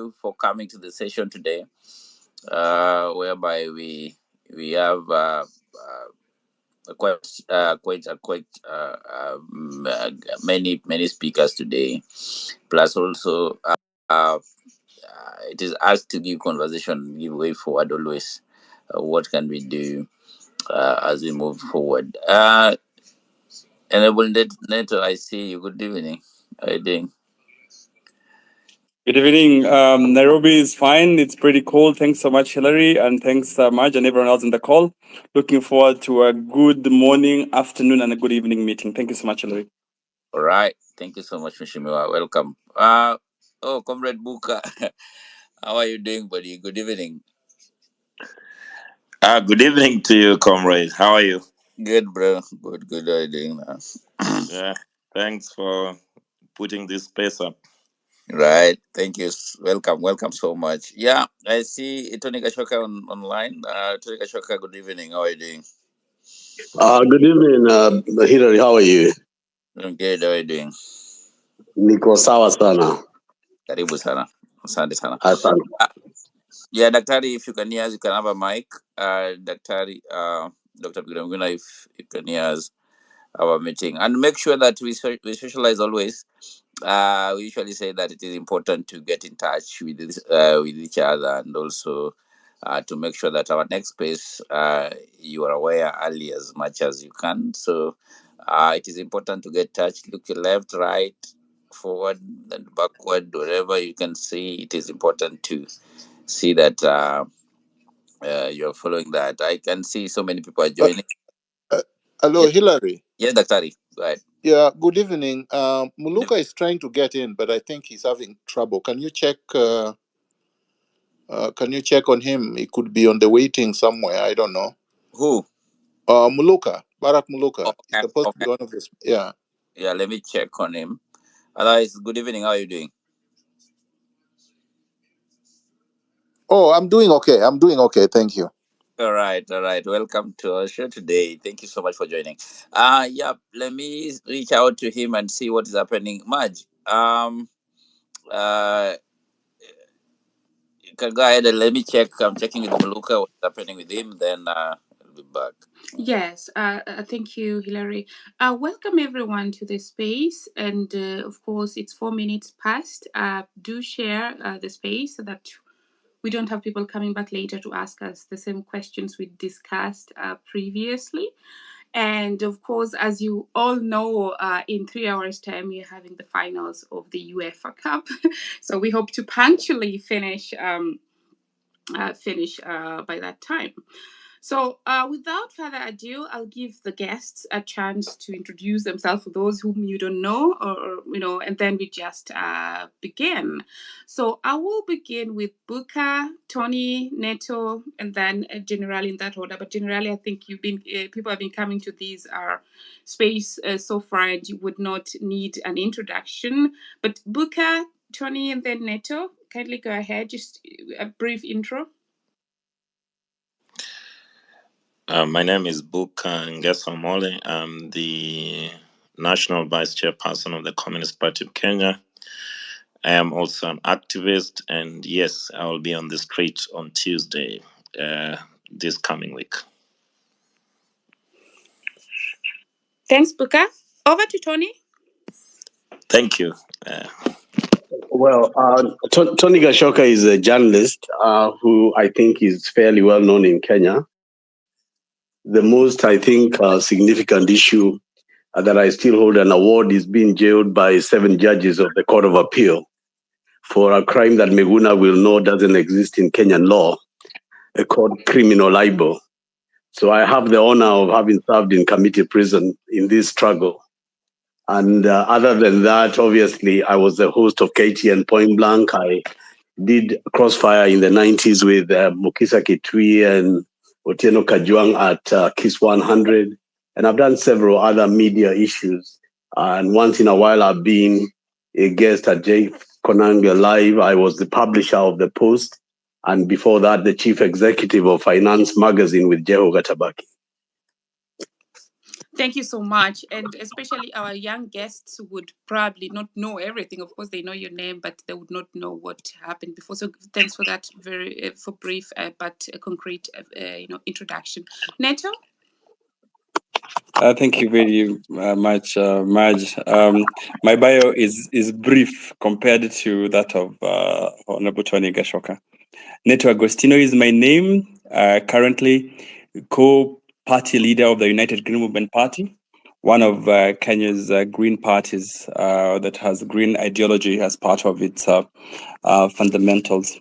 you for coming to the session today, whereby we have quite many speakers today. Plus, also, it is asked to give conversation, give way forward always. What can we do as we move forward? Enable Neto, I see you. Good evening. How are you doing? Good evening. Nairobi is fine. It's pretty cold. Thanks so much, Hillary, and thanks, Marge, and everyone else in the call. Looking forward to a good morning, afternoon, and a good evening meeting. Thank you so much, Hillary. All right. Thank you so much, Mishimiwa. Welcome. Comrade Buka, how are you doing, buddy? Good evening. Good evening to you, comrade. How are you? Good, bro. Good. How are you doing now? Yeah, thanks for putting this space up. Right. Thank you. Welcome so much. Yeah, I see Tony Kashoka online. Tony Kashoka, good evening. How are you doing? Good evening, Hillary. How are you? I'm good. How are you doing? Niko sawa sana. Karibu sana. Asante sana. Asante. Yeah, Daktari, if you can hear us, you can have a mic. Daktari, Dr. Miguna, if you can hear us, our meeting. And make sure that we socialize always. We usually say that it is important to get in touch with each other, and also to make sure that our next space you are aware early as much as you can. So it is important to get in touch. Look left, right, forward, and backward, wherever you can see. It is important to see that you're following that. I can see so many people are joining. Hello, Yes, Hillary. yes, Daktari. Go ahead. Yeah, good evening. Muluka is trying to get in, but I think he's having trouble. Can you check? Can you check on him? He could be on the waiting somewhere. I don't know. Who? Muluka, Barack Muluka. Oh, He's okay. supposed to be one of this. Yeah. Yeah, let me check on him. Otherwise, good evening. How are you doing? Oh, I'm doing okay. Thank you. All right. Welcome to our show today. Thank you so much for joining. Yeah, let me reach out to him and see what is happening. Madge, you can go ahead and let me check. I'm checking with Maluka what's happening with him. Then I'll be back. Yes, thank you, Hillary. Welcome everyone to the space, and of course, it's 4 minutes past. Do share the space so that we don't have people coming back later to ask us the same questions we discussed previously. And of course, as you all know, in 3 hours' time, we're having the finals of the UEFA Cup. So we hope to punctually finish by that time. So without further ado, I'll give the guests a chance to introduce themselves for those whom you don't know, or and then we just begin. So I will begin with Buka, Tony, Neto, and then generally in that order. But generally, I think people have been coming to these space so far, and you would not need an introduction. But Buka, Tony, and then Neto, kindly go ahead. Just a brief intro. My name is Buka Ngesamole. I'm the National Vice Chairperson of the Communist Party of Kenya. I am also an activist, and yes, I will be on the street on Tuesday this coming week. Thanks, Buka. Over to Tony. Thank you. Well, Tony Gashoka is a journalist who I think is fairly well known in Kenya. The most, I think, significant issue that I still hold an award is being jailed by 7 judges of the Court of Appeal for a crime that Miguna will know doesn't exist in Kenyan law, called criminal libel. So I have the honor of having served in committee prison in this struggle. And other than that, obviously, I was the host of KTN Point Blank. I did Crossfire in the 90s with Mukisa Kithure and Otieno Kajwang at Kiss 100. And I've done several other media issues. And once in a while, I've been a guest at J. Konanga Live. I was the publisher of The Post. And before that, the chief executive of Finance Magazine with Jeho Gatabaki. Thank you so much. And especially our young guests would probably not know everything. Of course, they know your name, but they would not know what happened before. So thanks for that very for brief but concrete introduction. Neto? Thank you very much, Maj. My bio is brief compared to that of Honorable Tony Gashoka. Neto Agostino is my name, currently co-party leader of the United Green Movement Party, one of Kenya's green parties that has green ideology as part of its fundamentals.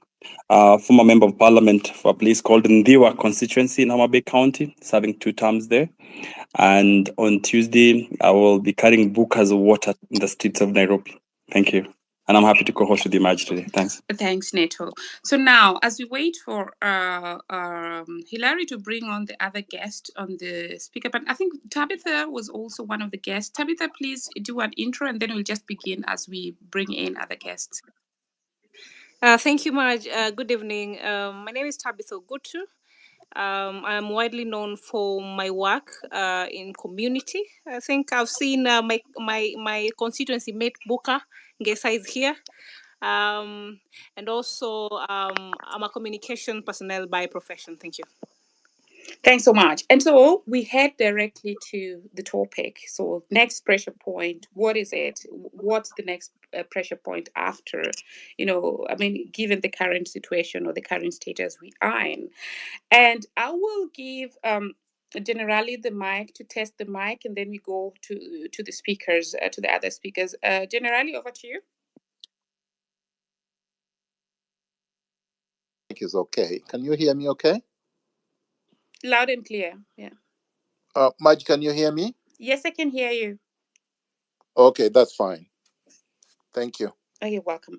Former member of parliament for a place called Ndiwa constituency in Homa Bay County, serving 2 terms there. And on Tuesday, I will be carrying bukas of water in the streets of Nairobi. Thank you. And I'm happy to co-host with the Emerge today. Thanks. Thanks, Neto. So now, as we wait for Hilary to bring on the other guest on the speaker panel, I think Tabitha was also one of the guests. Tabitha, please do an intro, and then we'll just begin as we bring in other guests. Thank you, Maj. Good evening. My name is Tabitha Gutu. I'm widely known for my work in community. I think I've seen my constituency mate Buka Ngesa is here. And also I'm a communication personnel by profession. Thank you. Thanks so much. And so we head directly to the topic. So next pressure point, what is it? What's the next pressure point after, given the current situation or the current status we are in? And I will give generally the mic to test the mic, and then we go to the speakers, to the other speakers. Generally, over to you. Mic is okay. Can you hear me okay? Loud and clear, yeah. Maj, can you hear me? Yes, I can hear you. Okay, that's fine. Thank you. Oh, you're welcome.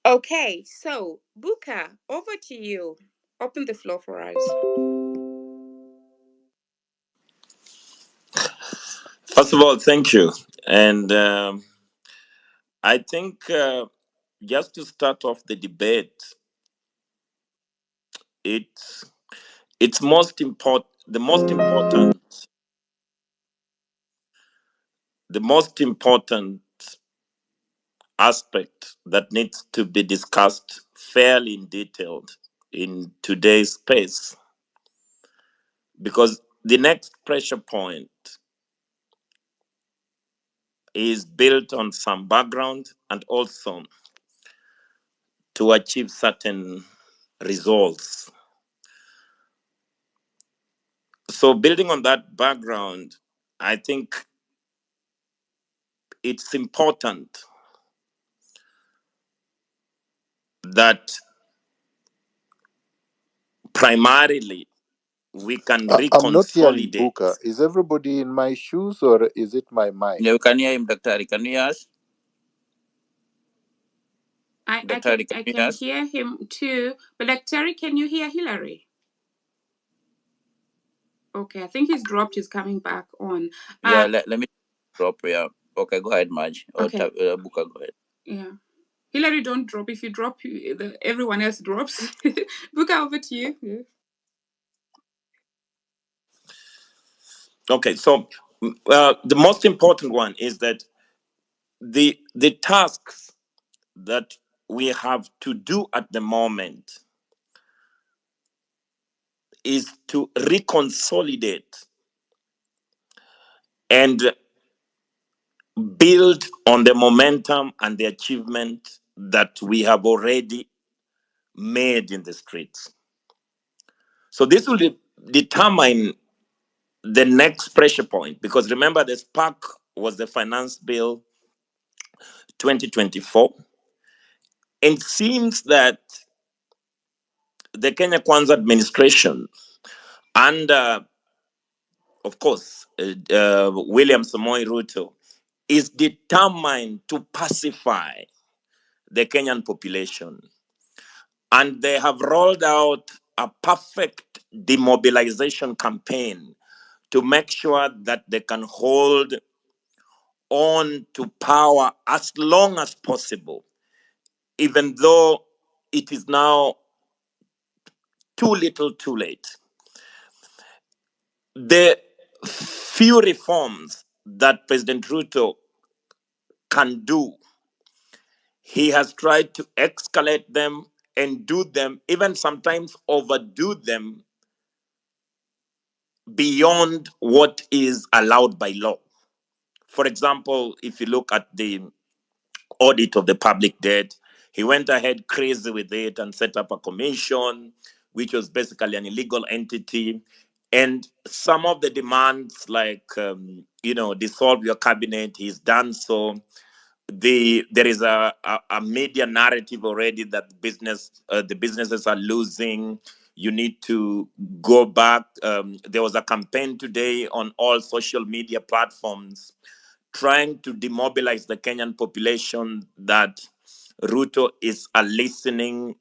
Okay, so Buka, over to you. Open the floor for us. First of all, thank you. And I think just to start off the debate, it's most important. The most important aspect that needs to be discussed fairly in detail in today's space, because the next pressure point is built on some background and also to achieve certain results. So building on that background, I think it's important that primarily we can I'm not hearing reconsolidate. Buka. Is everybody in my shoes or is it my mic? Yeah, we can hear him, Daktari. Can you hear us? I can hear him too. But Daktari, can you hear Hilary? Okay, I think he's dropped. He's coming back on. Yeah, let me drop. Yeah. Okay, go ahead, Maj. Or Okay. Buka, go ahead. Yeah. Hilary, don't drop. If you drop, everyone else drops. Buka, over to you. Yeah. Okay, so the most important one is that the tasks that we have to do at the moment is to reconsolidate and build on the momentum and the achievement that we have already made in the streets. So this will determine the next pressure point, because remember the spark was the Finance Bill 2024. It seems that the Kenya Kwanza administration under, of course, William Samoei Ruto is determined to pacify the Kenyan population. And they have rolled out a perfect demobilization campaign to make sure that they can hold on to power as long as possible, even though it is now too little too late. The few reforms that President Ruto can do, he has tried to escalate them and do them, even sometimes overdo them beyond what is allowed by law. For example, if you look at the audit of the public debt, he went ahead crazy with it and set up a commission, which was basically an illegal entity. And some of the demands, like, dissolve your cabinet, he's done so. There is a media narrative already that the businesses are losing. You need to go back. There was a campaign today on all social media platforms trying to demobilize the Kenyan population that Ruto is a listening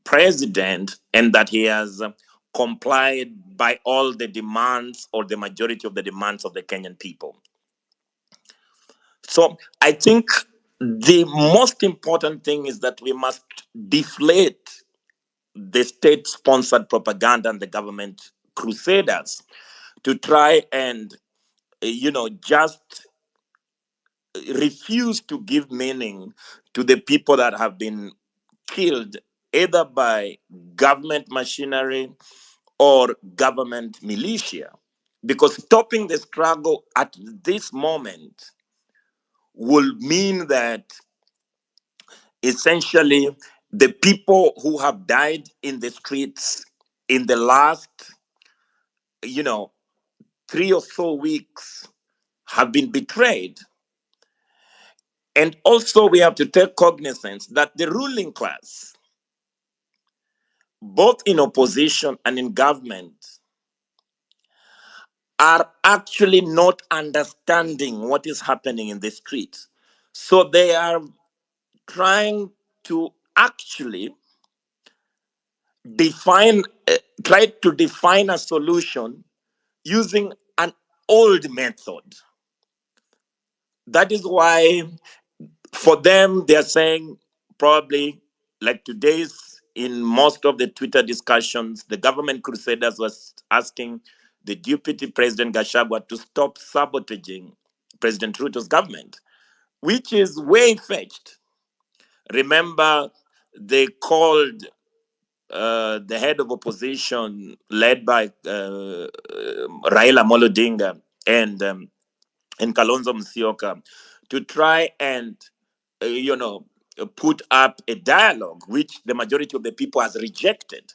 president and that he has complied by all the demands or the majority of the demands of the Kenyan people. So I think the most important thing is that we must deflate the state-sponsored propaganda and the government crusaders to try and, just refuse to give meaning to the people that have been killed either by government machinery or government militia. Because stopping the struggle at this moment will mean that essentially the people who have died in the streets in the last, 3 or so weeks have been betrayed. And also we have to take cognizance that the ruling class, both in opposition and in government, are actually not understanding what is happening in the streets. So they are trying to actually try to define a solution using an old method. That is why, for them, they're saying probably like today's in most of the Twitter discussions, the government crusaders was asking the Deputy President Gachagua to stop sabotaging President Ruto's government, which is way fetched. Remember, they called the head of opposition, led by Raila Odinga and Kalonzo Musyoka, to try and put up a dialogue which the majority of the people has rejected.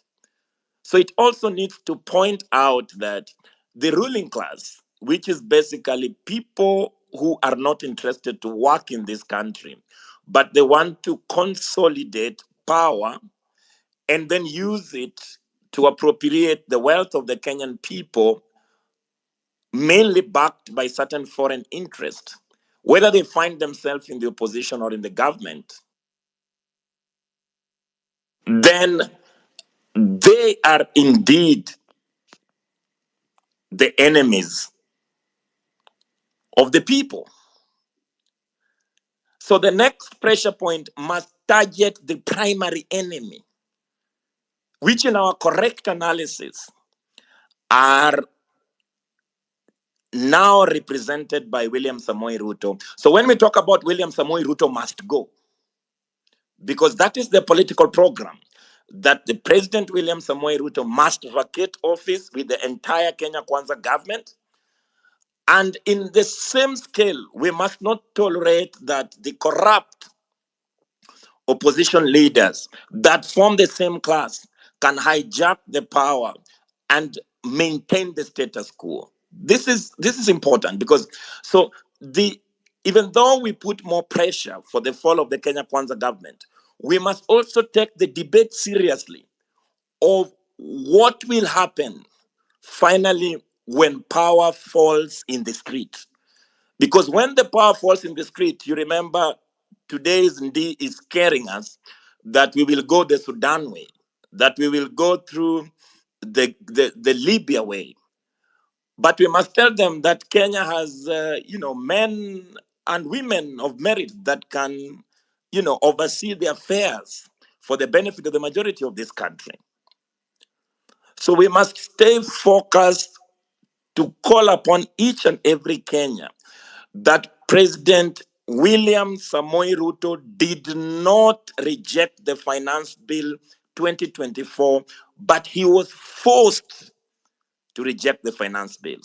So it also needs to point out that the ruling class, which is basically people who are not interested to work in this country, but they want to consolidate power and then use it to appropriate the wealth of the Kenyan people, mainly backed by certain foreign interests, whether they find themselves in the opposition or in the government, then they are indeed the enemies of the people. So the next pressure point must target the primary enemy, which in our correct analysis are now represented by William Samoei Ruto. So when we talk about William Samoei Ruto must go, because that is the political program, that the President William Samoei Ruto must vacate office with the entire Kenya Kwanza government. And in the same scale, we must not tolerate that the corrupt opposition leaders that form the same class can hijack the power and maintain the status quo. This is important because even though we put more pressure for the fall of the Kenya Kwanza government, we must also take the debate seriously of what will happen finally when power falls in the street. Because when the power falls in the street, you remember today's Ndi is scaring us that we will go the Sudan way, that we will go through the Libya way. But we must tell them that Kenya has, men and women of merit that can, oversee the affairs for the benefit of the majority of this country. So we must stay focused to call upon each and every Kenyan that President William Samoei Ruto did not reject the Finance Bill 2024, but he was forced to reject the Finance Bill.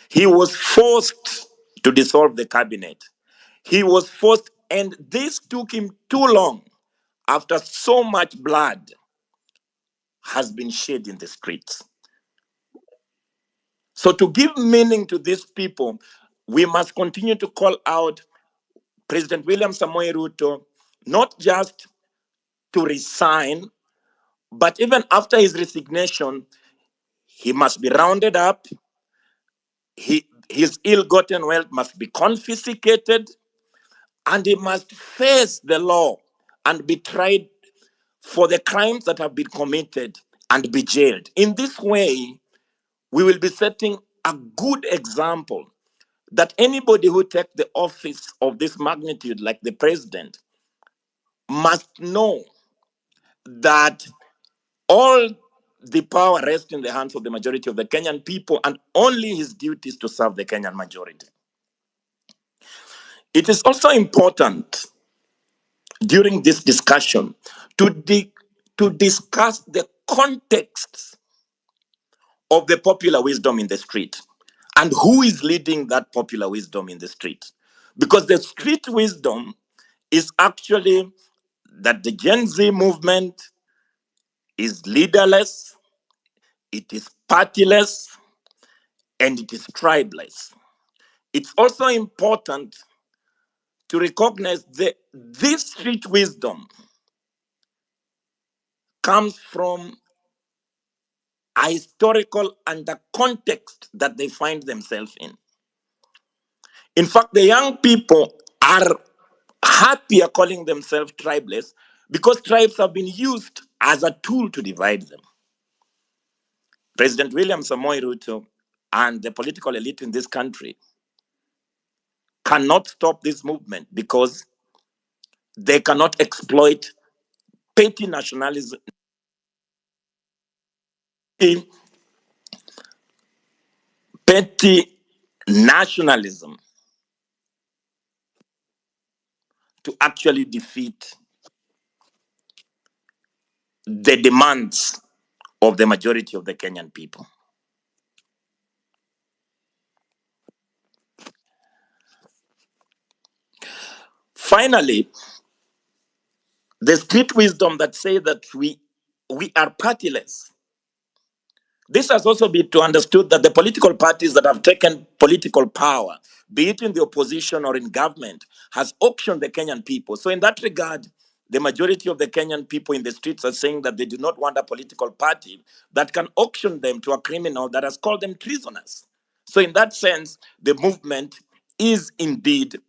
He was forced to dissolve the cabinet. He was forced, and this took him too long after so much blood has been shed in the streets. So to give meaning to these people, we must continue to call out President William Samoei Ruto, not just to resign, but even after his resignation, he must be rounded up. His ill-gotten wealth must be confiscated, and he must face the law and be tried for the crimes that have been committed and be jailed. In this way, we will be setting a good example that anybody who takes the office of this magnitude, like the president, must know that all the power rests in the hands of the majority of the Kenyan people, and only his duty is to serve the Kenyan majority. It is also important during this discussion to discuss the context of the popular wisdom in the street and who is leading that popular wisdom in the street. Because the street wisdom is actually that the Gen Z movement is leaderless, it is partyless, and it is tribeless. It's also important to recognize that this street wisdom comes from a historical and the context that they find themselves in. In fact, the young people are happier calling themselves tribeless because tribes have been used as a tool to divide them. President William Samoei Ruto and the political elite in this country cannot stop this movement because they cannot exploit petty nationalism, petty nationalism to actually defeat the demands of the majority of the Kenyan people. Finally, the street wisdom that say that we are partyless. This has also been to understood that the political parties that have taken political power, be it in the opposition or in government, has auctioned the Kenyan people. So in that regard, the majority of the Kenyan people in the streets are saying that they do not want a political party that can auction them to a criminal that has called them prisoners. So in that sense, the movement is indeed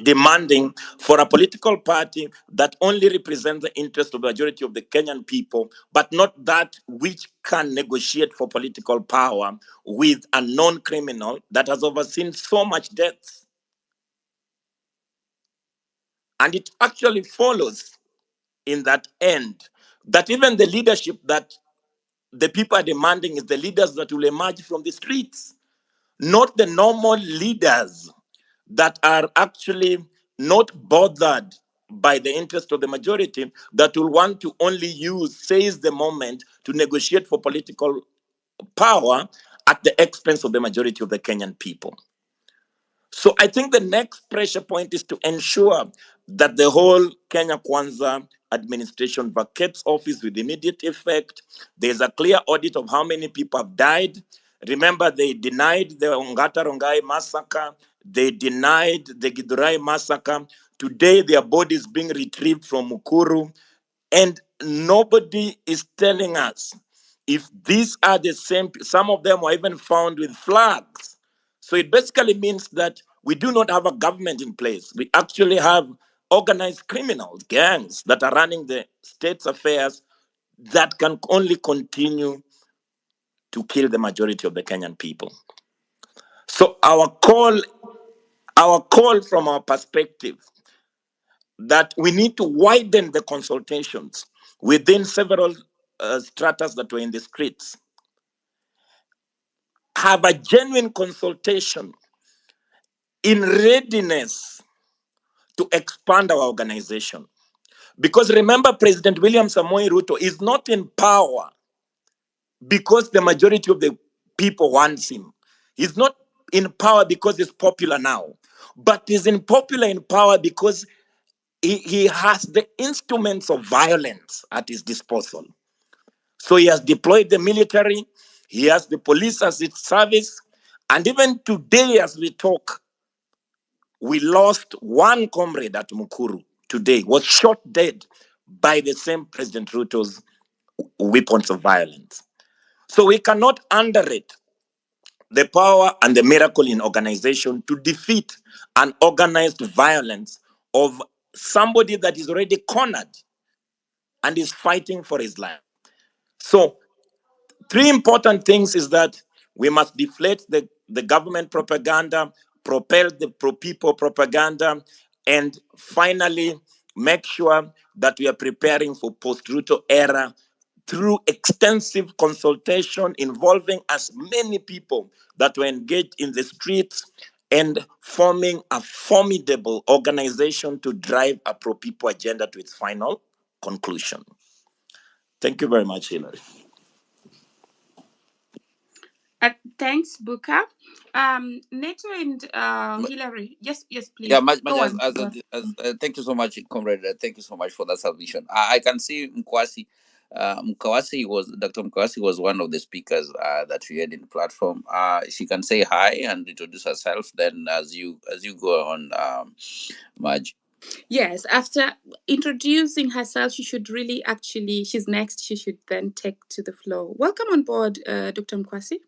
demanding for a political party that only represents the interest of the majority of the Kenyan people, but not that which can negotiate for political power with a non-criminal that has overseen so much death. And it actually follows in that end that even the leadership that the people are demanding is the leaders that will emerge from the streets, not the normal leaders that are actually not bothered by the interest of the majority, that will want to only use, seize the moment to negotiate for political power at the expense of the majority of the Kenyan people. So I think the next pressure point is to ensure that the whole Kenya Kwanza administration vacates office with immediate effect. There's a clear audit of how many people have died. Remember, they denied the Ongata Rongai massacre. They denied the Githurai massacre. Today, their bodies being retrieved from Mukuru. And nobody is telling us if these are the same. Some of them were even found with flags. So it basically means that we do not have a government in place. We actually have organized criminals, gangs that are running the state's affairs that can only continue to kill the majority of the Kenyan people. So our call from our perspective that we need to widen the consultations within several stratas that were in the streets. have a genuine consultation in readiness to expand our organization. Because remember, President William Samoei Ruto is not in power because the majority of the people wants him. He's not in power because he's popular now, but he's in power because he has the instruments of violence at his disposal. So he has deployed the military, he has the police as its service, and even today as we talk, we lost one comrade at Mukuru today, was shot dead by the same President Ruto's weapons of violence. So we cannot underrate the power and the miracle in organization to defeat an organized violence of somebody that is already cornered and is fighting for his life. So three important things is that we must deflate the government propaganda, propel the pro-people propaganda, and finally make sure that we are preparing for post-Ruto era through extensive consultation involving as many people that were engaged in the streets and forming a formidable organization to drive a pro-people agenda to its final conclusion. Thank you very much, Hilary. Thanks, Buka. Neto and Hillary. Yes, please. Yeah, much Go on. thank you so much, comrade. Thank you so much for that submission. I can see Mkwasi. Dr. Mkwasi was one of the speakers that we had in the platform. She can say hi and introduce herself. Then, as you go on, Maj. Yes, after introducing herself, she should really she's next. She should then take to the floor. Welcome on board, Dr. Mkwasi.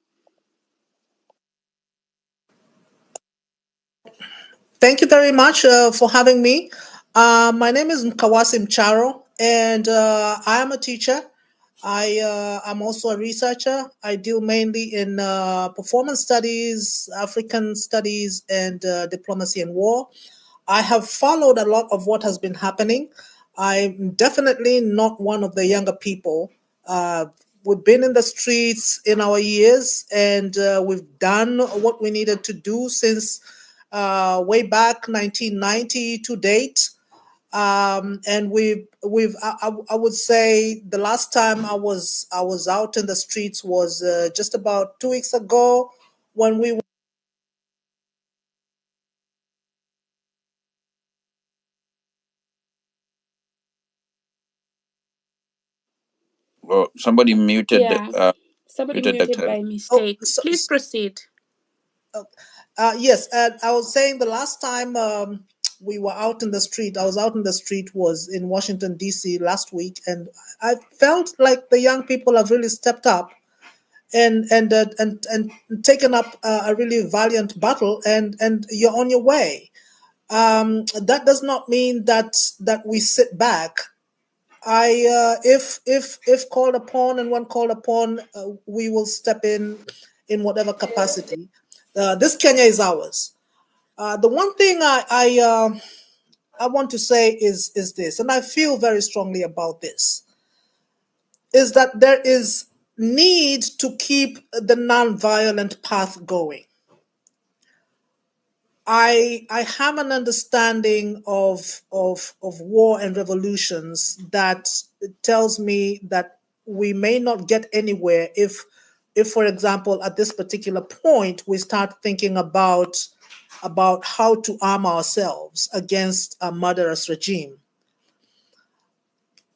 Thank you very much for having me. My name is Mkawasi Mcharo, and I am a teacher. I'm also a researcher. I deal mainly in performance studies, African studies, and diplomacy and war. I have followed a lot of what has been happening. I'm definitely not one of the younger people. We've been in the streets in our years, and we've done what we needed to do since way back 1990 to date. And I would say the last time I was out in the streets was just about 2 weeks ago when we Oh, somebody muted. Yeah, somebody muted Dr. by mistake. Please proceed. Yes, and I was saying the last time we were out in the street, I was out in the street was in Washington, D.C. last week, and I felt like the young people have really stepped up and taken up a really valiant battle, and you're on your way. That does not mean that we sit back. If called upon and when called upon, we will step in whatever capacity. This Kenya is ours. The one thing I want to say is this, and I feel very strongly about this, is that there is need to keep the nonviolent path going. I have an understanding of war and revolutions that tells me that we may not get anywhere if for example, at this particular point, we start thinking about how to arm ourselves against a murderous regime.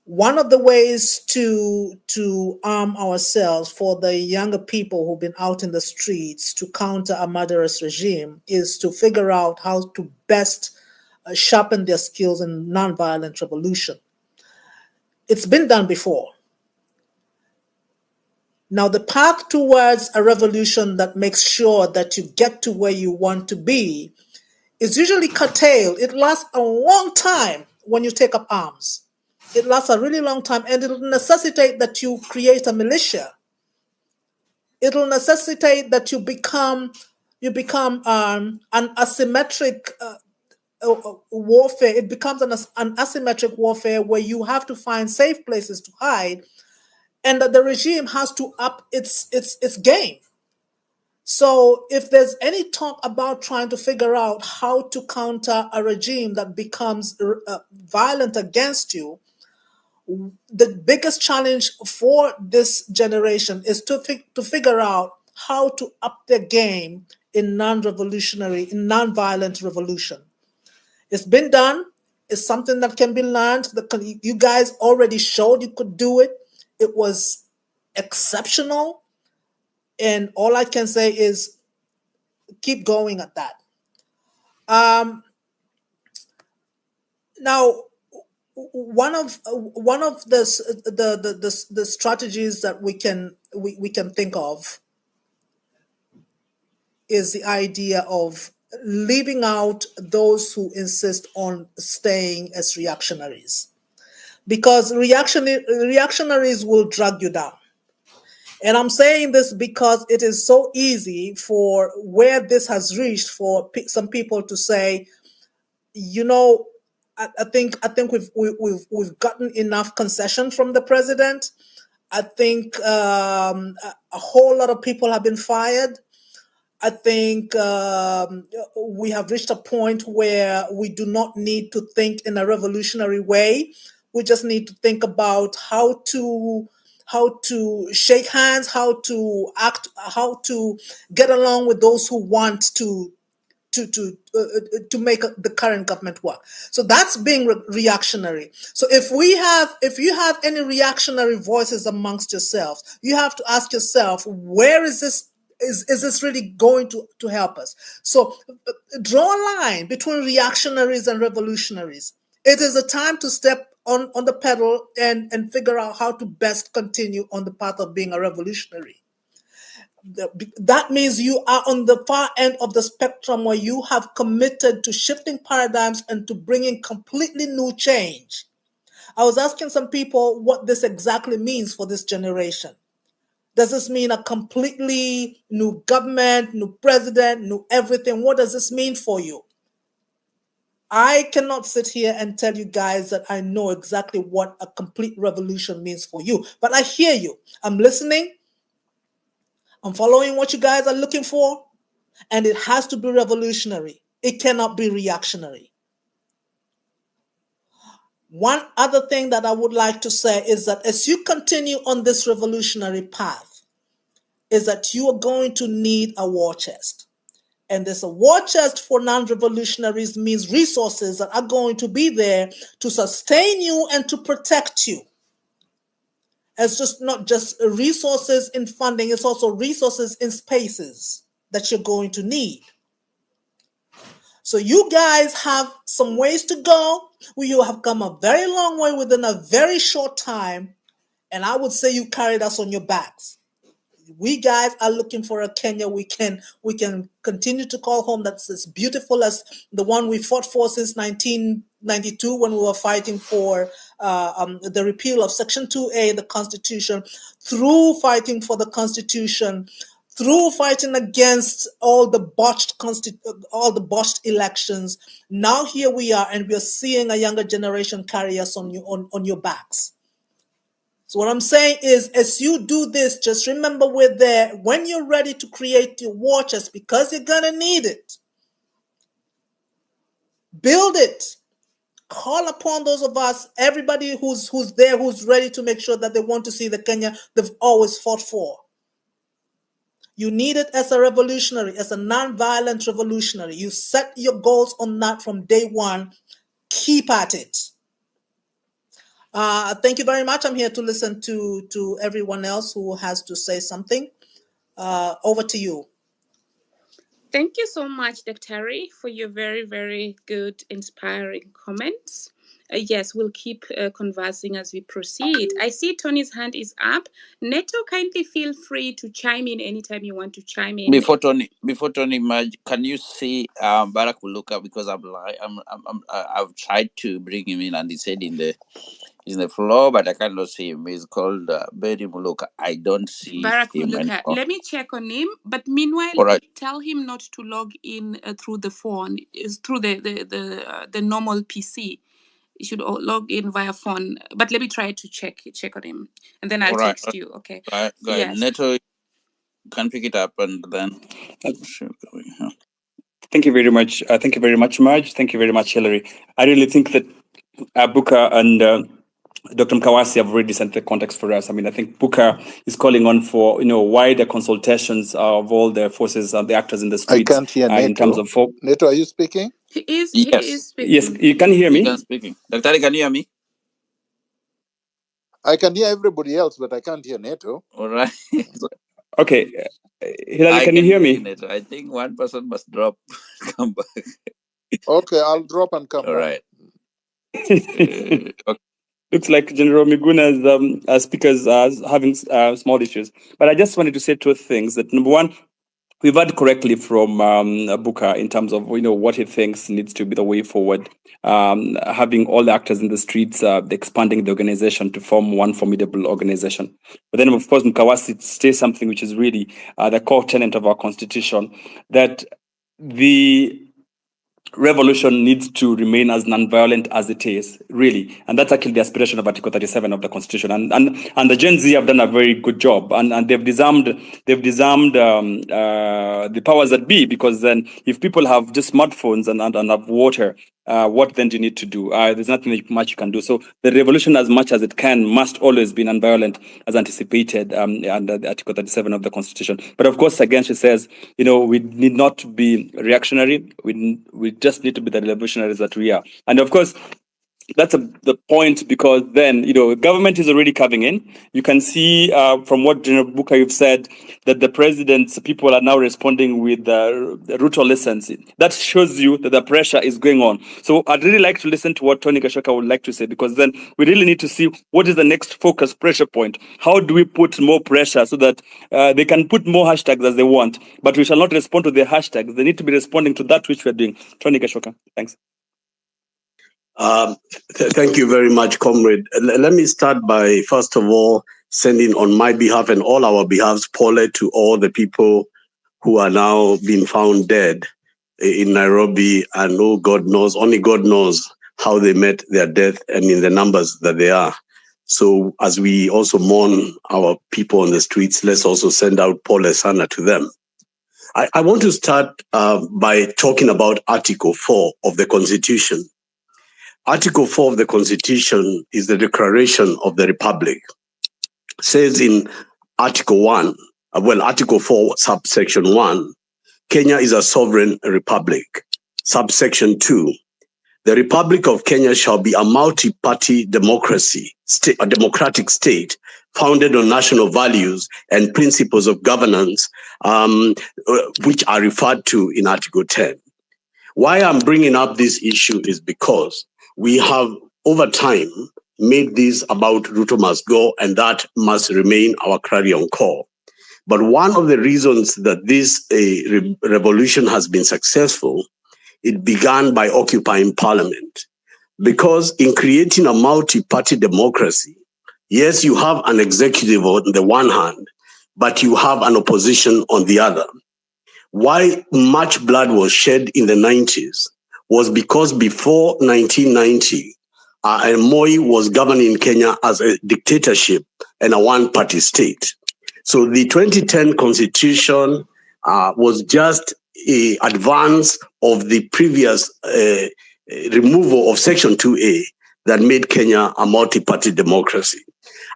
One of the ways to arm ourselves for the younger people who've been out in the streets to counter a murderous regime is to figure out how to best sharpen their skills in nonviolent revolution. It's been done before. Now, the path towards a revolution that makes sure that you get to where you want to be is usually curtailed. It lasts a long time when you take up arms. It lasts a really long time, and it'll necessitate that you create a militia. It'll necessitate that you become an asymmetric warfare. It becomes an asymmetric warfare where you have to find safe places to hide, and that the regime has to up its game. So if there's any talk about trying to figure out how to counter a regime that becomes violent against you, the biggest challenge for this generation is to figure out how to up their game in non-violent revolution. It's been done. It's something that can be learned. You guys already showed you could do it. It was exceptional. And all I can say is keep going at that. Now, one of the strategies that we can think of is the idea of leaving out those who insist on staying as reactionaries, because reactionaries will drag you down. And I'm saying this because it is so easy for where this has reached for some people to say, you know, I think we've gotten enough concession from the president. I think a whole lot of people have been fired. I think we have reached a point where we do not need to think in a revolutionary way. We just need to think about how to shake hands, how to act, how to get along with those who want to make the current government work. So that's being reactionary. So if you have any reactionary voices amongst yourselves, you have to ask yourself, where is this? Is this really going to help us? So draw a line between reactionaries and revolutionaries. It is a time to step on the pedal and figure out how to best continue on the path of being a revolutionary. That means you are on the far end of the spectrum where you have committed to shifting paradigms and to bringing completely new change. I was asking some people what this exactly means for this generation. Does this mean a completely new government, new president, new everything? What does this mean for you? I cannot sit here and tell you guys that I know exactly what a complete revolution means for you, but I hear you. I'm listening. I'm following what you guys are looking for, and it has to be revolutionary. It cannot be reactionary. One other thing that I would like to say is that as you continue on this revolutionary path, is that you are going to need a war chest. And this a war chest for non-revolutionaries means resources that are going to be there to sustain you and to protect you. It's just not just resources in funding, it's also resources in spaces that you're going to need. So you guys have some ways to go. You have come a very long way within a very short time. And I would say you carried us on your backs. We guys are looking for a Kenya we can continue to call home, that's as beautiful as the one we fought for since 1992 when we were fighting for the repeal of Section 2A, the Constitution, through fighting for the Constitution, through fighting against all the botched elections. Now here we are, and we are seeing a younger generation carry us on your backs. So what I'm saying is, as you do this, just remember we're there when you're ready to create your war chest, because you're going to need it. Build it. Call upon those of us, everybody who's there, who's ready to make sure that they want to see the Kenya they've always fought for. You need it as a revolutionary, as a non-violent revolutionary. You set your goals on that from day one. Keep at it. Thank you very much. I'm here to listen to everyone else who has to say something. Over to you. Thank you so much, Dr. for your very, very good, inspiring comments. Yes, we'll keep conversing as we proceed. I see Tony's hand is up. Neto, kindly feel free to chime in anytime you want to chime in. Before Tony, can you see Barack Muluka, because I've tried to bring him in and he said he's in the floor, but I cannot see him. He's called Berry Muluka. I don't see Barack him Muluka. anymore. Let me check on him. But meanwhile, Right. tell him not to log in through the phone. It's through the normal PC. You should log in via phone. But let me try to check on him, and then I'll text you. Okay. Right. Go ahead. Yes. Neto. can pick it up and then. Thank you very much. Thank you very much, Marge. Thank you very much, Hillary. I really think that Buka and Dr. Mkawasi have already set the context for us. I mean, I think Buka is calling on for wider consultations of all the forces and the actors in the streets. I can't hear Neto. In terms of Neto, are you speaking? He is Yes. speaking. Yes, you can hear me. He can speaking. Dr. can you hear me? I can hear everybody else, but I can't hear Neto. All right. Okay, Hillary, can you hear me? Neto. I think one person must drop, come back. Okay, I'll drop and come All back. Right. Okay. Looks like General Miguna's speakers are having small issues. But I just wanted to say two things. That number one, we've heard correctly from Buka in terms of what he thinks needs to be the way forward. Having all the actors in the streets, expanding the organization to form one formidable organization. But then, of course, Mkawasi says something which is really the core tenet of our constitution, that the revolution needs to remain as non-violent as it is, really. And that's actually the aspiration of Article 37 of the Constitution. And the Gen Z have done a very good job. And they've disarmed the powers that be, because then if people have just smartphones and have water, what then do you need to do? There's nothing much you can do. So the revolution, as much as it can, must always be non-violent, as anticipated under the Article 37 of the Constitution. But of course, again, she says, we need not to be reactionary. We just need to be the revolutionaries that we are. And of course, that's the point, because then, government is already coming in. You can see from what General Buka you've said, that the president's people are now responding with the Ruto lessons. That shows you that the pressure is going on. So I'd really like to listen to what Tony Gashoka would like to say, because then we really need to see what is the next focus pressure point. How do we put more pressure so that they can put more hashtags as they want, but we shall not respond to their hashtags. They need to be responding to that which we're doing. Tony Gashoka, thanks. Thank you very much, comrade. Let me start by, first of all, sending on my behalf and all our behalves, Paula, to all the people who are now being found dead in Nairobi. And only God knows how they met their death and in the numbers that they are. So as we also mourn our people on the streets, let's also send out Paula Sana to them. I want to start by talking about Article 4 of the Constitution. Article 4 of the Constitution is the Declaration of the Republic. It says in Article 4, subsection 1, Kenya is a sovereign republic. Subsection 2, the Republic of Kenya shall be a multi-party democracy, a democratic state founded on national values and principles of governance, which are referred to in Article 10. Why I'm bringing up this issue is because we have, over time, made this about Ruto must go, and that must remain our clarion call. But one of the reasons that this revolution has been successful, it began by occupying parliament. Because in creating a multi-party democracy, yes, you have an executive on the one hand, but you have an opposition on the other. Why much blood was shed in the 90s was because before 1990, Moi was governing Kenya as a dictatorship and a one-party state. So the 2010 constitution was just an advance of the previous removal of Section 2A that made Kenya a multi-party democracy.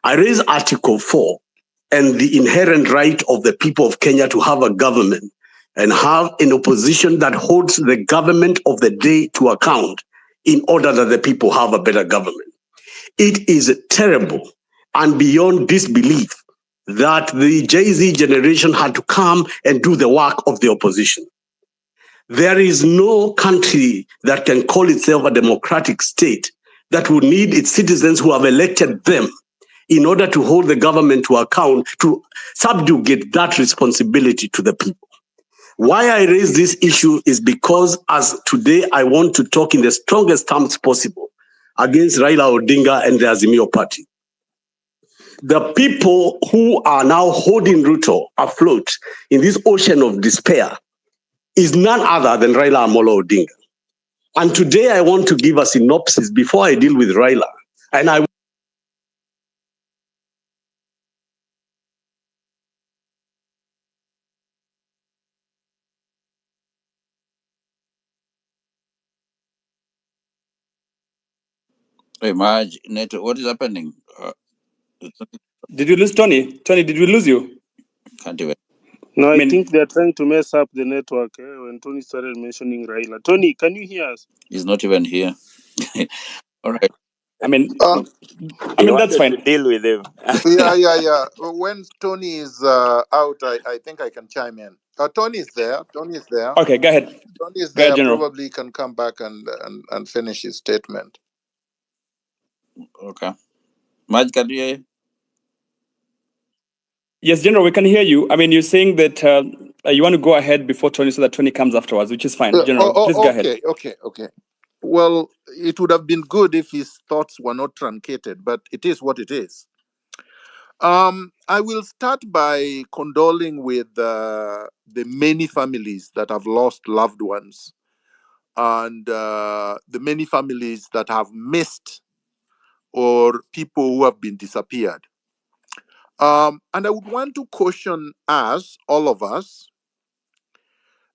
I raise Article 4 and the inherent right of the people of Kenya to have a government and have an opposition that holds the government of the day to account in order that the people have a better government. It is terrible and beyond disbelief that the Jay-Z generation had to come and do the work of the opposition. There is no country that can call itself a democratic state that would need its citizens who have elected them in order to hold the government to account, to subjugate that responsibility to the people. Why I raise this issue is because as today I want to talk in the strongest terms possible against Raila Odinga and the Azimio party. The people who are now holding Ruto afloat in this ocean of despair is none other than Raila Amolo Odinga. And today I want to give a synopsis before I deal with Raila. And I Hey, Marge, Neto, what is happening? Did you lose Tony? Tony, did we lose you? Can't even. No, I I mean, think they're trying to mess up the network when Tony started mentioning Raila. Tony, can you hear us? He's not even here. All right. I mean, Uh, He that's wanted to fine. deal with him. yeah. When Tony is out, I think I can chime in. Tony is there. Okay, go ahead. Tony is Go ahead, there. General. Probably can come back and finish his statement. Okay. Marge, can you hear? Yes, General, we can hear you. I mean, you're saying that you want to go ahead before Tony so that Tony comes afterwards, which is fine. General, please go ahead. Okay. Well, it would have been good if his thoughts were not truncated, but it is what it is. I will start by condoling with the many families that have lost loved ones and the many families that have missed or people who have been disappeared. And I would want to caution us, all of us,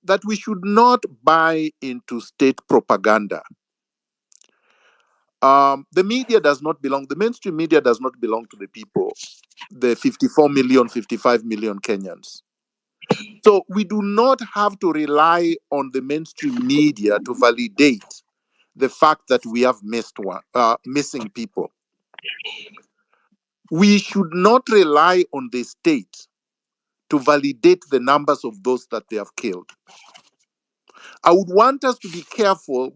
that we should not buy into state propaganda. The media does not belong, the mainstream media does not belong to the people, the 54 million, 55 million Kenyans. So we do not have to rely on the mainstream media to validate the fact that we have missing people. We should not rely on the state to validate the numbers of those that they have killed. I would want us to be careful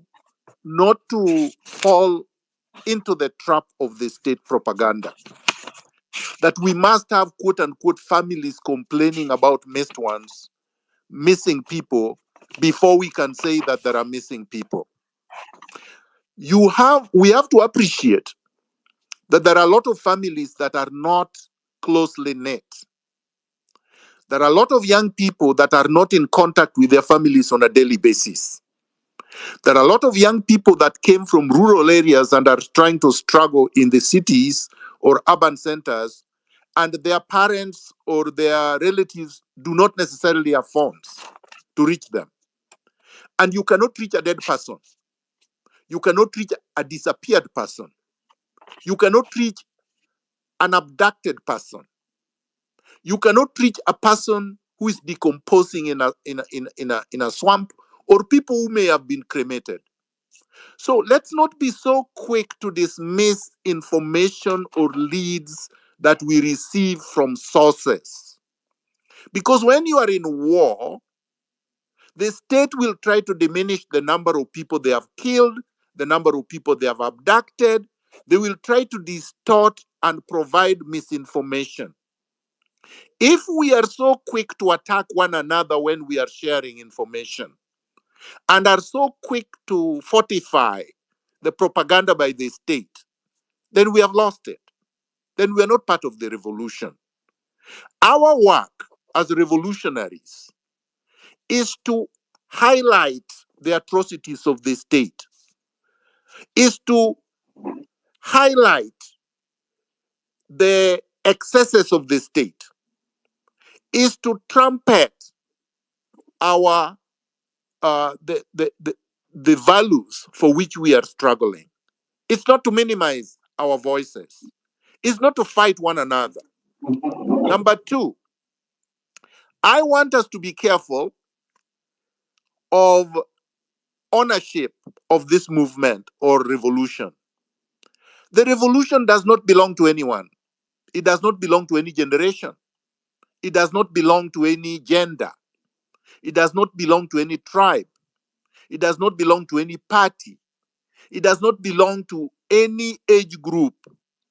not to fall into the trap of the state propaganda. That we must have quote unquote families complaining about missed ones, missing people, before we can say that there are missing people. We have to appreciate that there are a lot of families that are not closely knit. There are a lot of young people that are not in contact with their families on a daily basis. There are a lot of young people that came from rural areas and are trying to struggle in the cities or urban centers, and their parents or their relatives do not necessarily have phones to reach them. And you cannot reach a dead person. You cannot reach a disappeared person. You cannot reach an abducted person. You cannot reach a person who is decomposing in a swamp, or people who may have been cremated. So let's not be so quick to dismiss information or leads that we receive from sources. Because when you are in war, the state will try to diminish the number of people they have killed, the number of people they have abducted. They will try to distort and provide misinformation. If we are so quick to attack one another when we are sharing information and are so quick to fortify the propaganda by the state, then we have lost it. Then we are not part of the revolution. Our work as revolutionaries is to highlight the atrocities of the state, is to highlight the excesses of the state, is to trumpet our the values for which we are struggling. It's not to minimize our voices. It's not to fight one another. Number two, I want us to be careful of ownership of this movement or revolution. The revolution does not belong to anyone. It does not belong to any generation. It does not belong to any gender. It does not belong to any tribe. It does not belong to any party. It does not belong to any age group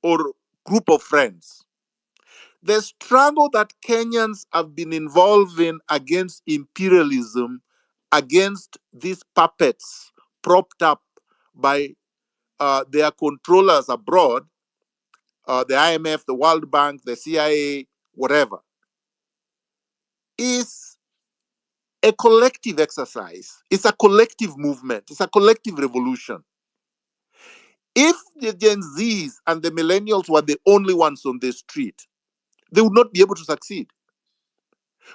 or group of friends. The struggle that Kenyans have been involved in against imperialism, against these puppets propped up by their controllers abroad, the IMF, the World Bank, the CIA, whatever, is a collective exercise. It's a collective movement. It's a collective revolution. If the Gen Zs and the millennials were the only ones on the street, they would not be able to succeed.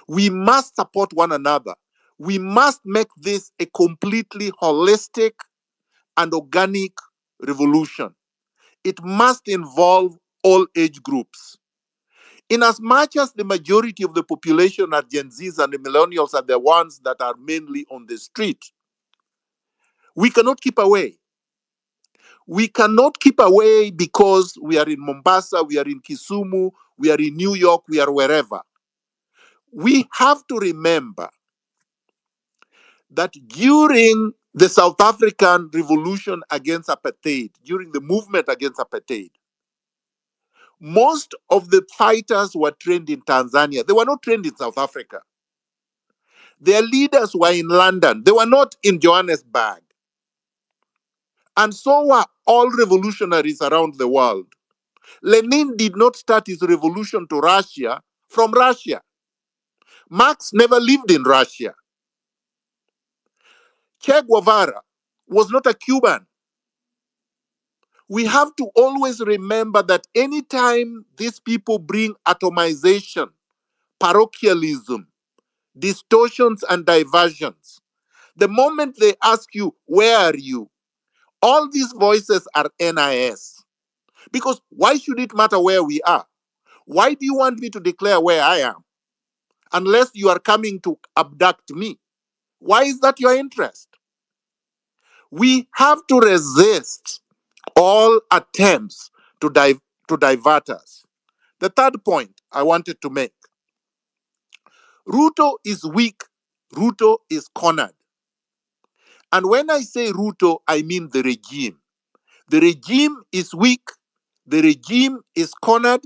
We must support one another. We must make this a completely holistic and organic revolution. it must involve all age groups. In as much as the majority of the population are Gen Zs and the millennials are the ones that are mainly on the street, we cannot keep away. We cannot keep away because we are in Mombasa, we are in Kisumu, we are in New York, we are wherever. We have to remember that during the South African revolution against apartheid, during the movement against apartheid, most of the fighters were trained in Tanzania. They were not trained in South Africa. Their leaders were in London. They were not in Johannesburg. And so were all revolutionaries around the world. Lenin did not start his revolution to Russia from Russia. Marx never lived in Russia. Che Guevara was not a Cuban. We have to always remember that anytime these people bring atomization, parochialism, distortions, and diversions, the moment they ask you, where are you? All these voices are NIS. Because why should it matter where we are? Why do you want me to declare where I am? Unless you are coming to abduct me. Why is that your interest? We have to resist all attempts to divert us. The third point I wanted to make. Ruto is weak. Ruto is cornered. And when I say Ruto, I mean the regime. The regime is weak. The regime is cornered.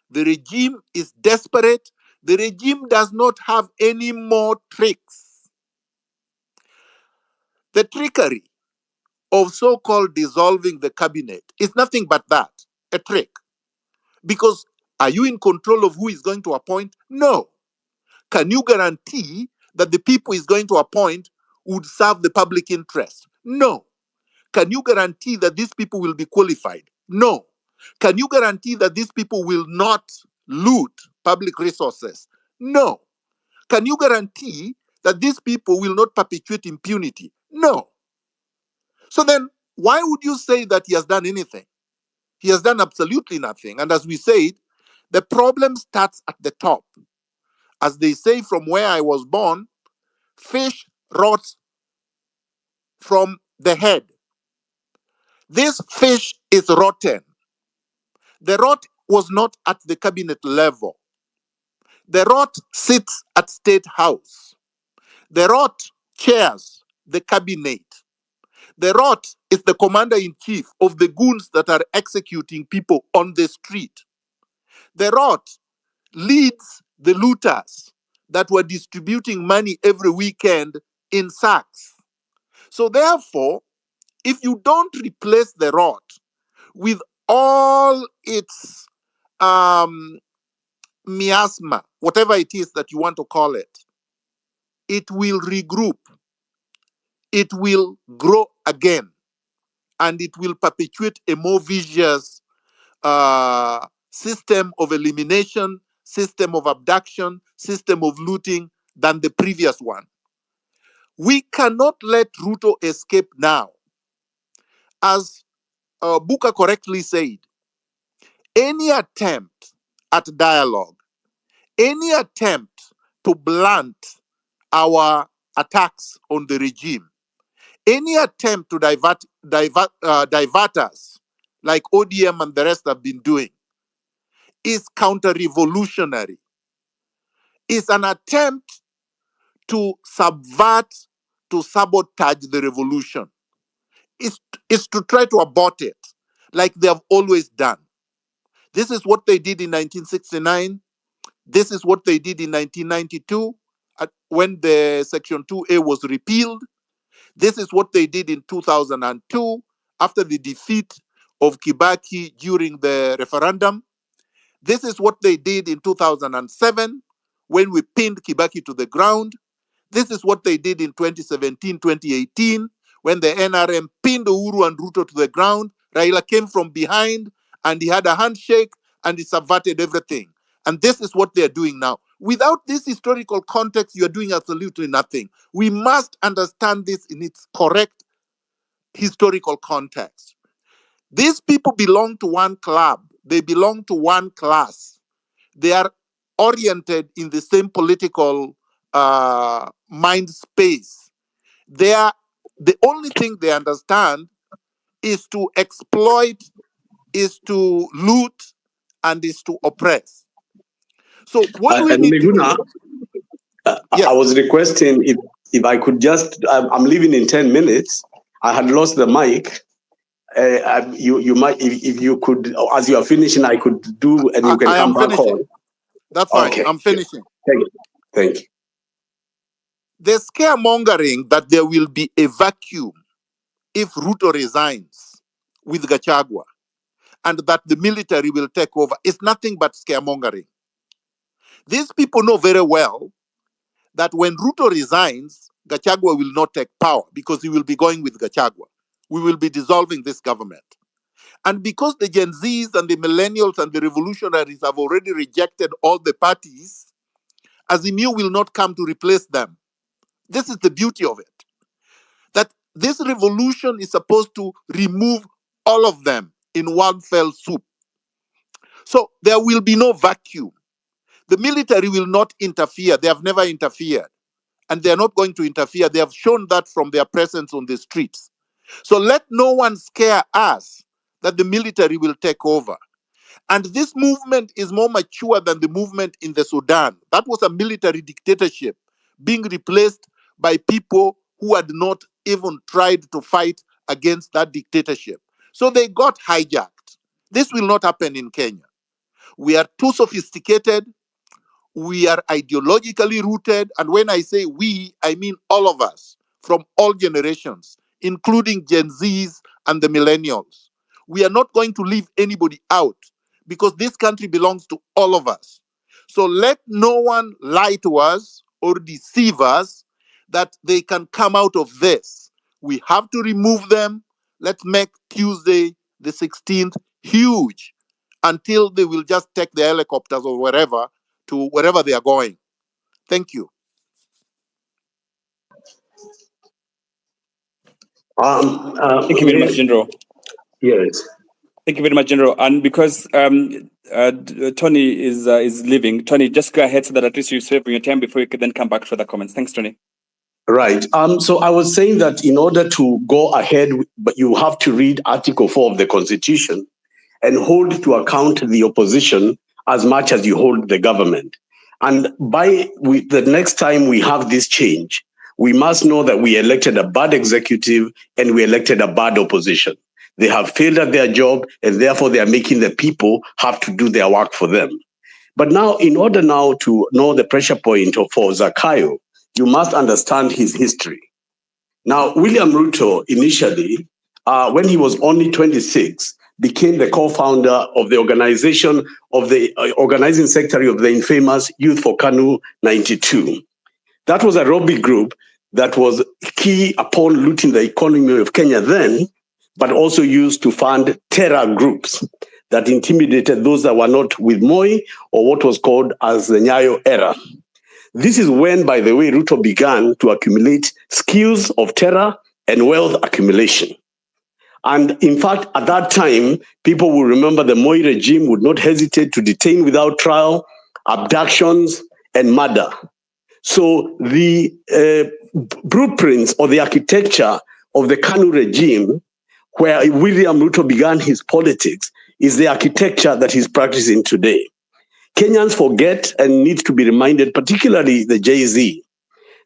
The regime is desperate. The regime does not have any more tricks. The trickery of so-called dissolving the cabinet is nothing but that, a trick. Because are you in control of who is going to appoint? No. Can you guarantee that the people is going to appoint would serve the public interest? No. Can you guarantee that these people will be qualified? No. Can you guarantee that these people will not loot public resources? No. Can you guarantee that these people will not perpetuate impunity? No. So then, why would you say that he has done anything? He has done absolutely nothing. And as we said, the problem starts at the top. As they say, from where I was born, fish rots from the head. This fish is rotten. The rot was not at the cabinet level. The rot sits at State House. The rot chairs the cabinet. The rot is the commander-in-chief of the goons that are executing people on the street. The rot leads the looters that were distributing money every weekend in sacks. So therefore, if you don't replace the rot with all its miasma, whatever it is that you want to call it, it will regroup, it will grow again, and it will perpetuate a more vicious system of elimination, system of abduction, system of looting than the previous one. We cannot let Ruto escape now. As Buka correctly said, any attempt at dialogue, any attempt to blunt our attacks on the regime, any attempt to divert us, like ODM and the rest have been doing, is counter-revolutionary. It's an attempt to subvert, to sabotage the revolution. It's to try to abort it, like they have always done. This is what they did in 1969. This is what they did in 1992 when the Section 2A was repealed. This is what they did in 2002 after the defeat of Kibaki during the referendum. This is what they did in 2007 when we pinned Kibaki to the ground. This is what they did in 2017, 2018 when the NRM pinned Uhuru and Ruto to the ground. Raila came from behind and he had a handshake and he subverted everything. And this is what they're doing now. Without this historical context, you're doing absolutely nothing. We must understand this in its correct historical context. These people belong to one club. They belong to one class. They are oriented in the same political mind space. The only thing they understand is to exploit, is to loot, and is to oppress. So what we And need to Miguna, do, I yes, was requesting if I could just, I'm leaving in 10 minutes. I had lost the mic. You might, if you could, as you are finishing, I could do, and you can I come am back finishing. on. That's fine. Okay. I'm finishing. Thank you. Thank you. The scaremongering that there will be a vacuum if Ruto resigns with Gachagua and that the military will take over is nothing but scaremongering. These people know very well that when Ruto resigns, Gachagua will not take power because he will be going with Gachagua. We will be dissolving this government. And because the Gen Zs and the millennials and the revolutionaries have already rejected all the parties, Azimio will not come to replace them. This is the beauty of it. That this revolution is supposed to remove all of them in one fell swoop. So there will be no vacuum. The military will not interfere. They have never interfered. And they're not going to interfere. They have shown that from their presence on the streets. So let no one scare us that the military will take over. And this movement is more mature than the movement in the Sudan. That was a military dictatorship being replaced by people who had not even tried to fight against that dictatorship. So they got hijacked. This will not happen in Kenya. We are too sophisticated. We are ideologically rooted. And when I say we, I mean all of us from all generations, including Gen Zs and the millennials. We are not going to leave anybody out because this country belongs to all of us. So let no one lie to us or deceive us that they can come out of this. We have to remove them. Let's make Tuesday, the 16th, huge until they will just take the helicopters or wherever to wherever they are going. Thank you. Thank you very much, General. Yes. Thank you very much, General. And because Tony is leaving, Tony, just go ahead so that at least you save your time before you can then come back for the comments. Thanks, Tony. Right. So I was saying that in order to go ahead, but you have to read Article 4 of the Constitution and hold to account the opposition as much as you hold the government. And the next time we have this change, we must know that we elected a bad executive and we elected a bad opposition. They have failed at their job, and therefore they are making the people have to do their work for them. But now, in order now to know the pressure point for Zakayo, you must understand his history. Now, William Ruto initially, when he was only 26, became the co-founder of the organization of the organizing secretary of the infamous Youth for KANU 92. That was a lobby group that was key upon looting the economy of Kenya then, but also used to fund terror groups that intimidated those that were not with Moi or what was called as the Nyayo era. This is when, by the way, Ruto began to accumulate skills of terror and wealth accumulation. And in fact, at that time, people will remember the Moi regime would not hesitate to detain without trial, abductions, and murder. So the blueprints or the architecture of the KANU regime, where William Ruto began his politics, is the architecture that he's practicing today. Kenyans forget and need to be reminded, particularly the Jay-Z,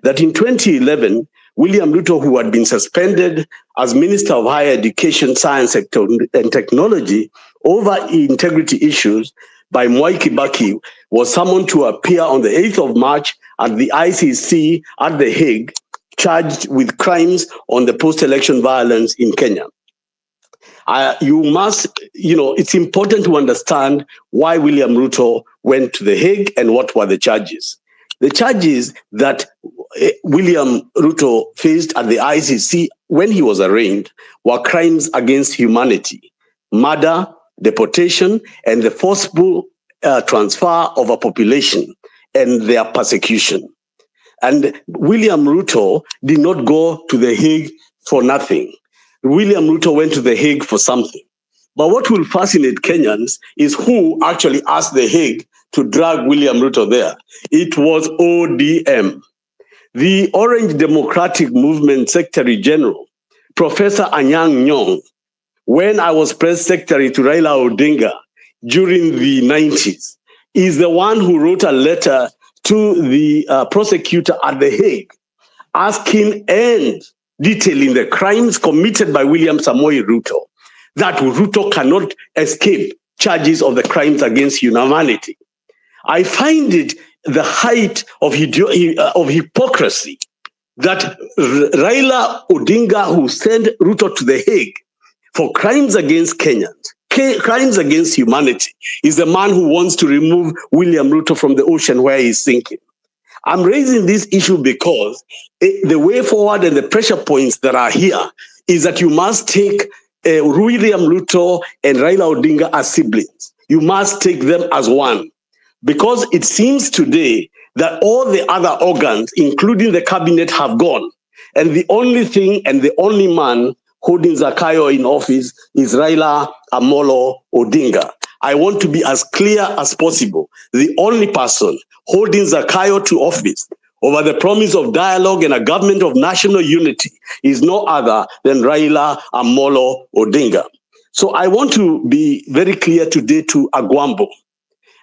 that in 2011, William Ruto, who had been suspended as Minister of Higher Education, Science and Technology over integrity issues by Mwai Kibaki, was summoned to appear on the 8th of March at the ICC at The Hague, charged with crimes on the post-election violence in Kenya. It's important to understand why William Ruto went to The Hague and what were the charges. The charges that William Ruto faced at the ICC when he was arraigned were crimes against humanity, murder, deportation, and the forcible transfer of a population and their persecution. And William Ruto did not go to The Hague for nothing. William Ruto went to The Hague for something. But what will fascinate Kenyans is who actually asked The Hague to drag William Ruto there. It was ODM. The Orange Democratic Movement Secretary General, Professor Anyang' Nyong'o, when I was press secretary to Raila Odinga during the 90s, is the one who wrote a letter to the prosecutor at The Hague asking and detailing the crimes committed by William Samoei Ruto, that Ruto cannot escape charges of the crimes against humanity. I find it the height of hypocrisy that Raila Odinga, who sent Ruto to The Hague for crimes against Kenyans, crimes against humanity, is the man who wants to remove William Ruto from the ocean where he's sinking. I'm raising this issue because the way forward and the pressure points that are here is that you must take William Ruto and Raila Odinga as siblings. You must take them as one. Because it seems today that all the other organs, including the cabinet, have gone. And the only thing and the only man holding Zakayo in office is Raila Amolo Odinga. I want to be as clear as possible. The only person holding Zakayo to office over the promise of dialogue and a government of national unity is no other than Raila Amolo Odinga. So I want to be very clear today to Agwambo.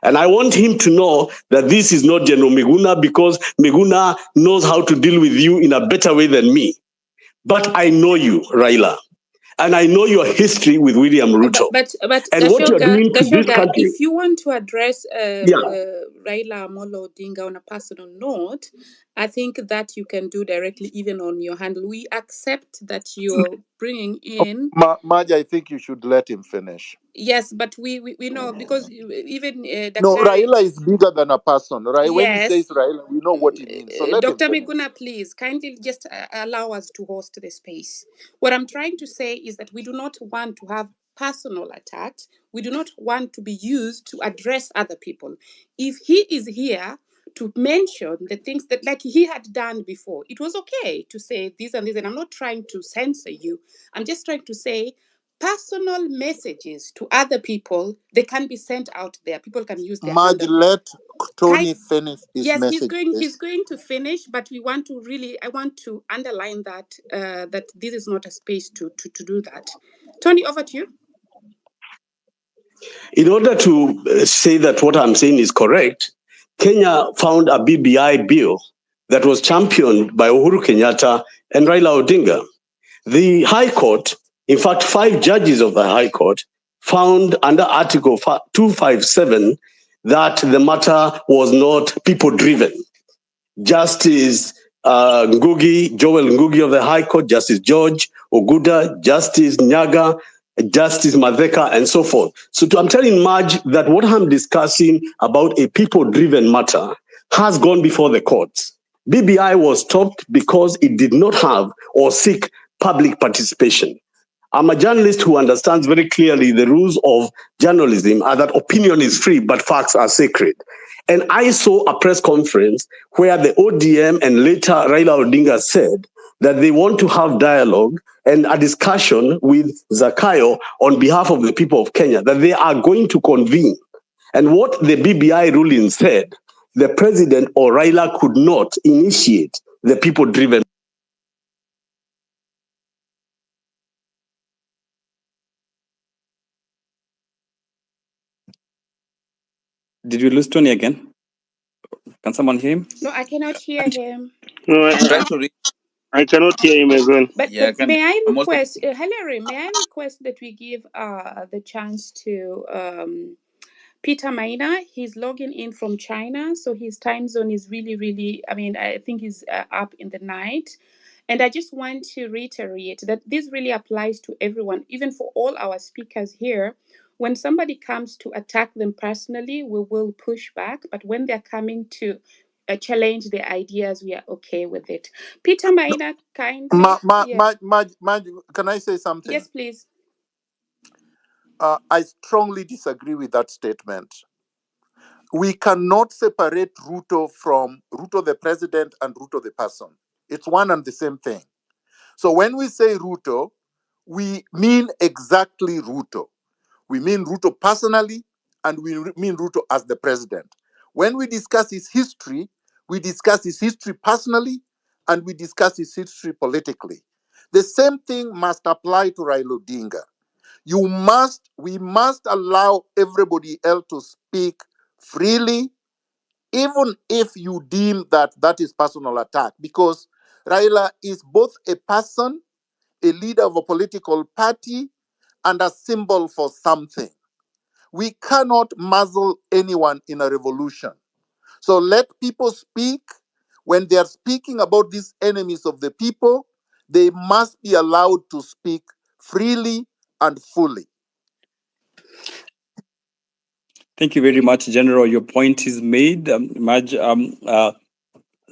And I want him to know that this is not General Miguna, because Miguna knows how to deal with you in a better way than me. But I know you, Raila. And I know your history with William Ruto. But and what you're doing to this Gashoga, country. if you want to address Yeah. Raila Amolo Odinga on a personal note, I think that you can do directly even on your handle. We accept that you're bringing in... Maj, I think you should let him finish. Yes, but we know, because even No, Dr. Raila is bigger than a person, right? When he Yes. says Raila, we know what he means. So let Dr. him finish. Miguna, please kindly just allow us to host the space. What I'm trying to say is that we do not want to have personal attacks. We do not want to be used to address other people. If he is here to mention the things that, like he had done before, it was okay to say this and this, and I'm not trying to censor you. I'm just trying to say personal messages to other people, they can be sent out there. People can use their Maj, handle. let Tony finish his Yes, message. he's going to finish, but we want to I want to underline that that this is not a space to do that. Tony, over to you. In order to say that what I'm saying is correct, Kenya found a BBI bill that was championed by Uhuru Kenyatta and Raila Odinga. The High Court, in fact, 5 judges of the High Court, found under Article 257 that the matter was not people-driven. Justice Ngugi, Joel Ngugi of the High Court, Justice George Oguda, Justice Nyaga, Justice Madheka, and so forth. So I'm telling Marge that what I'm discussing about a people-driven matter has gone before the courts. BBI was stopped because it did not have or seek public participation. I'm a journalist who understands very clearly the rules of journalism are that opinion is free, but facts are sacred. And I saw a press conference where the ODM and later Raila Odinga said that they want to have dialogue and a discussion with Zakayo on behalf of the people of Kenya, that they are going to convene. And what the BBI ruling said, the president or Raila could not initiate the people-driven. Did we lose Tony again? Can someone hear him? No, I cannot hear him. No, I'm trying to read. I cannot hear him as well. But, Yeah, may I I'm also... request, Hilary, may I request that we give the chance to Peter Maina? He's logging in from China, so his time zone is really, I mean, I think he's up in the night. And I just want to reiterate that this really applies to everyone, even for all our speakers here. When somebody comes to attack them personally, we will push back. But when they're coming to challenge their ideas, we are okay with it. Peter Maina, kindly. Can I say something? Yes, please. I strongly disagree with that statement. We cannot separate Ruto from Ruto the president and Ruto the person. It's one and the same thing. So when we say Ruto, we mean exactly Ruto. We mean Ruto personally, and we mean Ruto as the president. When we discuss his history, we discuss his history personally, and we discuss his history politically. The same thing must apply to Raila Odinga. We must allow everybody else to speak freely, even if you deem that that is personal attack, because Raila is both a person, a leader of a political party, and a symbol for something. We cannot muzzle anyone in a revolution. So let people speak. When they are speaking about these enemies of the people, they must be allowed to speak freely and fully. Thank you very much, General. Your point is made. Maj,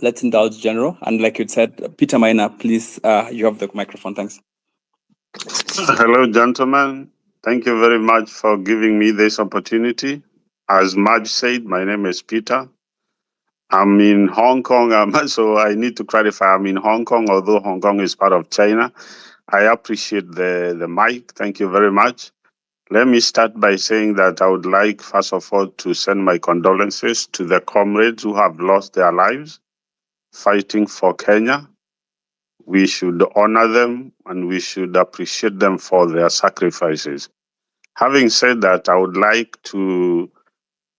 let's indulge General. And like you said, Peter Maina, please, you have the microphone. Thanks. Hello, gentlemen. Thank you very much for giving me this opportunity. As Maj said, my name is Peter. I'm in Hong Kong, so I need to clarify I'm in Hong Kong, although Hong Kong is part of China. I appreciate the mic. Thank you very much. Let me start by saying that I would like, first of all, to send my condolences to the comrades who have lost their lives fighting for Kenya. We should honor them and we should appreciate them for their sacrifices. Having said that, I would like to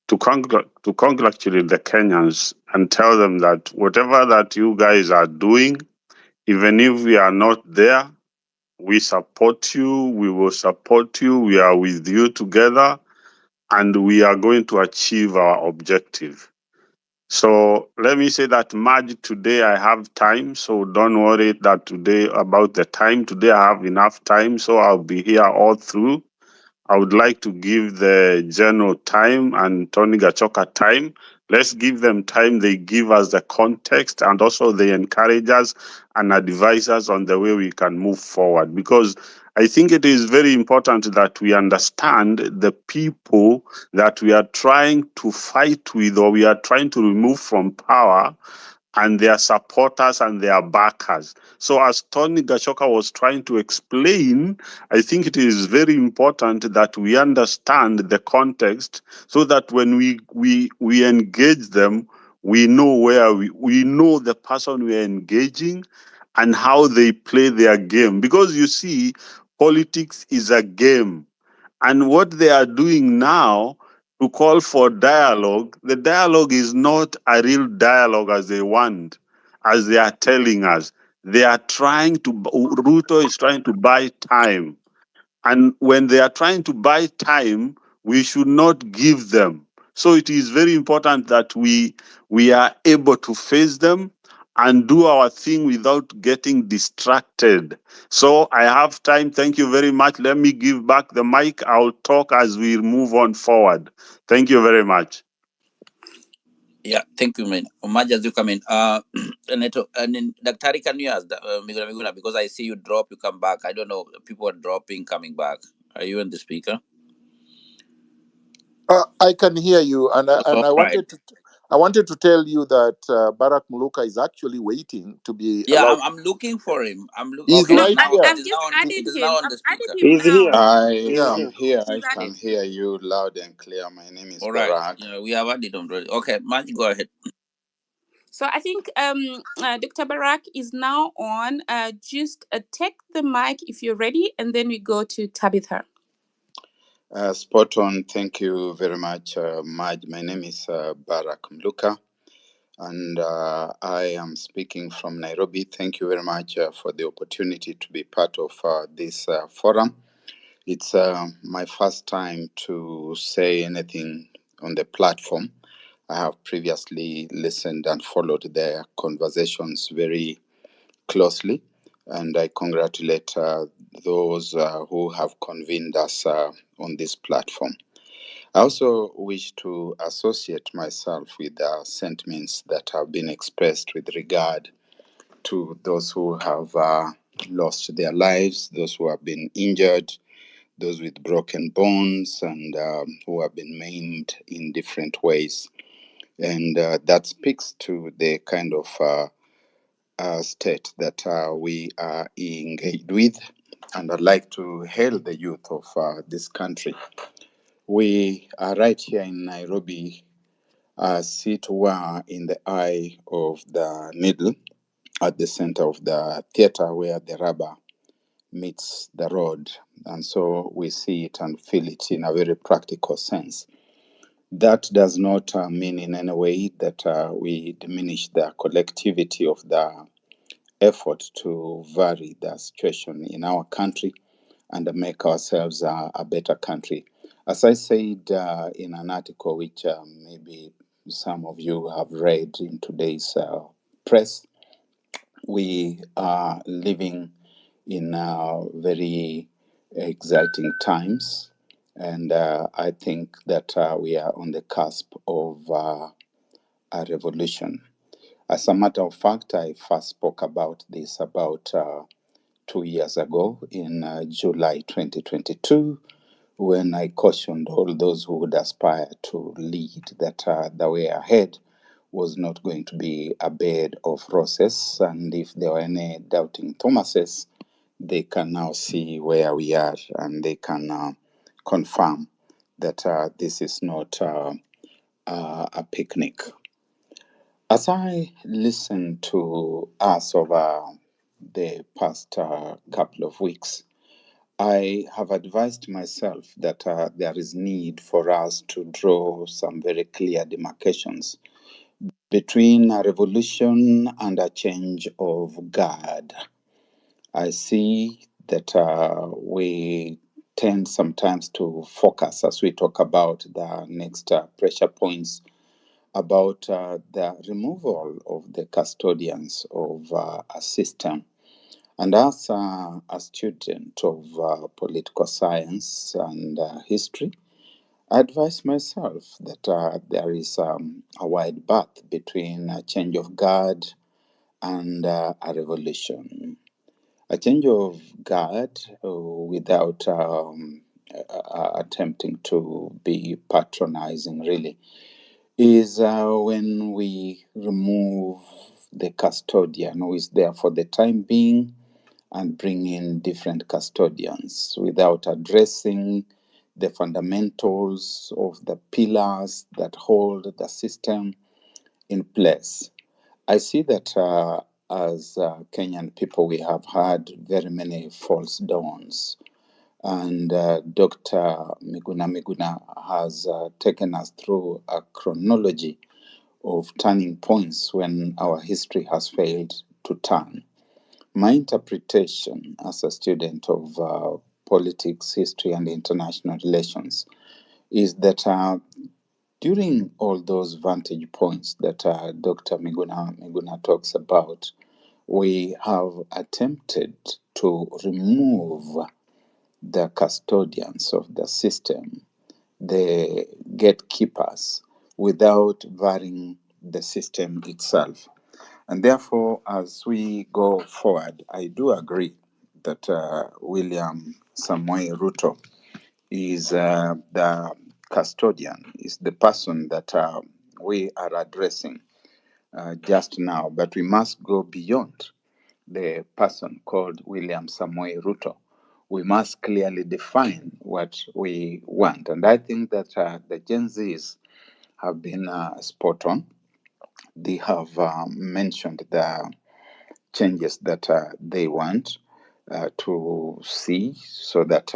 congratulate the Kenyans and tell them that whatever that you guys are doing, even if we are not there, we support you, we will support you, we are with you together, and we are going to achieve our objective. So let me say that March, today I have time, so don't worry that today about the time. Today I have enough time, so I'll be here all through. I would like to give the general time and Tony Gachoka time. Let's give them time. They give us the context and also they encourage us and advise us on the way we can move forward. Because I think it is very important that we understand the people that we are trying to fight with or we are trying to remove from power and their supporters and their backers. So as Tony Gachoka was trying to explain, I think it is very important that we understand the context so that when we engage them, we know where we know the person we are engaging and how they play their game. Because you see, politics is a game. And what they are doing now to call for dialogue, the dialogue is not a real dialogue as they want, as they are telling us. They are trying to, Ruto is trying to buy time. And when they are trying to buy time, we should not give them. So it is very important that we are able to face them and do our thing without getting distracted. So I have time. Thank you very much. Let me give back the mic. I'll talk as we move on forward. Thank you very much. Yeah, thank you, man. Omaj, as you come in. And then Daktari, can you ask Miguna, because I see you drop, you come back. I don't know, people are dropping, coming back. Are you on the speaker? I can hear you, and I wanted to tell you that Barack Muluka is actually waiting to be allowed. I'm looking for him. He's Okay, right here. I've just added him. now on I've the added speaker. him He's now. here. I He's am here. I He's can added. hear you loud and clear. My name is All right. Barak. Yeah, we have added him already. Okay, Maj, go ahead. So I think Dr. Barak is now on. Just take the mic if you're ready, and then we go to Tabitha. Spot on. Thank you very much, Maj. My name is Barak Mluka, and I am speaking from Nairobi. Thank you very much for the opportunity to be part of this forum. It's my first time to say anything on the platform. I have previously listened and followed their conversations very closely, and I congratulate those who have convened us on this platform. I also wish to associate myself with the sentiments that have been expressed with regard to those who have lost their lives, those who have been injured, those with broken bones, and who have been maimed in different ways. And that speaks to the kind of state that we are engaged with. and I'd like to hail the youth of this country. We are right here in Nairobi, as it were in the eye of the needle, at the center of the theater where the rubber meets the road. And so we see it and feel it in a very practical sense. That does not mean in any way that we diminish the collectivity of the effort to vary the situation in our country and make ourselves a better country. As I said in an article which maybe some of you have read in today's press, we are living in very exciting times, and I think that we are on the cusp of a revolution. As a matter of fact, I first spoke about this about 2 years ago in July 2022, when I cautioned all those who would aspire to lead that the way ahead was not going to be a bed of roses, and if there were any doubting Thomases, they can now see where we are, and they can confirm that this is not a picnic. As I listen to us over the past couple of weeks, I have advised myself that there is need for us to draw some very clear demarcations between a revolution and a change of guard. I see that we tend sometimes to focus, as we talk about the next pressure points, about the removal of the custodians of a system. And as a student of political science and history, I advise myself that there is a wide path between a change of guard and a revolution. A change of guard without attempting to be patronizing, really, is when we remove the custodian who is there for the time being and bring in different custodians without addressing the fundamentals of the pillars that hold the system in place. I see that as Kenyan people, we have had very many false dawns. And Dr. Miguna has taken us through a chronology of turning points when our history has failed to turn. My interpretation as a student of politics, history, and international relations is that during all those vantage points that Dr. Miguna talks about, we have attempted to remove the custodians of the system, the gatekeepers, without varying the system itself. And therefore, as we go forward, I do agree that William Samoei Ruto is the custodian, is the person that we are addressing just now. But we must go beyond the person called William Samoei Ruto. We must clearly define what we want. And I think that the Gen Zs have been spot on. They have mentioned the changes that they want to see so that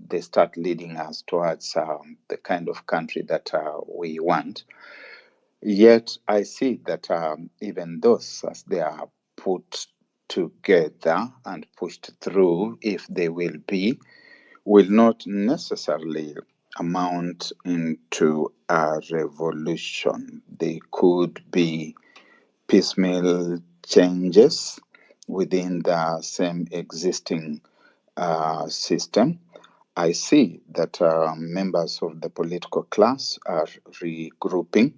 they start leading us towards the kind of country that we want. Yet I see that even those, as they are put together and pushed through, if they will not necessarily amount into a revolution. They could be piecemeal changes within the same existing system. I see that members of the political class are regrouping,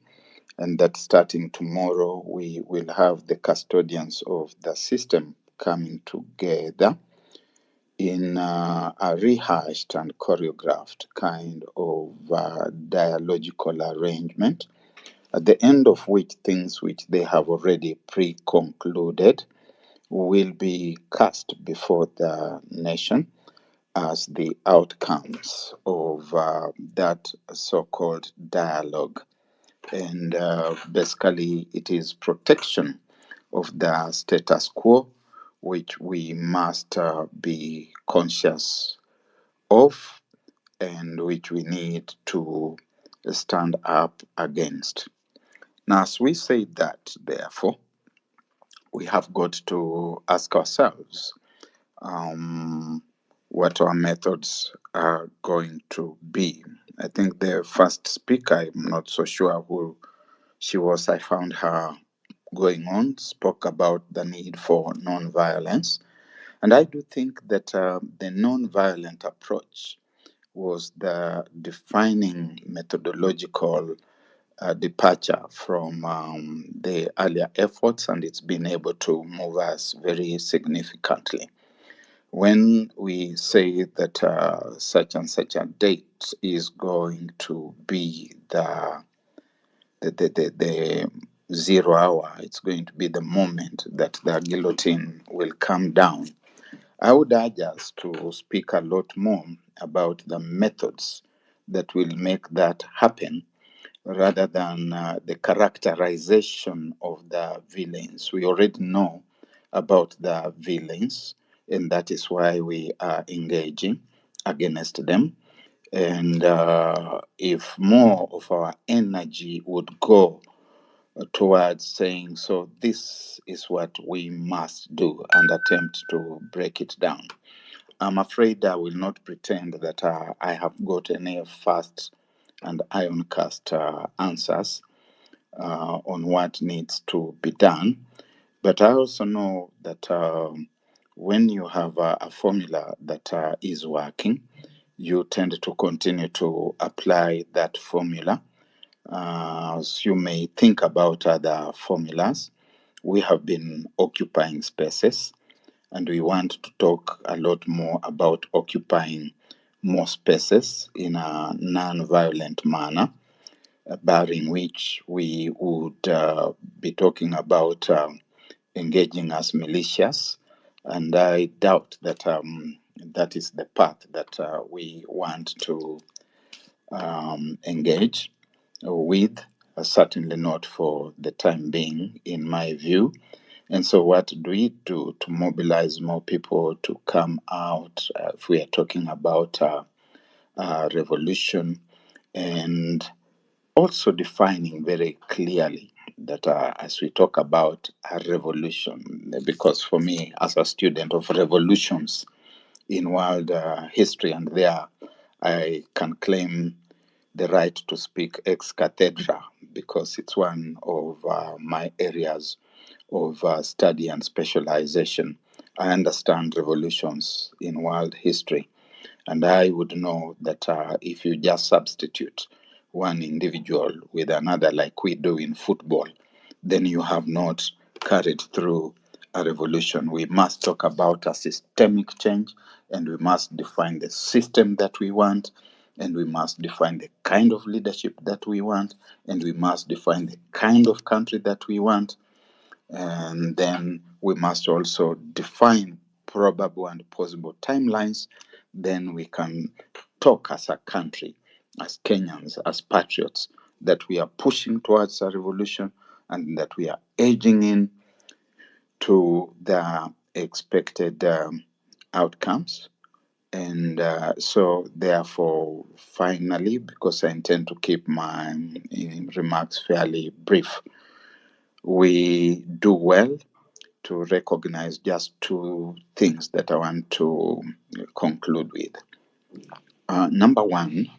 and that starting tomorrow, we will have the custodians of the system coming together in a rehashed and choreographed kind of dialogical arrangement, at the end of which things which they have already pre-concluded will be cast before the nation as the outcomes of that so-called dialogue. And basically, it is protection of the status quo, which we must be conscious of and which we need to stand up against. Now, as we say that, therefore, we have got to ask ourselves what our methods are going to be. I think the first speaker, I'm not so sure who she was, I found her going on, spoke about the need for non-violence. And I do think that the non-violent approach was the defining methodological departure from the earlier efforts, and it's been able to move us very significantly. When we say that such and such a date is going to be the 0 hour, it's going to be the moment that the guillotine will come down, I would urge us to speak a lot more about the methods that will make that happen rather than the characterization of the villains. We already know about the villains, and that is why we are engaging against them. And if more of our energy would go towards saying, so this is what we must do, and attempt to break it down. I'm afraid I will not pretend that I have got any fast and ironcast answers on what needs to be done. But I also know that when you have a formula that is working, you tend to continue to apply that formula. As you may think about other formulas, we have been occupying spaces, and we want to talk a lot more about occupying more spaces in a non-violent manner, barring which we would be talking about engaging as militias. And I doubt that that is the path that we want to engage with, certainly not for the time being, in my view. And so, what do we do to mobilize more people to come out if we are talking about revolution, and also defining very clearly that as we talk about a revolution, because for me, as a student of revolutions in world history, and there I can claim the right to speak ex cathedra because it's one of my areas of study and specialization. I understand revolutions in world history, and I would know that if you just substitute one individual with another, like we do in football, then you have not carried through a revolution. We must talk about a systemic change, and we must define the system that we want, and we must define the kind of leadership that we want, and we must define the kind of country that we want. And then we must also define probable and possible timelines. Then we can talk as a country, as Kenyans, as patriots, that we are pushing towards a revolution and that we are edging in to the expected outcomes. And so, therefore, finally, because I intend to keep my remarks fairly brief, we do well to recognize just two things that I want to conclude with. Number one,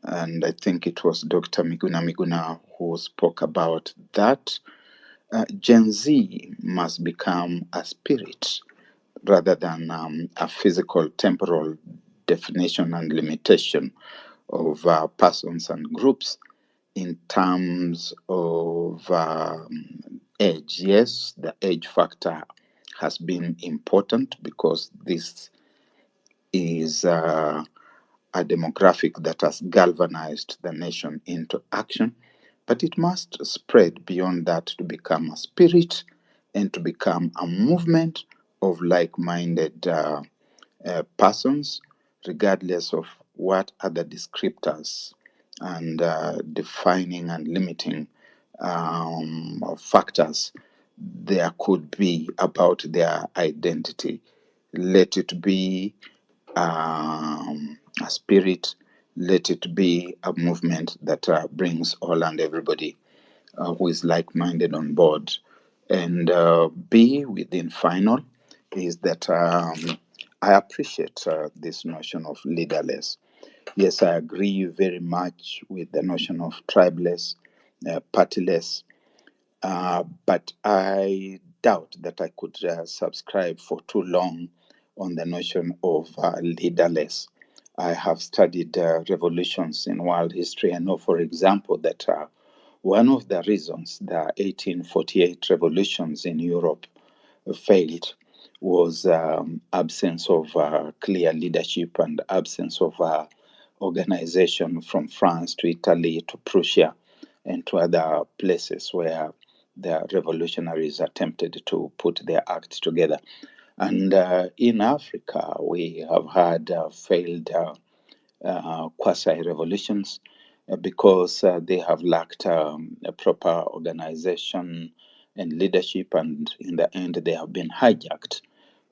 and I think it was Dr. Miguna who spoke about that, Gen Z must become a spirit rather than a physical, temporal definition and limitation of persons and groups in terms of age. Yes, the age factor has been important because this is a demographic that has galvanized the nation into action, but it must spread beyond that to become a spirit and to become a movement of like-minded persons, regardless of what other descriptors and defining and limiting factors there could be about their identity. Let it be a spirit, let it be a movement that brings all and everybody who is like minded on board. And B, within final, is that I appreciate this notion of leaderless. Yes, I agree very much with the notion of tribeless, partyless, but I doubt that I could subscribe for too long on the notion of leaderless. I have studied revolutions in world history. I know, for example, that one of the reasons the 1848 revolutions in Europe failed was absence of clear leadership and absence of organization from France to Italy to Prussia and to other places where the revolutionaries attempted to put their act together. And in Africa, we have had failed quasi-revolutions because they have lacked a proper organization and leadership, and in the end, they have been hijacked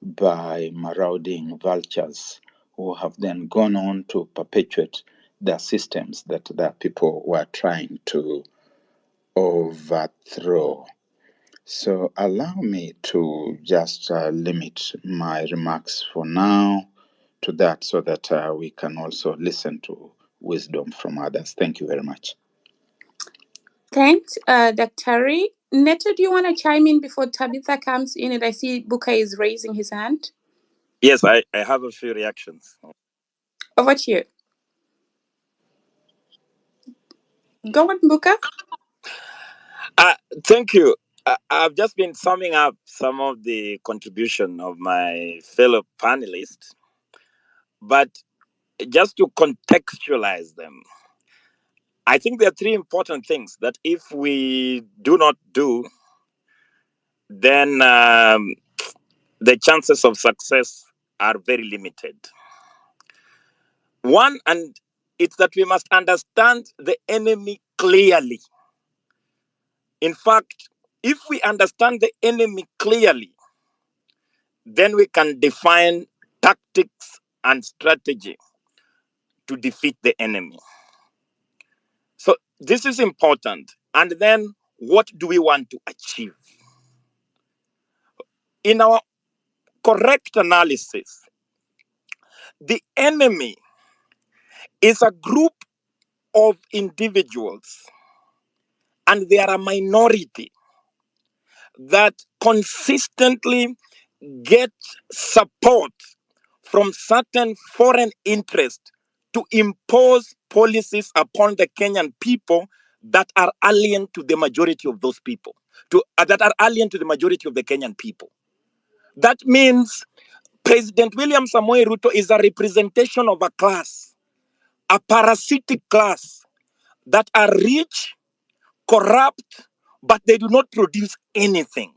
by marauding vultures who have then gone on to perpetuate the systems that the people were trying to overthrow. So allow me to just limit my remarks for now to that so that we can also listen to wisdom from others. Thank you very much. Thanks, Dr. Neto, do you want to chime in before Tabitha comes in? And I see Buka is raising his hand. Yes, I have a few reactions. Over to you. Go on, Buka. Thank you. I've just been summing up some of the contribution of my fellow panelists, but just to contextualize them, I think there are three important things that if we do not do, then the chances of success are very limited. One, and it's that we must understand the enemy clearly. In fact, if we understand the enemy clearly, then we can define tactics and strategy to defeat the enemy. So this is important. And then what do we want to achieve? In our correct analysis, the enemy is a group of individuals, and they are a minority that consistently get support from certain foreign interests to impose policies upon the Kenyan people that are alien to the majority of those people, that are alien to the majority of the Kenyan people. That means President William Samoei Ruto is a representation of a class, a parasitic class that are rich, corrupt, but they do not produce anything.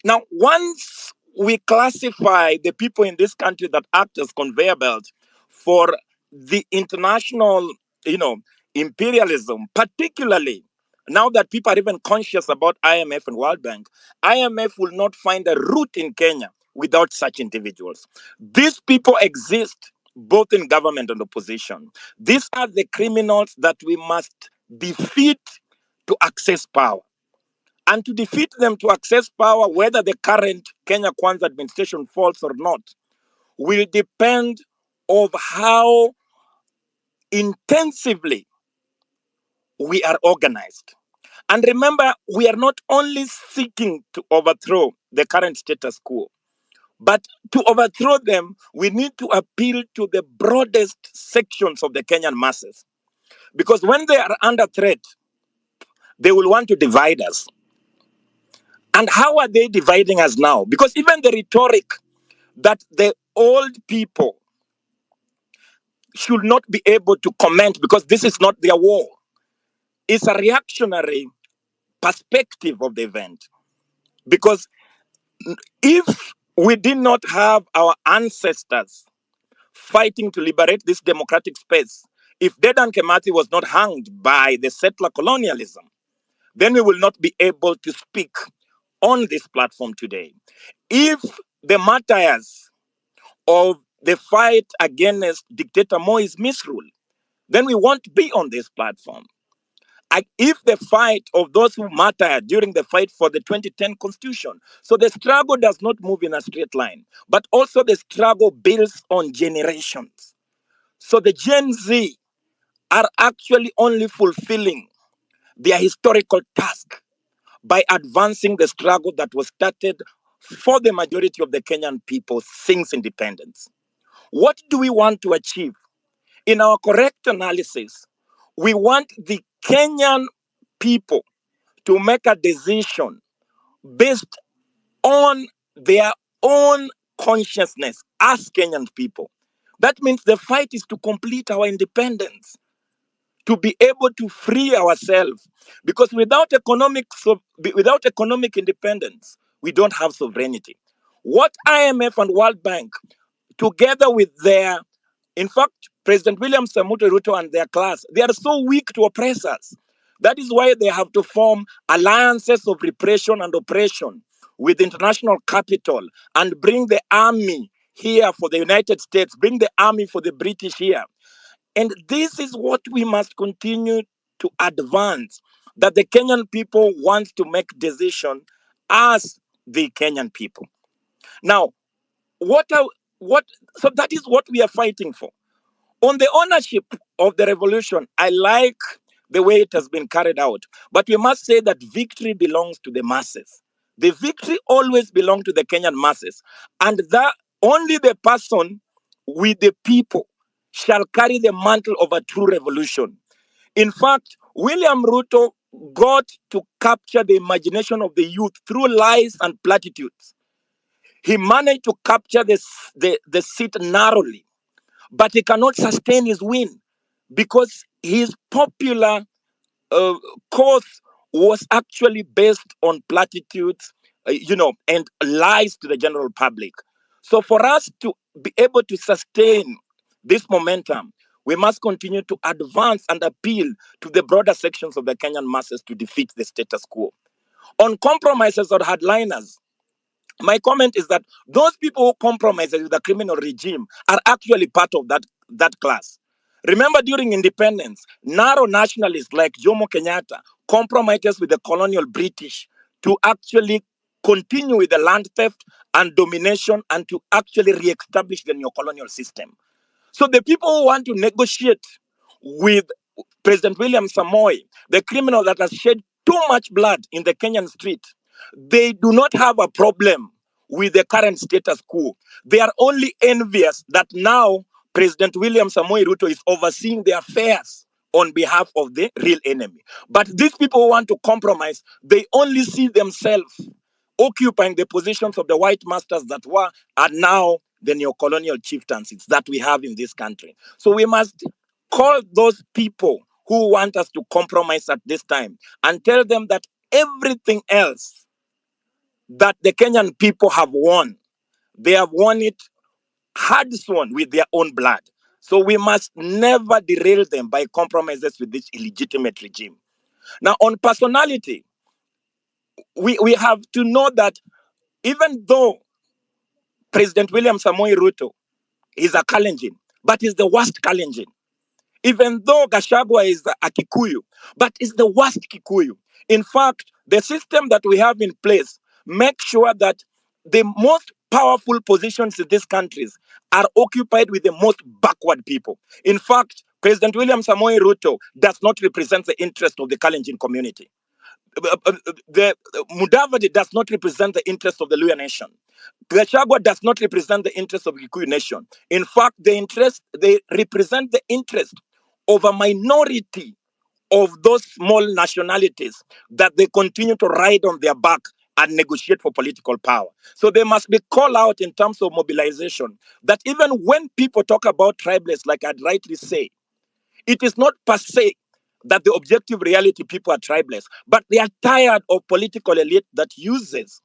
Now, once we classify the people in this country that act as conveyor belts for the international, imperialism, particularly now that people are even conscious about IMF and World Bank, IMF will not find a root in Kenya without such individuals. These people exist both in government and opposition. These are the criminals that we must defeat to access power. And to defeat them to access power, whether the current Kenya Kwanza administration falls or not, will depend on how intensively we are organized. And remember, we are not only seeking to overthrow the current status quo, but to overthrow them, we need to appeal to the broadest sections of the Kenyan masses. Because when they are under threat, they will want to divide us. And how are they dividing us now? Because even the rhetoric that the old people should not be able to comment because this is not their war is a reactionary perspective of the event. Because if we did not have our ancestors fighting to liberate this democratic space, if Dedan Kimathi was not hanged by the settler colonialism, then we will not be able to speak on this platform today. If the martyrs of the fight against dictator Moi's misrule, then we won't be on this platform. If the fight of those who martyred during the fight for the 2010 constitution, so the struggle does not move in a straight line, but also the struggle builds on generations. So the Gen Z are actually only fulfilling their historical task by advancing the struggle that was started for the majority of the Kenyan people since independence. What do we want to achieve? In our correct analysis, we want the Kenyan people to make a decision based on their own consciousness as Kenyan people. That means the fight is to complete our independence, to be able to free ourselves. Because without economic independence, we don't have sovereignty. What IMF and World Bank, together with their, in fact, President William Samoei Ruto and their class, they are so weak to oppress us. That is why they have to form alliances of repression and oppression with international capital and bring the army here for the United States, bring the army for the British here. And this is what we must continue to advance, that the Kenyan people want to make decision as the Kenyan people. Now, so that is what we are fighting for. On the ownership of the revolution, I like the way it has been carried out. But we must say that victory belongs to the masses. The victory always belongs to the Kenyan masses. And that only the person with the people shall carry the mantle of a true revolution. In fact, William Ruto got to capture the imagination of the youth through lies and platitudes. He managed to capture the seat narrowly, but he cannot sustain his win because his popular course was actually based on platitudes, and lies to the general public. So for us to be able to sustain this momentum, we must continue to advance and appeal to the broader sections of the Kenyan masses to defeat the status quo. On compromises or hardliners, my comment is that those people who compromise with the criminal regime are actually part of that class. Remember, during independence, narrow nationalists like Jomo Kenyatta compromised with the colonial British to actually continue with the land theft and domination and to actually re-establish the neo-colonial system. So the people who want to negotiate with President William Samoei, the criminal that has shed too much blood in the Kenyan street, they do not have a problem with the current status quo. They are only envious that now President William Samoei Ruto is overseeing their affairs on behalf of the real enemy. But these people who want to compromise, they only see themselves occupying the positions of the white masters that are now the neo-colonial chieftaincies that we have in this country. So we must call those people who want us to compromise at this time and tell them that everything else that the Kenyan people have won, they have won it hard-won with their own blood. So we must never derail them by compromises with this illegitimate regime. Now, on personality, we have to know that even though President William Samoei Ruto is a Kalenjin, but he's the worst Kalenjin. Even though Gachagua is a Kikuyu, but is the worst Kikuyu. In fact, the system that we have in place makes sure that the most powerful positions in these countries are occupied with the most backward people. In fact, President William Samoei Ruto does not represent the interest of the Kalenjin community. The Mudavadi does not represent the interest of the Luya nation. Gachagua does not represent the interest of the Kikuyu nation. In fact, they represent the interest of a minority of those small nationalities that they continue to ride on their back and negotiate for political power. So they must be called out in terms of mobilization, that even when people talk about tribalists, like I'd rightly say, it is not per se that the objective reality people are tribalists, but they are tired of political elite that uses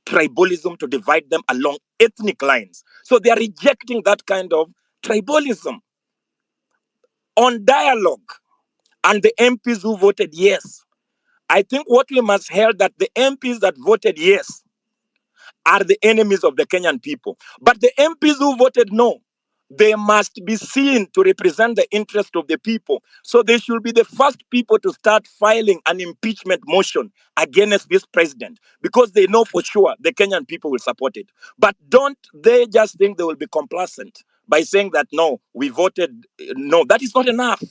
tribalism to divide them along ethnic lines. So they are rejecting that kind of tribalism. On dialogue and the MPs who voted yes, I think what we must hear that the MPs that voted yes are the enemies of the Kenyan people. But the MPs who voted no, they must be seen to represent the interest of the people. So they should be the first people to start filing an impeachment motion against this president because they know for sure the Kenyan people will support it. But don't they just think they will be complacent by saying that, no, we voted no. That is not enough.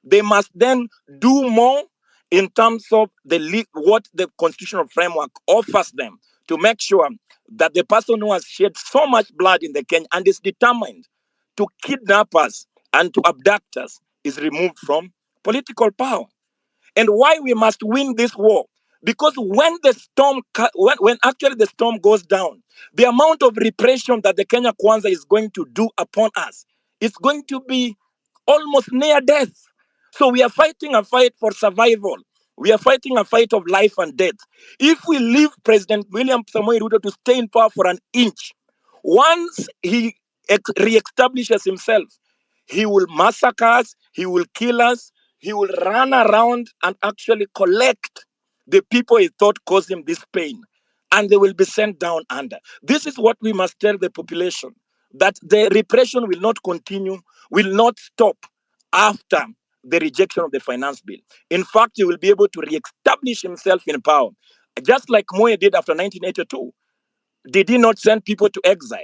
They must then do more in terms of what the constitutional framework offers them to make sure that the person who has shed so much blood in the Kenya and is determined to kidnap us and to abduct us is removed from political power. And why we must win this war? Because when the storm, when actually the storm goes down, the amount of repression that the Kenya Kwanza is going to do upon us is going to be almost near death. So we are fighting a fight for survival. We are fighting a fight of life and death. If we leave President William Samoei Ruto to stay in power for an inch, once he re-establishes himself, he will massacre us, he will kill us, he will run around and actually collect the people he thought caused him this pain, and they will be sent down under. This is what we must tell the population, that the repression will not continue, will not stop after the rejection of the finance bill. In fact, he will be able to re-establish himself in power, just like Moi did after 1982. Did he not send people to exile?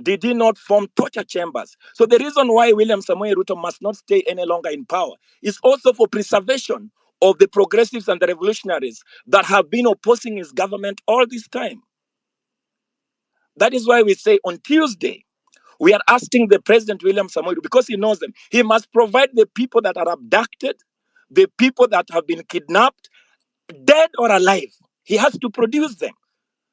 Did he not form torture chambers? So the reason why William Samoei Ruto must not stay any longer in power is also for preservation of the progressives and the revolutionaries that have been opposing his government all this time. That is why we say on Tuesday, we are asking the President William Samoei Ruto, because he knows them, he must provide the people that are abducted, the people that have been kidnapped, dead or alive. He has to produce them,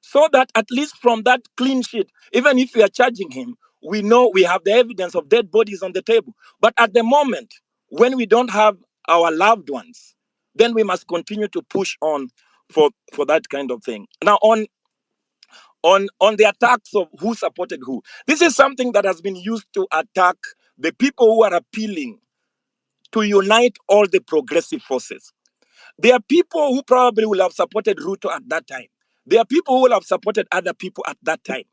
so that at least from that clean sheet, even if we are charging him, we know we have the evidence of dead bodies on the table. But at the moment, when we don't have our loved ones, then we must continue to push on for that kind of thing. Now, on the attacks of who supported who, this is something that has been used to attack the people who are appealing to unite all the progressive forces. There are people who probably will have supported Ruto at that time. There are people who will have supported other people at that time.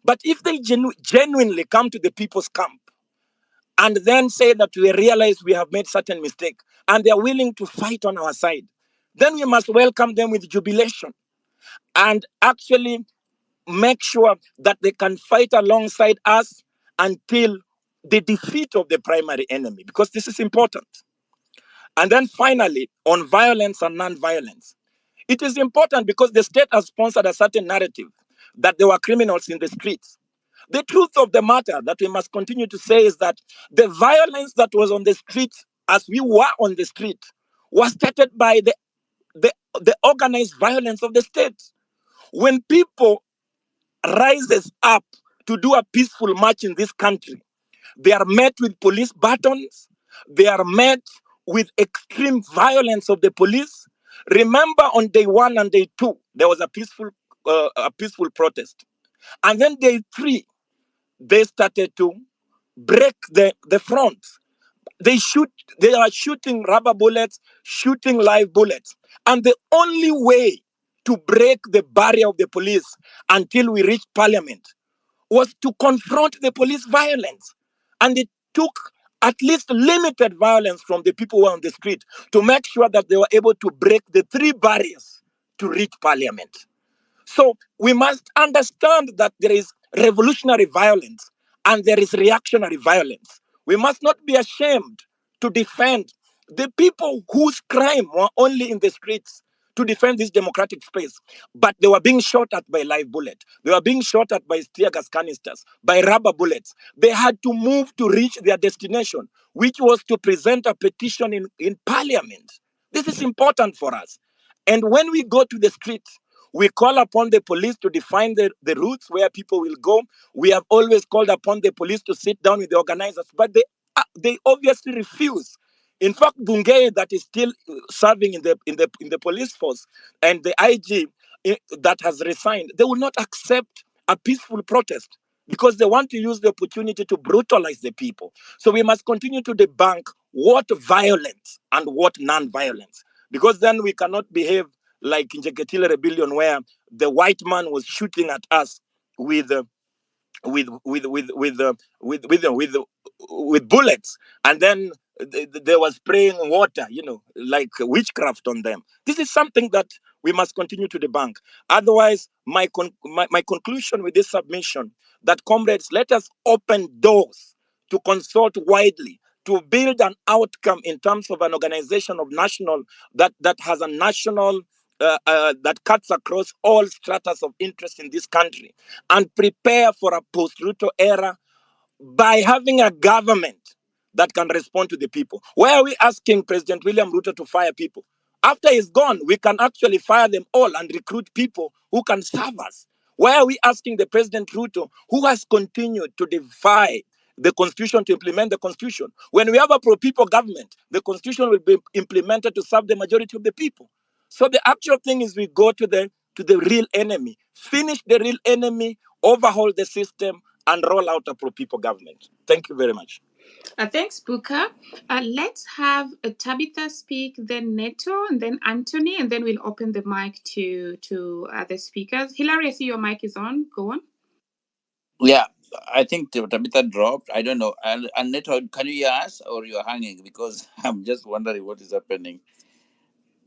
But if they genuinely come to the people's camp and then say that we realize we have made certain mistake and they are willing to fight on our side, then we must welcome them with jubilation and actually make sure that they can fight alongside us until the defeat of the primary enemy, because this is important. And then finally, on violence and non-violence. It is important because the state has sponsored a certain narrative that there were criminals in the streets. The truth of the matter that we must continue to say is that the violence that was on the street as we were on the street was started by the organized violence of the state. When people rises up to do a peaceful march in this country, they are met with police batons. They are met with extreme violence of the police. Remember, on day 1 and day 2, there was a peaceful protest, and then day 3, they started to break the front. They are shooting rubber bullets, shooting live bullets, and the only way to break the barrier of the police until we reached Parliament was to confront the police violence. And it took at least limited violence from the people who were on the street to make sure that they were able to break the 3 barriers to reach Parliament. So we must understand that there is revolutionary violence and there is reactionary violence. We must not be ashamed to defend the people whose crime were only in the streets to defend this democratic space. But they were being shot at by live bullets. They were being shot at by tear gas canisters, by rubber bullets. They had to move to reach their destination, which was to present a petition in Parliament. This is important for us. And when we go to the streets, we call upon the police to define the routes where people will go. We have always called upon the police to sit down with the organizers, but they obviously refuse. In fact, Bungei, that is still serving in the police force, and the IG that has resigned, they will not accept a peaceful protest because they want to use the opportunity to brutalize the people. So we must continue to debunk what violence and what non-violence, because then we cannot behave like in Njeketile rebellion, where the white man was shooting at us with with with with with uh, with bullets, and then they were spraying water, like witchcraft on them. This is something that we must continue to debunk. Otherwise, my conclusion with this submission, that comrades, let us open doors to consult widely, to build an outcome in terms of an organization of national, that has a national that cuts across all stratas of interest in this country, and prepare for a post-Ruto era by having a government that can respond to the people. Why are we asking President William Ruto to fire people? After he's gone, we can actually fire them all and recruit people who can serve us. Why are we asking the President Ruto, who has continued to defy the constitution, to implement the constitution? When we have a pro-people government, the constitution will be implemented to serve the majority of the people. So the actual thing is, we go to the real enemy, finish the real enemy, overhaul the system, and roll out a pro-people government. Thank you very much. Thanks, Booker. Let's have Tabitha speak, then Neto, and then Anthony, and then we'll open the mic to other speakers. Hilary, I see your mic is on. Go on. Yeah, I think Tabitha dropped. I don't know. And Neto, can you hear us, or you're hanging? Because I'm just wondering what is happening.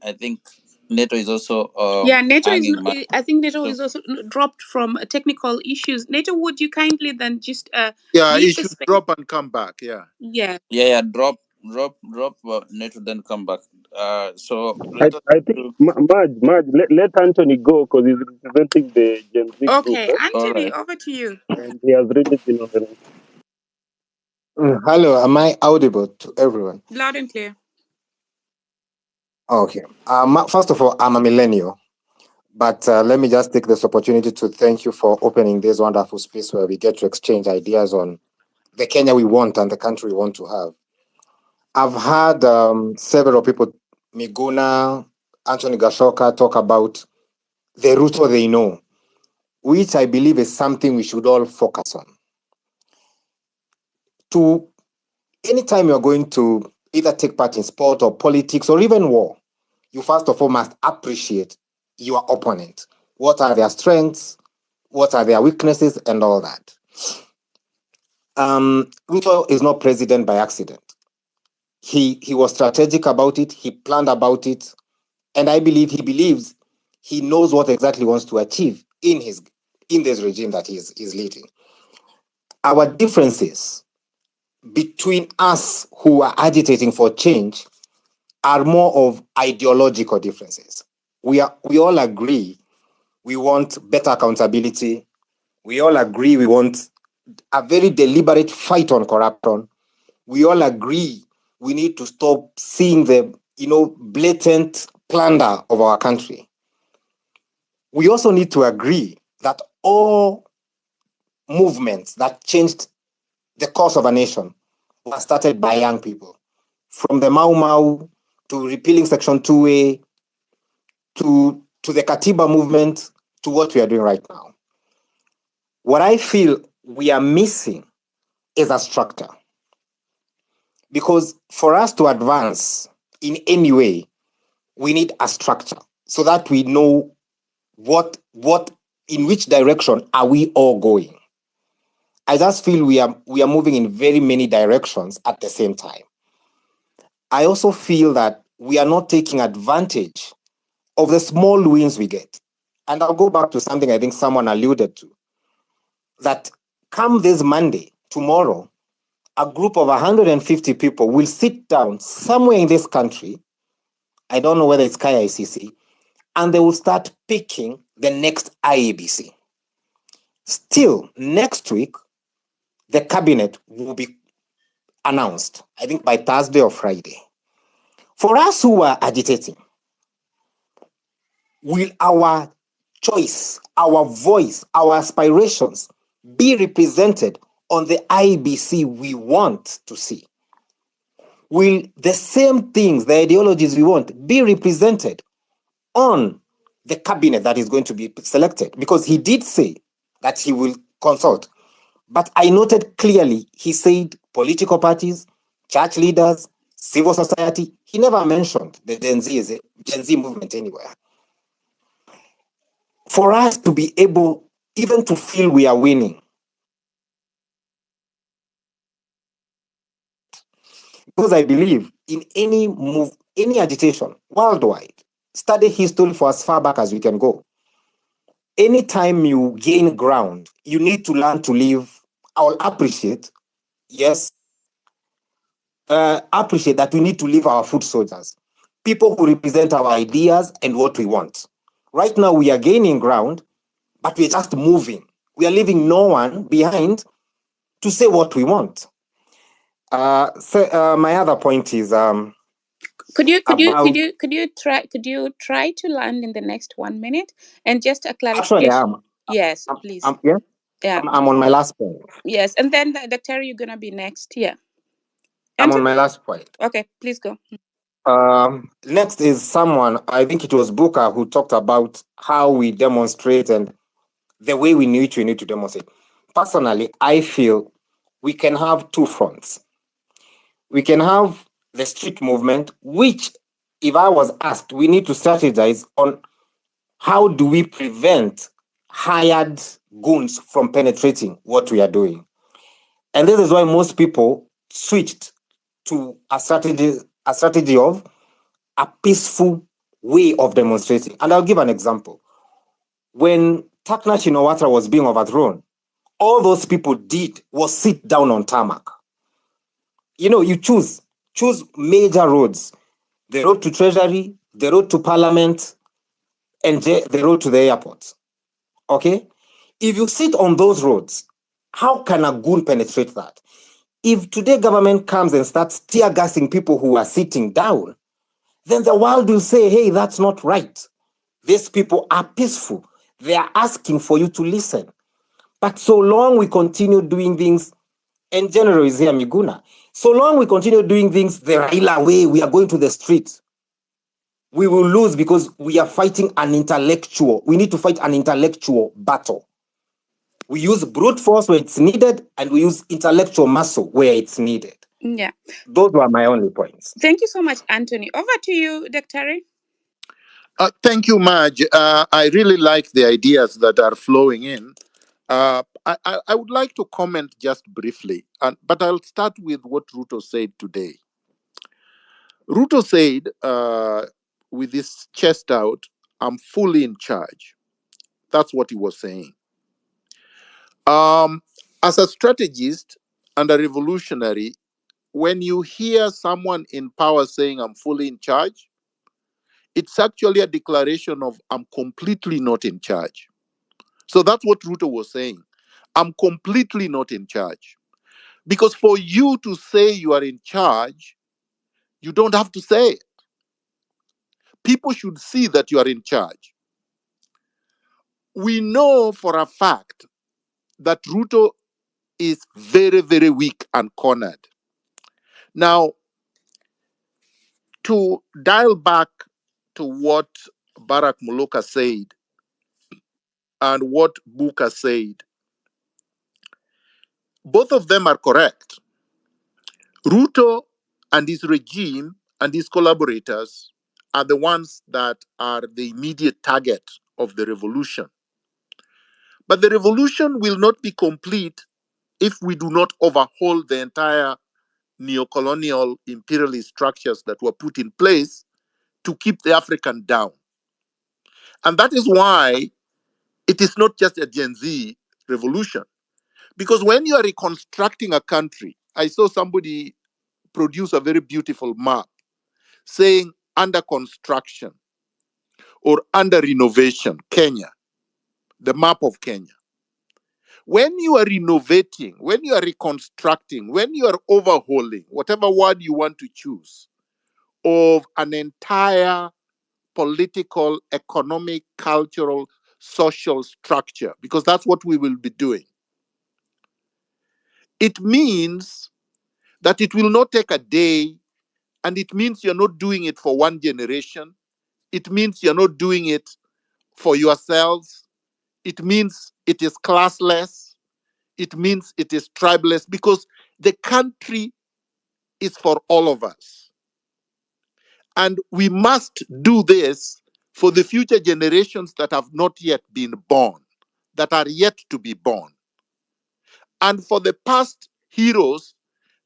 I think Neto is also Neto is. hanging. I think Neto So, is also dropped from technical issues. Neto, would you kindly then just Yeah, leave it the should space? drop and come back. Yeah. yeah. Drop. Neto, then come back. So I, let us I think do. Maj, let Anthony go because he's representing the Gen Z group, Okay, All Anthony, right. over to you. and he has really been on the. Hello, am I audible to everyone? Loud and clear. Okay. First of all, I'm a millennial, but let me just take this opportunity to thank you for opening this wonderful space where we get to exchange ideas on the Kenya we want and the country we want to have. I've heard several people, Miguna, Anthony Gashoka, talk about the Ruto they know, which I believe is something we should all focus on. Anytime you're going to either take part in sport or politics or even war, you first of all must appreciate your opponent. What are their strengths? What are their weaknesses and all that? Ruto is not president by accident. He was strategic about it. He planned about it. And I believe he believes he knows what exactly he wants to achieve in this regime that he is leading. Our differences between us who are agitating for change are more of ideological differences. We all agree we want better accountability. We all agree we want a very deliberate fight on corruption. We all agree we need to stop seeing the blatant plunder of our country. We also need to agree that all movements that changed the course of a nation were started by young people. From the Mau Mau to repealing Section 2A to the Katiba movement to what we are doing right now. What I feel we are missing is a structure. Because for us to advance in any way, we need a structure so that we know in which direction are we all going. I just feel we are moving in very many directions at the same time. I also feel that we are not taking advantage of the small wins we get. And I'll go back to something I think someone alluded to, that come this Monday, tomorrow, a group of 150 people will sit down somewhere in this country, I don't know whether it's KICC, and they will start picking the next IEBC. Still, next week, the cabinet will be announced, I think by Thursday or Friday. For us who are agitating, will our choice, our voice, our aspirations be represented on the IEBC we want to see? Will the same things, the ideologies we want, be represented on the cabinet that is going to be selected, because he did say that he will consult. But I noted clearly, he said political parties, church leaders, civil society. He never mentioned the Gen Z movement anywhere. For us to be able even to feel we are winning, because I believe in any move, any agitation worldwide, study history for as far back as we can go. Anytime you gain ground, you need to learn to live. I'll appreciate, yes, appreciate that we need to leave our foot soldiers, people who represent our ideas and what we want. Right now, we are gaining ground, but we're just moving. We are leaving no one behind to say what we want. My other point is Could you about try to land in the next 1 minute and just a actually clarification? Yes, please. yeah, Yeah. I'm on my last point. Yes, and then Dr. you're gonna be next. Yeah. I'm on Anthony? my last point. Okay, please go. Next is someone, I think it was Booker, who talked about how we demonstrate and the way we need to demonstrate. Personally, I feel we can have two fronts. We can have the street movement, which, if I was asked, we need to strategize on how do we prevent hired goons from penetrating what we are doing. And this is why most people switched to a strategy of a peaceful way of demonstrating. And I'll give an example. When Takna Shinawatra was being overthrown, all those people did was sit down on tarmac. You know, you choose major roads, the road to Treasury, the road to Parliament, and the road to the airport. Okay? If you sit on those roads, how can a goon penetrate that? If today government comes and starts tear gassing people who are sitting down, then the world will say, hey, that's not right. These people are peaceful. They are asking for you to listen. But so long we continue doing things, and General is here, Miguna, so long we continue doing things the Raila way, we are going to the streets, we will lose because we are fighting an intellectual. We need to fight an intellectual battle. We use brute force where it's needed, and we use intellectual muscle where it's needed. Yeah. Those were my only points. Thank you so much, Anthony. Over to you, Dr. Thank you, Maj. I really like the ideas that are flowing in. I would like to comment just briefly, but I'll start with what Ruto said today. Ruto said, with his chest out, I'm fully in charge. That's what he was saying. As a strategist and a revolutionary, when you hear someone in power saying, I'm fully in charge, it's actually a declaration of, I'm completely not in charge. So that's what Ruto was saying. I'm completely not in charge. Because for you to say you are in charge, you don't have to say it. People should see that you are in charge. We know for a fact that Ruto is very, very weak and cornered. Now, to dial back to what Barack Muluka said and what Buka said, both of them are correct. Ruto and his regime and his collaborators are the ones that are the immediate target of the revolution. But the revolution will not be complete if we do not overhaul the entire neo-colonial imperialist structures that were put in place to keep the African down. And that is why it is not just a Gen Z revolution. Because when you are reconstructing a country, I saw somebody produce a very beautiful map saying under construction or under renovation, Kenya, the map of Kenya. When you are renovating, when you are reconstructing, when you are overhauling, whatever word you want to choose, of an entire political, economic, cultural, social structure, because that's what we will be doing, it means that it will not take a day, and it means you're not doing it for one generation. It means you're not doing it for yourselves. It means it is classless. It means it is tribeless, because the country is for all of us. And we must do this for the future generations that have not yet been born, that are yet to be born, and for the past heroes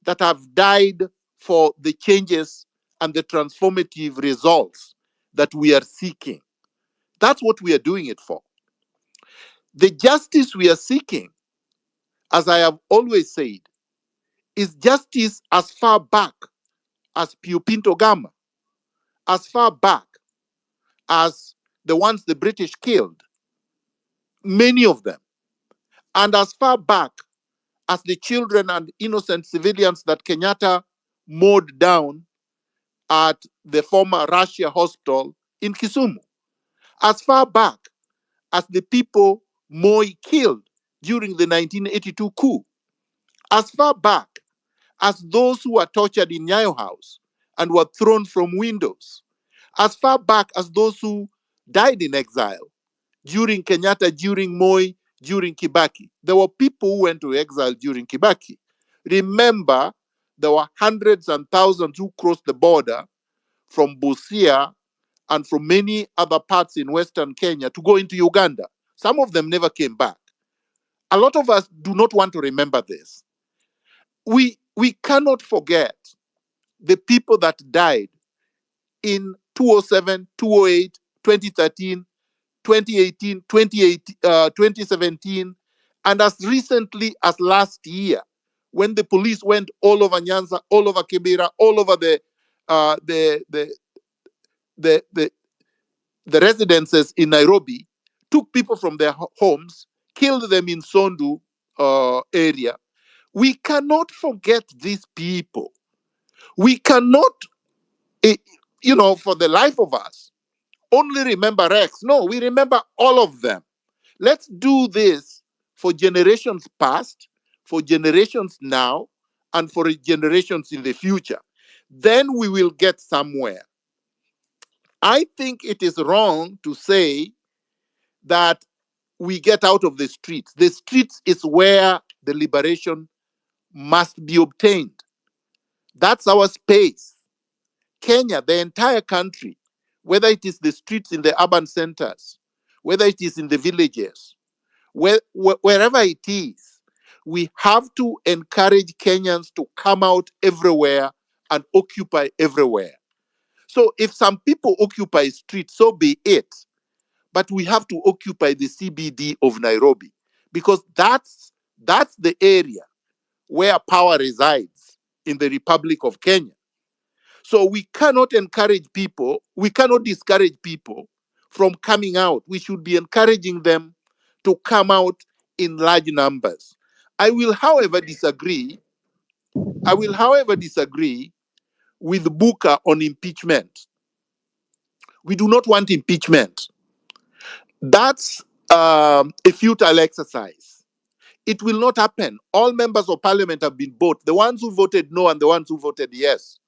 that have died for the changes and the transformative results that we are seeking. That's what we are doing it for. The justice we are seeking, as I have always said, is justice as far back as Pio Pinto Gama, as far back as the ones the British killed, many of them, and as far back as the children and innocent civilians that Kenyatta mowed down at the former Russia hospital in Kisumu, as far back as the people Moi killed during the 1982 coup, as far back as those who were tortured in Nyayo House and were thrown from windows, as far back as those who died in exile during Kenyatta, during Moi, during Kibaki. There were people who went to exile during Kibaki. Remember, there were hundreds and thousands who crossed the border from Busia and from many other parts in Western Kenya to go into Uganda. Some of them never came back. A lot of us do not want to remember this. We cannot forget the people that died in 2007, 2008, 2013, 2018, 2017, and as recently as last year, when the police went all over Nyanza, all over Kibera, all over the residences in Nairobi, took people from their homes, killed them in Sondu area. We cannot forget these people. We cannot, for the life of us, only remember Rex. No, we remember all of them. Let's do this for generations past, for generations now, and for generations in the future. Then we will get somewhere. I think it is wrong to say that we get out of the streets. The streets is where the liberation must be obtained. That's our space. Kenya, the entire country, whether it is the streets in the urban centers, whether it is in the villages, wherever it is, we have to encourage Kenyans to come out everywhere and occupy everywhere. So if some people occupy streets, so be it. But we have to occupy the CBD of Nairobi, because that's the area where power resides in the Republic of Kenya. So we cannot encourage people, we cannot discourage people from coming out. We should be encouraging them to come out in large numbers. I will, however, disagree with Booker on impeachment. We do not want impeachment. That's a futile exercise. It will not happen. All members of parliament have been voted, the ones who voted no and the ones who voted yes.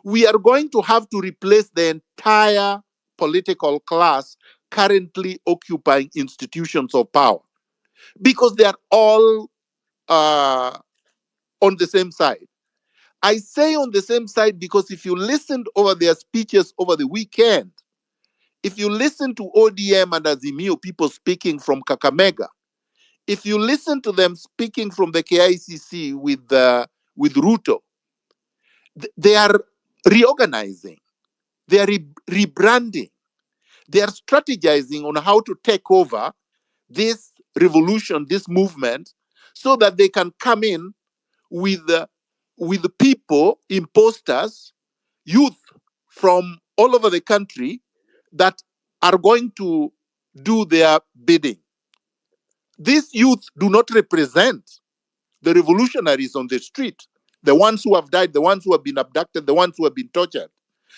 We are going to have to replace the entire political class currently occupying institutions of power, because they are all on the same side. I say on the same side because if you listened over their speeches over the weekend, if you listen to ODM and Azimio people speaking from Kakamega, if you listen to them speaking from the KICC with Ruto, they are reorganizing, they are rebranding, they are strategizing on how to take over this revolution, this movement, so that they can come in with people, imposters, youth from all over the country that are going to do their bidding. These youth do not represent the revolutionaries on the street, the ones who have died, the ones who have been abducted, the ones who have been tortured.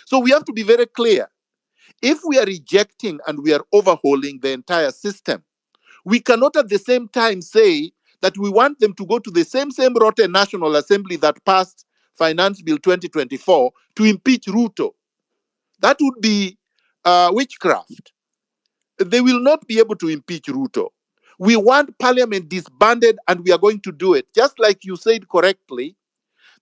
So we have to be very clear. If we are rejecting and we are overhauling the entire system, we cannot at the same time say that we want them to go to the same rotten National Assembly that passed Finance Bill 2024 to impeach Ruto. That would be witchcraft. they will not be able to impeach Ruto. We want parliament disbanded, and we are going to do it. Just like you said correctly,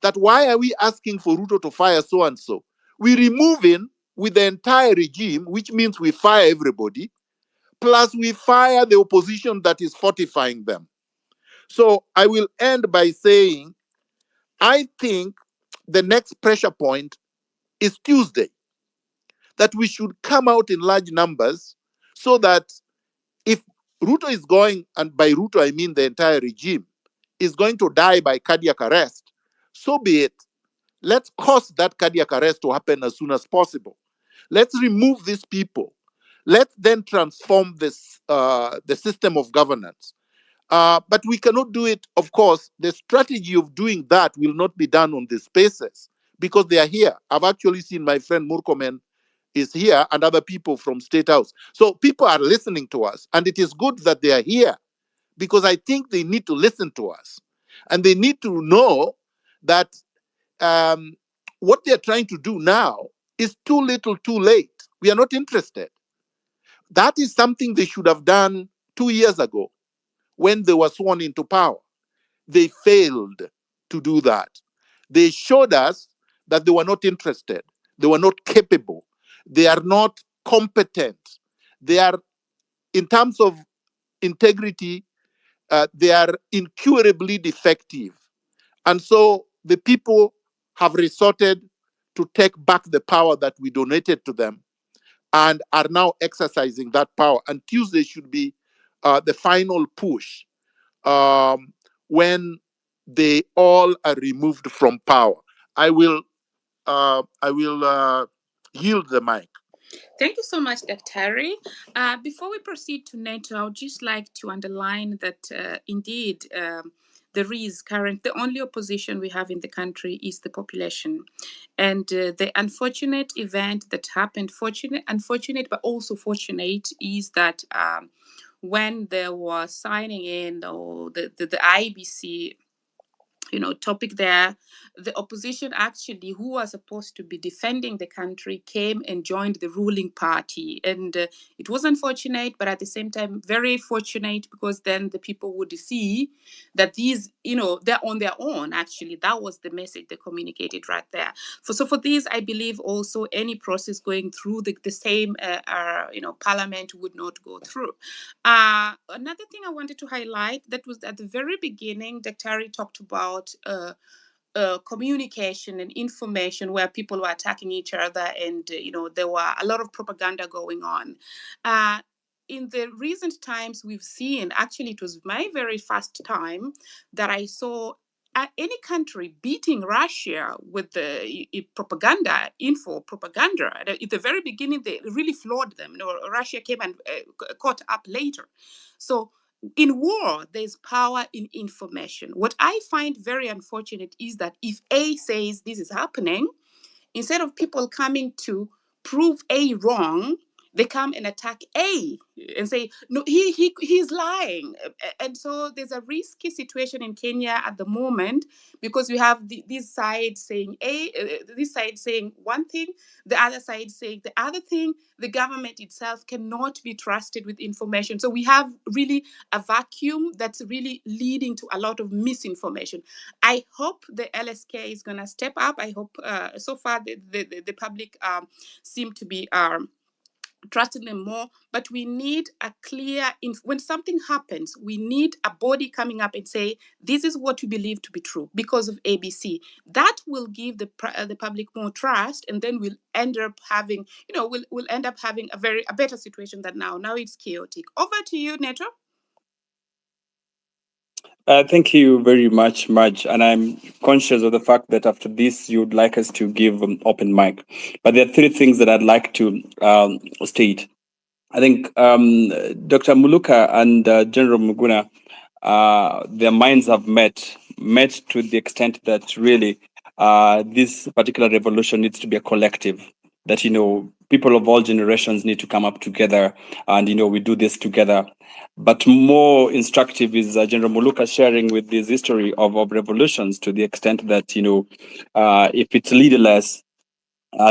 that why are we asking for Ruto to fire so and so? We remove him with the entire regime, which means we fire everybody, plus we fire the opposition that is fortifying them. So I will end by saying, I think the next pressure point is Tuesday, that we should come out in large numbers so that if Ruto is going, and by Ruto I mean the entire regime, is going to die by cardiac arrest, so be it. Let's cause that cardiac arrest to happen as soon as possible. Let's remove these people. Let's then transform this the system of governance. But we cannot do it, of course. The strategy of doing that will not be done on these spaces because they are here. I've actually seen my friend Murkomen is here and other people from State House. So people are listening to us, and it is good that they are here because I think they need to listen to us. And they need to know that what they're trying to do now is too little, too late. We are not interested. That is something they should have done 2 years ago when they were sworn into power. They failed to do that. They showed us that they were not interested. They were not capable. They are not competent. They are, in terms of integrity, they are incurably defective. And so the people have resorted to take back the power that we donated to them and are now exercising that power. And Tuesday should be the final push when they all are removed from power. I will yield the mic. Thank you so much, Dr. Before we proceed to NATO, I would just like to underline that indeed the only opposition we have in the country is the population. And the unfortunate event that happened, unfortunate but also fortunate, is that when there was signing in or the IBC topic there, the opposition actually, who was supposed to be defending the country, came and joined the ruling party. And it was unfortunate, but at the same time, very fortunate, because then the people would see that these, they're on their own, actually. That was the message they communicated right there. So for this, I believe also any process going through the same, parliament would not go through. Another thing I wanted to highlight, that was at the very beginning, Dr. talked about communication and information where people were attacking each other, and there were a lot of propaganda going on. In the recent times, we've seen, actually it was my very first time that I saw any country beating Russia with the propaganda. At the very beginning, they really floored them. Russia came and caught up later. So in war, there's power in information. What I find very unfortunate is that if A says this is happening, instead of people coming to prove A wrong, they come and attack A and say, no, he's lying. And so there's a risky situation in Kenya at the moment, because we have this side saying this side saying one thing, the other side saying the other thing. The government itself cannot be trusted with information. So we have really a vacuum that's really leading to a lot of misinformation. I hope the LSK is going to step up. I hope so far the public seem to be trusting them more, but we need a clear, when something happens, we need a body coming up and say, this is what we believe to be true because of ABC. That will give the public more trust, and then we'll end up having, we'll end up having a better situation than now. Now it's chaotic. Over to you, Neto. Thank you very much, Maj. And I'm conscious of the fact that after this, you'd like us to give an open mic. But there are three things that I'd like to state. I think Dr. Muluka and General Miguna, their minds have met to the extent that really this particular revolution needs to be a collective. That, people of all generations need to come up together, and, we do this together. But more instructive is General Muluka sharing with this history of revolutions, to the extent that, if it's leaderless,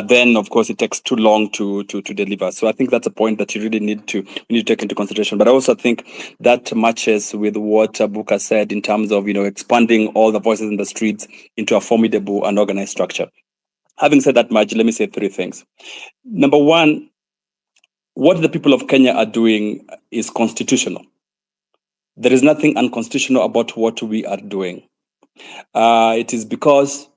then of course it takes too long to deliver. So I think that's a point that you really need to take into consideration. But I also think that matches with what Buka said in terms of expanding all the voices in the streets into a formidable and organized structure. Having said that much, let me say three things. Number one, what the people of Kenya are doing is constitutional. There is nothing unconstitutional about what we are doing. It is because,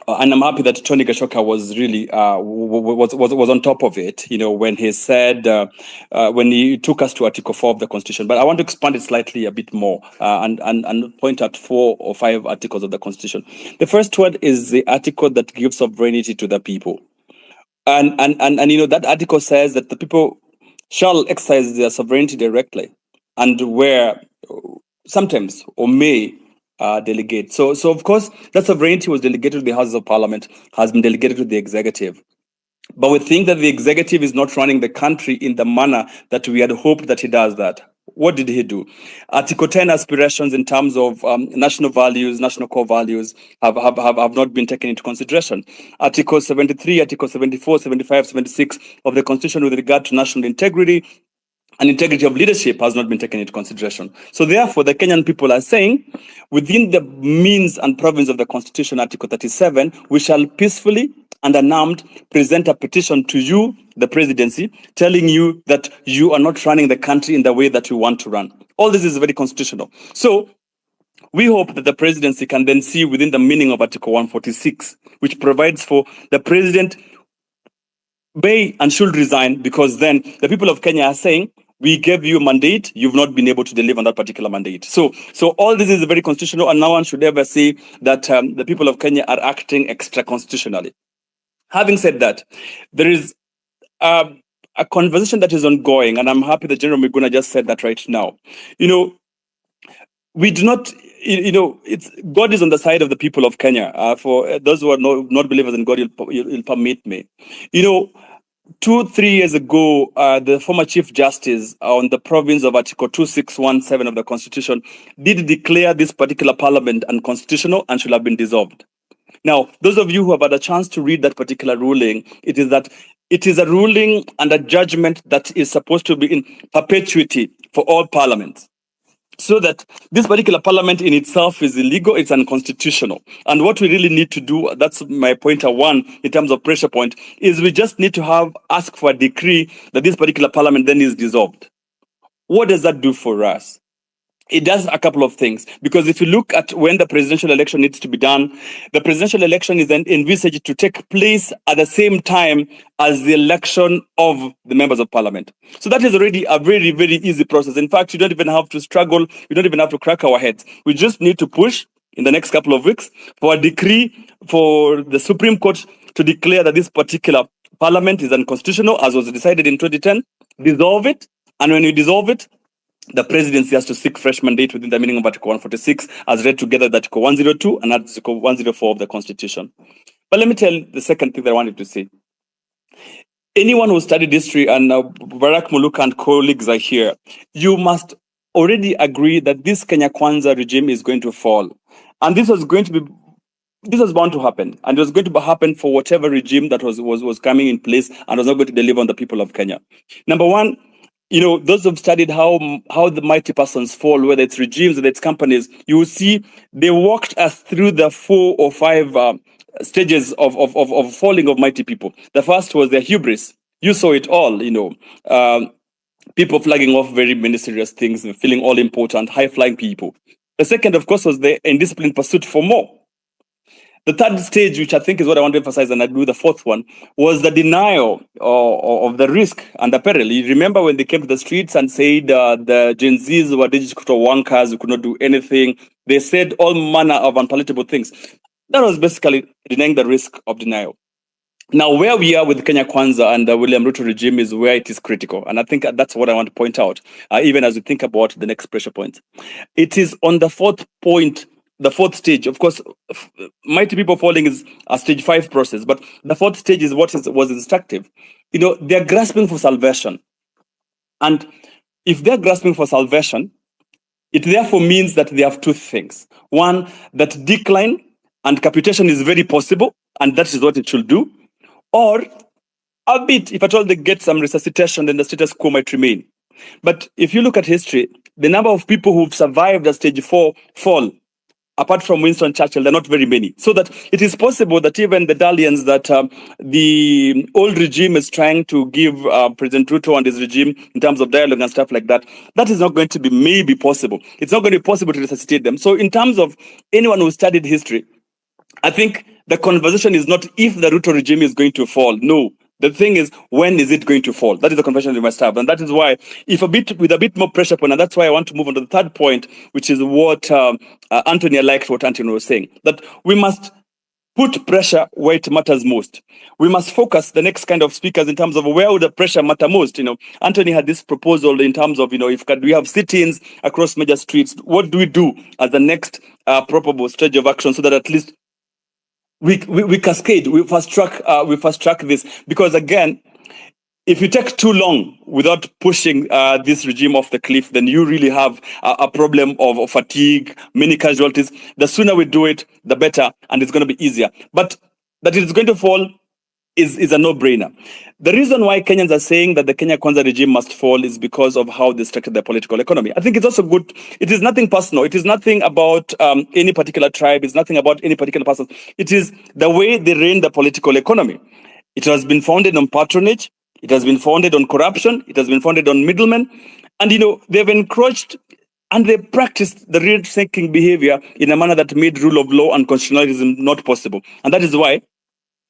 and I'm happy that Tony Gashoka was really was on top of it. When he said when he took us to Article 4 of the Constitution. But I want to expand it slightly a bit more and point out 4 or 5 articles of the Constitution. The first one is the article that gives sovereignty to the people. And that article says that the people shall exercise their sovereignty directly, and where sometimes or may delegate. So of course that sovereignty was delegated to the Houses of Parliament, has been delegated to the executive. But we think that the executive is not running the country in the manner that we had hoped that he does that. What did he do? Article 10 aspirations in terms of national values, national core values have not been taken into consideration. Article 73, Article 74, 75, 76 of the Constitution with regard to national integrity and integrity of leadership has not been taken into consideration. So therefore, the Kenyan people are saying, within the means and province of the Constitution, Article 37, we shall peacefully and unarmed present a petition to you, the presidency, telling you that you are not running the country in the way that we want to run. All this is very constitutional. So we hope that the presidency can then see within the meaning of Article 146, which provides for the president may and should resign, because then the people of Kenya are saying, we gave you a mandate, you've not been able to deliver on that particular mandate. So all this is very constitutional, and no one should ever say that the people of Kenya are acting extra-constitutionally. Having said that, there is a conversation that is ongoing, and I'm happy that General Miguna just said that right now. We do not, God is on the side of the people of Kenya. For those who are not believers in God, you'll permit me. 2-3 years ago, the former Chief Justice on the province of Article 2617 of the Constitution did declare this particular parliament unconstitutional and should have been dissolved. Now, those of you who have had a chance to read that particular ruling, it is a ruling and a judgment that is supposed to be in perpetuity for all parliaments. So that this particular parliament in itself is illegal, it's unconstitutional. And what we really need to do, that's my pointer one in terms of pressure point, is we just need to ask for a decree that this particular parliament then is dissolved. What does that do for us? It does a couple of things, because if you look at when the presidential election needs to be done, the presidential election is then envisaged to take place at the same time as the election of the members of parliament. So that is already a very, very easy process. In fact, you don't even have to struggle. You don't even have to crack our heads. We just need to push in the next couple of weeks for a decree for the Supreme Court to declare that this particular parliament is unconstitutional, as was decided in 2010, dissolve it. And when you dissolve it, the presidency has to seek fresh mandate within the meaning of Article 146, as read together with Article 102 and Article 104 of the Constitution. But let me tell you the second thing that I wanted to say. Anyone who studied history, and Barack Muluka and colleagues are here, you must already agree that this Kenya Kwanza regime is going to fall. And this was bound to happen. And it was going to happen for whatever regime that was coming in place and was not going to deliver on the people of Kenya. Number one, those who've studied how the mighty persons fall, whether it's regimes, whether it's companies, you will see they walked us through the 4 or 5 stages of falling of mighty people. The first was their hubris. You saw it all, people flagging off very ministerious things, feeling all important, high-flying people. The second, of course, was the indisciplined pursuit for more. The third stage, which I think is what I want to emphasize, and I do the fourth one, was the denial of the risk and the peril. You remember when they came to the streets and said the Gen Zs were digital wankers who could not do anything. They said all manner of unpalatable things. That was basically denying the risk of denial. Now, where we are with Kenya Kwanza and the William Ruto regime is where it is critical. And I think that's what I want to point out, even as we think about the next pressure point. It is on the fourth point, the fourth stage. Of course, mighty people falling is a stage 5 process, but the fourth stage is what was instructive. They're grasping for salvation. And if they're grasping for salvation, it therefore means that they have 2 things. One, that decline and capitation is very possible, and that is what it should do. or a bit, if at all they get some resuscitation, then the status quo might remain. But if you look at history, the number of people who've survived a stage 4 fall, apart from Winston Churchill, they're not very many. So that it is possible that even the dalliance that the old regime is trying to give President Ruto and his regime in terms of dialogue and stuff like that, that is not going to be maybe possible. It's not going to be possible to resuscitate them. So in terms of anyone who studied history, I think the conversation is not if the Ruto regime is going to fall. No. The thing is, when is it going to fall? That is the conversation we must have. And that is why, with a bit more pressure point, and that's why I want to move on to the third point, which is what Anthony, I liked what Anthony was saying, that we must put pressure where it matters most. We must focus the next kind of speakers in terms of where would the pressure matter most. Anthony had this proposal in terms of, if we have sit-ins across major streets, what do we do as the next probable stage of action so that at least we cascade, we fast track this, because again, if you take too long without pushing this regime off the cliff, then you really have a problem of fatigue, many casualties. The sooner we do it, the better, and it's going to be easier. But that it's going to fall is a no-brainer. The reason why Kenyans are saying that the Kenya Kwanza regime must fall is because of how they structured their political economy. I think it's also good. It is nothing personal. It is nothing about any particular tribe. It's nothing about any particular person. It is the way they reign the political economy. It has been founded on patronage. It has been founded on corruption. It has been founded on middlemen. And, they've encroached and they practiced the rent-seeking behavior in a manner that made rule of law and constitutionalism not possible. And that is why,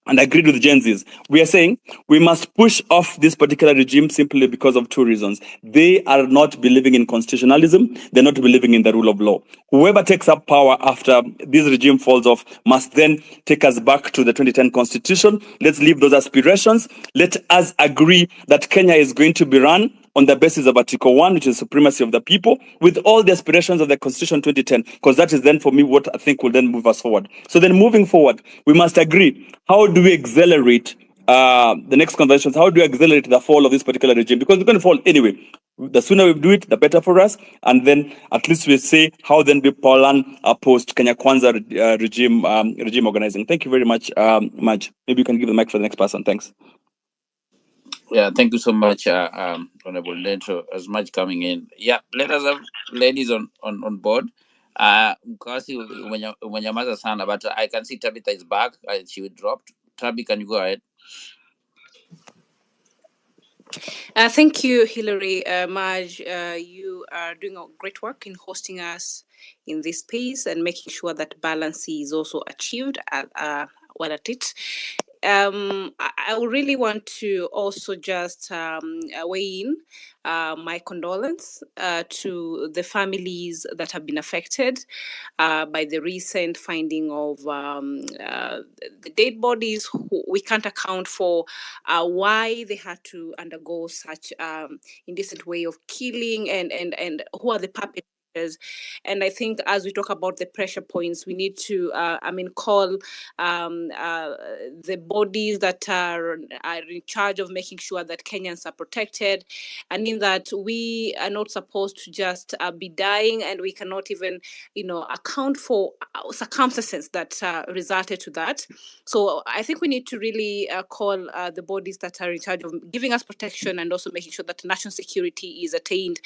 and I agreed with Gen Zs, we are saying we must push off this particular regime simply because of two reasons. They are not believing in constitutionalism. They're not believing in the rule of law. Whoever takes up power after this regime falls off must then take us back to the 2010 constitution. Let's leave those aspirations. Let us agree that Kenya is going to be run on the basis of Article 1, which is supremacy of the people, with all the aspirations of the Constitution 2010, because that is then, for me, what I think will then move us forward. So then moving forward, we must agree, how do we accelerate the next conventions? How do we accelerate the fall of this particular regime? Because we're going to fall anyway. The sooner we do it, the better for us. And then at least we say how then we plan a post-Kenya Kwanza regime organizing. Thank you very much, Maj. Maybe you can give the mic for the next person. Thanks. Yeah, thank you so much, Honorable Dentro, as much coming in. Yeah, let us have ladies on board. Mkasi umenyamaza sana, but I can see Tabitha is back. She dropped. Tabi, can you go ahead? Thank you, Hilary. Maj, you are doing a great work in hosting us in this space and making sure that balance is also achieved well at it. I would really want to also just weigh in my condolence to the families that have been affected by the recent finding of the dead bodies. We can't account for why they had to undergo such indecent way of killing, and who are the perpetrators. And I think as we talk about the pressure points, we need to, call the bodies that are in charge of making sure that Kenyans are protected, and in that we are not supposed to just be dying, and we cannot even, account for circumstances that resulted to that. So I think we need to really call the bodies that are in charge of giving us protection and also making sure that national security is attained.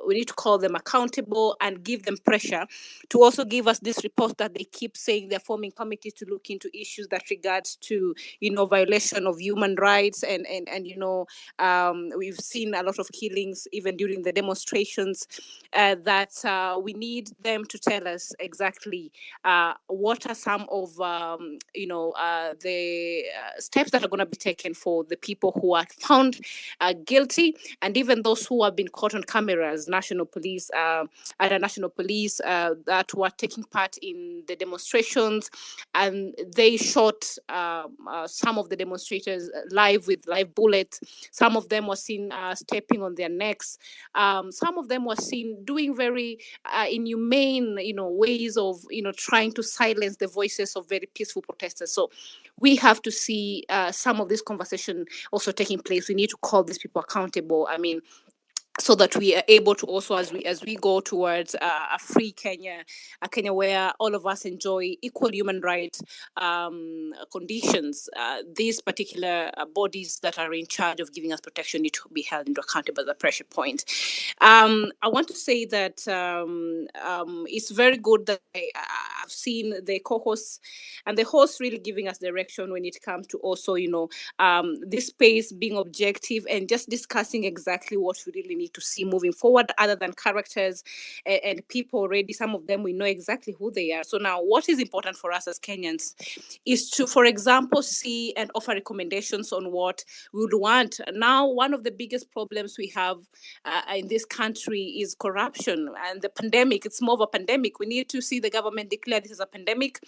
We need to call them accountable and give them pressure to also give us this report that they keep saying they're forming committees to look into issues that regards to, violation of human rights, and we've seen a lot of killings even during the demonstrations, that we need them to tell us exactly what are some of the steps that are going to be taken for the people who are found guilty, and even those who have been caught on cameras, national police that were taking part in the demonstrations, and they shot some of the demonstrators live with live bullets. Some of them were seen stepping on their necks. Some of them were seen doing very inhumane, ways of, trying to silence the voices of very peaceful protesters. So we have to see some of this conversation also taking place. We need to call these people accountable. so that we are able to also, as we go towards a free Kenya, a Kenya where all of us enjoy equal human rights conditions, these particular bodies that are in charge of giving us protection need to be held into account as a pressure point. I want to say that it's very good that I've seen the co-hosts and the hosts really giving us direction when it comes to also, this space being objective and just discussing exactly what we really need to see moving forward, other than characters and people already. Some of them we know exactly who they are. So now what is important for us as Kenyans is to, for example, see and offer recommendations on what we would want. Now, one of the biggest problems we have in this country is corruption and the pandemic. It's more of a pandemic. We need to see the government declare this as a pandemic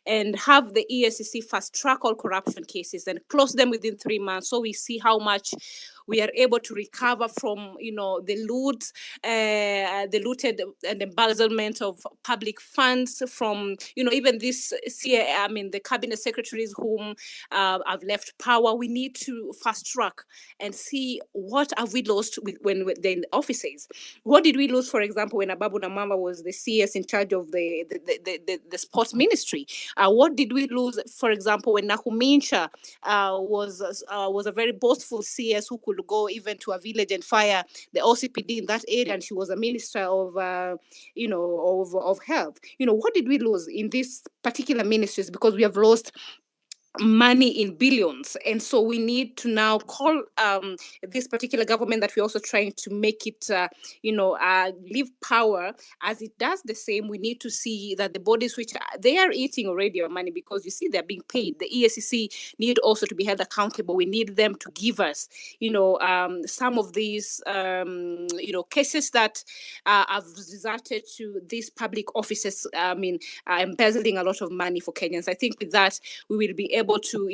and have the EACC fast track all corruption cases and close them within 3 months, so we see how much we are able to recover from, the looted and embezzlement of public funds from, even this, the cabinet secretaries whom have left power. We need to fast track and see what have we lost when they're in the offices. What did we lose, for example, when Ababu Namamba was the CS in charge of the sports ministry? What did we lose, for example, when Nakumincha was a very boastful CS who could go even to a village and fire the OCPD in that area, and she was a minister of health. What did we lose in these particular ministries? Because we have lost money in billions, and so we need to now call this particular government that we're also trying to make it leave power as it does the same. We need to see that the bodies which they are eating already our money, because you see they're being paid. The EACC need also to be held accountable. We need them to give us some of these cases that have resulted to these public offices embezzling a lot of money for Kenyans. I think with that we will be able to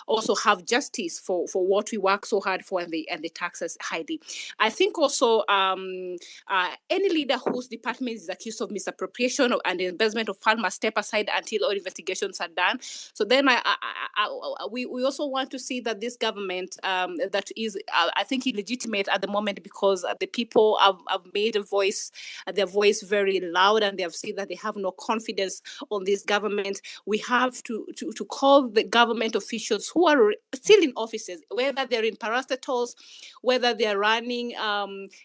also have justice for what we work so hard for, and the taxes hiding. I think also any leader whose department is accused of misappropriation and embezzlement of funds must step aside until all investigations are done. So then we also want to see that this government that is I think illegitimate at the moment, because the people have made their voice very loud, and they have seen that they have no confidence on this government. We have to call the government officials who are still in offices, whether they're in parastatals, whether they're running,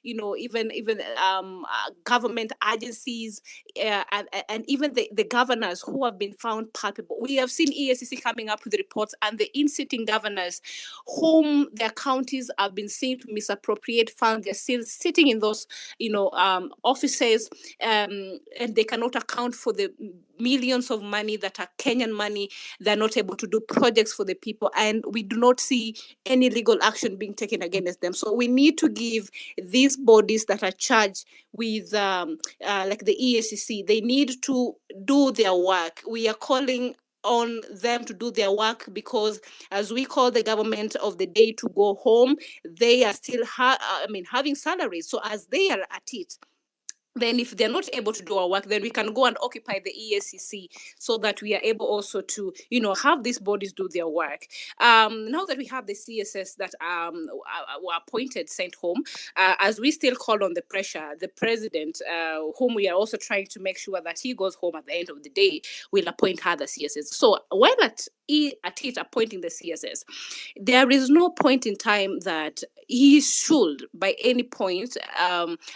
even government agencies, and even the governors who have been found culpable. We have seen EACC coming up with reports, and the in-sitting governors whom their counties have been seen to misappropriate funds, they're still sitting in those, offices, and they cannot account for the millions of money that are Kenyan money. They're not able to do projects for the people, and we do not see any legal action being taken against them. So we need to give these bodies that are charged with like the EACC, they need to do their work. We are calling on them to do their work, because as we call the government of the day to go home, they are still having salaries. So as they are at it, then if they're not able to do our work, then we can go and occupy the EACC, so that we are able also to, have these bodies do their work. Now that we have the CSS that were appointed, sent home, as we still call on the pressure, the president, whom we are also trying to make sure that he goes home at the end of the day, will appoint other CSS. So while at it appointing the CSS, there is no point in time that he should, by any point,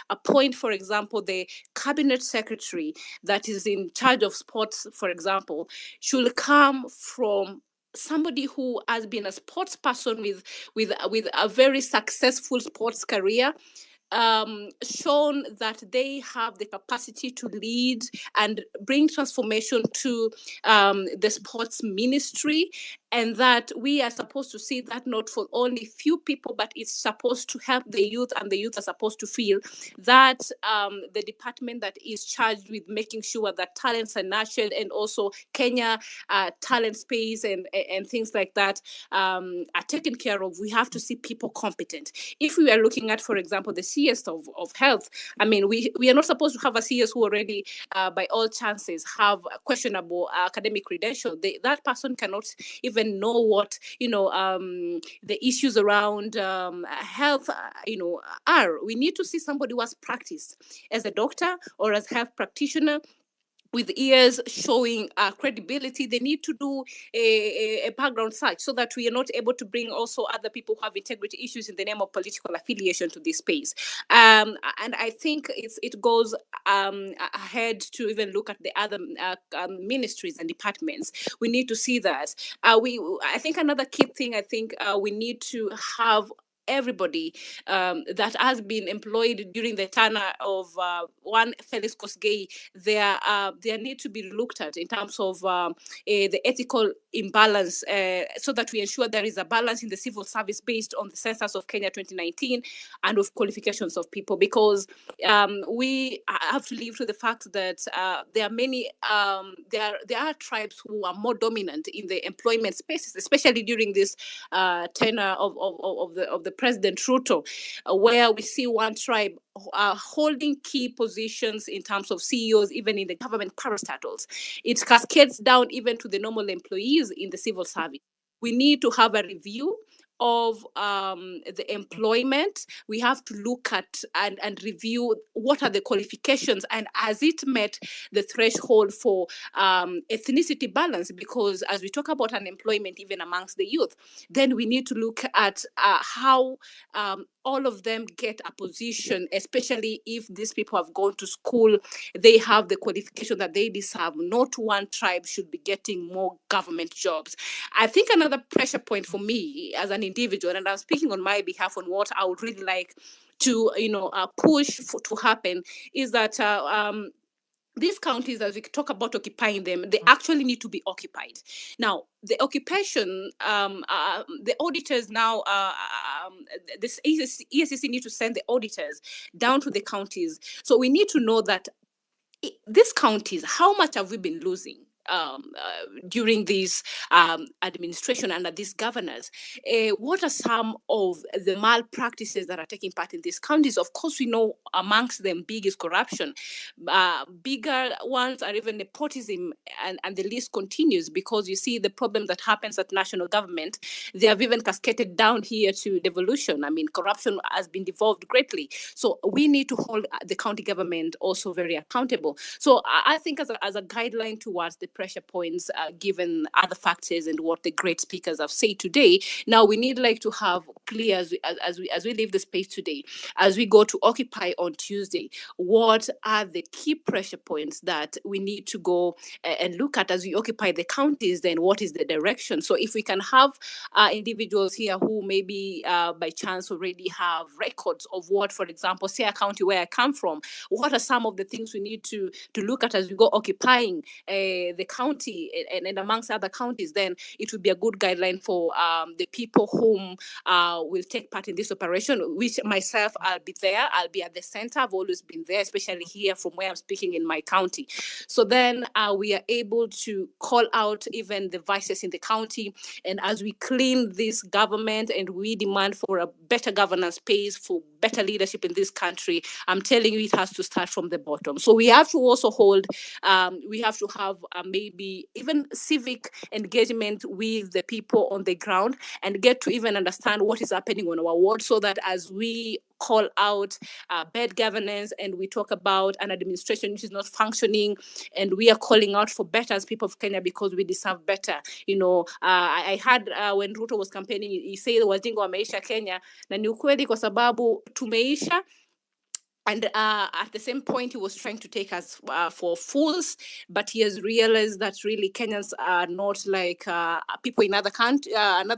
appoint, for example, the cabinet secretary that is in charge of sports, for example, should come from somebody who has been a sports person with a very successful sports career, shown that they have the capacity to lead and bring transformation to the sports ministry, and that we are supposed to see that not for only few people, but it's supposed to help the youth, and the youth are supposed to feel that the department that is charged with making sure that talents are nurtured, and also Kenya talent space and things like that are taken care of. We have to see people competent. If we are looking at, for example, the CS of health. I mean, we are not supposed to have a CS who already, by all chances, have a questionable academic credential. That person cannot even know what, the issues around health, are. We need to see somebody who has practiced as a doctor or as health practitioner, with ears showing credibility. They need to do a background search so that we are not able to bring also other people who have integrity issues in the name of political affiliation to this space. And I think it goes ahead to even look at the other ministries and departments. We need to see that. I think another key thing, we need to have everybody that has been employed during the tenure of one Felix Kosgei, there need to be looked at in terms of the ethical imbalance, so that we ensure there is a balance in the civil service based on the census of Kenya 2019 and of qualifications of people, because we have to live to the fact that there are many, there are tribes who are more dominant in the employment spaces, especially during this tenure of the President Ruto, where we see one tribe holding key positions in terms of CEOs, even in the government parastatals. It cascades down even to the normal employees in the civil service. We need to have a review of the employment. We have to look at and review what are the qualifications and has it met the threshold for ethnicity balance, because as we talk about unemployment even amongst the youth, then we need to look at how all of them get a position, especially if these people have gone to school, they have the qualification that they deserve. Not one tribe should be getting more government jobs. I think another pressure point for me as an individual, and I'm speaking on my behalf on what I would really like to, push to happen, is that these counties, as we talk about occupying them, they actually need to be occupied. Now, the occupation, the auditors now, this ESCC need to send the auditors down to the counties. So we need to know that these counties, how much have we been losing during this administration under these governors? What are some of the malpractices that are taking part in these counties? Of course, we know amongst them big is corruption. Bigger ones are even nepotism, and the list continues, because you see the problem that happens at national government. They have even cascaded down here to devolution. I mean, corruption has been devolved greatly. So we need to hold the county government also very accountable. So I think as a guideline towards the pressure points, given other factors and what the great speakers have said today, now we need to have clear as we leave the space today, as we go to Occupy on Tuesday, what are the key pressure points that we need to go and look at as we occupy the counties? Then what is the direction? So if we can have individuals here who maybe by chance already have records of what, for example, say a county where I come from, what are some of the things we need to look at as we go occupying the county and amongst other counties? Then it would be a good guideline for the people whom will take part in this operation, which myself, I'll be there. I'll be at the center. I've always been there, especially here from where I'm speaking in my county. So then we are able to call out even the vices in the county. And as we clean this government and we demand for a better governance space, for better leadership in this country, I'm telling you, it has to start from the bottom. So we have to also hold, we have to have maybe even civic engagement with the people on the ground and get to even understand what is happening on our ward, so that as we call out bad governance and we talk about an administration which is not functioning, and we are calling out for better as people of Kenya because we deserve better. I heard when Ruto was campaigning, he said wajinga wameisha Kenya, na ni ukweli kwa sababu tumeisha. And at the same point, he was trying to take us for fools, but he has realized that really Kenyans are not like people in other in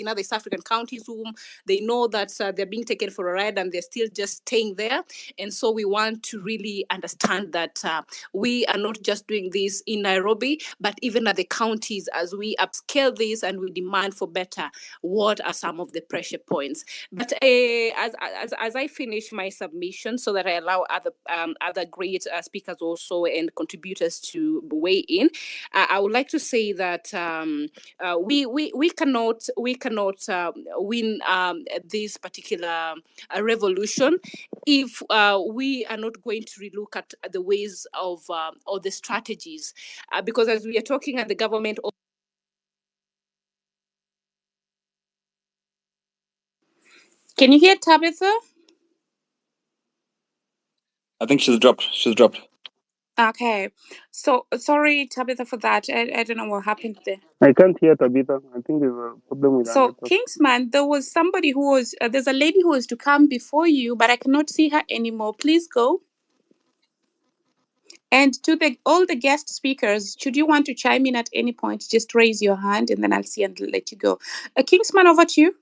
other East African countries whom they know that they're being taken for a ride and they're still just staying there. And so we want to really understand that we are not just doing this in Nairobi, but even at the counties, as we upscale this and we demand for better, what are some of the pressure points? But as I finish my submission, so that I allow other great speakers also and contributors to weigh in. I would like to say that we cannot win this particular revolution if we are not going to relook at the ways of or the strategies, because as we are talking at the government. Can you hear Tabitha? I think she's dropped. Okay, so sorry Tabitha for that. I don't know what happened there. I can't hear Tabitha. I think there's a problem with our So network. Kingsman, there was somebody who was there's a lady who was to come before you, but I cannot see her anymore. Please go. And to all the guest speakers, should you want to chime in at any point, just raise your hand and then I'll see and let you go. Kingsman, over to you.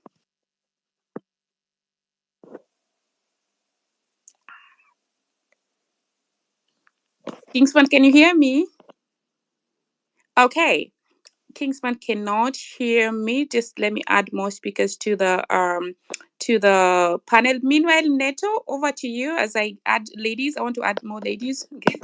Kingsman, can you hear me? Okay. Kingsman cannot hear me. Just let me add more speakers to the panel. Meanwhile, Neto, over to you. As I add ladies, I want to add more ladies. Okay.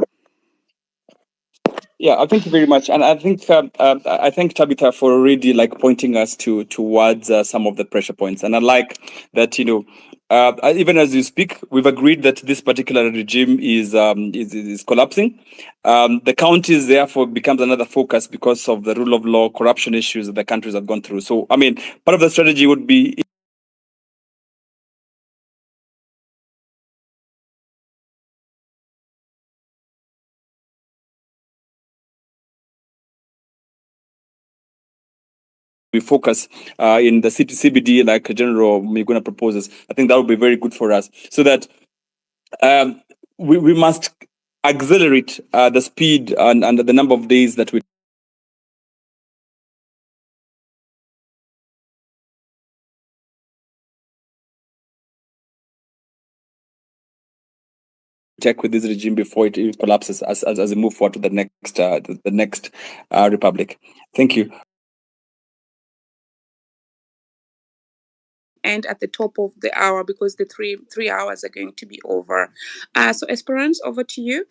Yeah, thank you very much, and I thank Tabitha for already pointing us towards some of the pressure points, and I like that even as you speak, we've agreed that this particular regime is collapsing. The counties therefore becomes another focus because of the rule of law, corruption issues that the countries have gone through. So I mean, part of the strategy would be we focus in the city CBD like General Miguna proposes. I think that would be very good for us, so that we must accelerate the speed and the number of days that we check with this regime before it collapses as we move forward to the next republic. Thank you. And at the top of the hour, because the three hours are going to be over. So Esperance, over to you.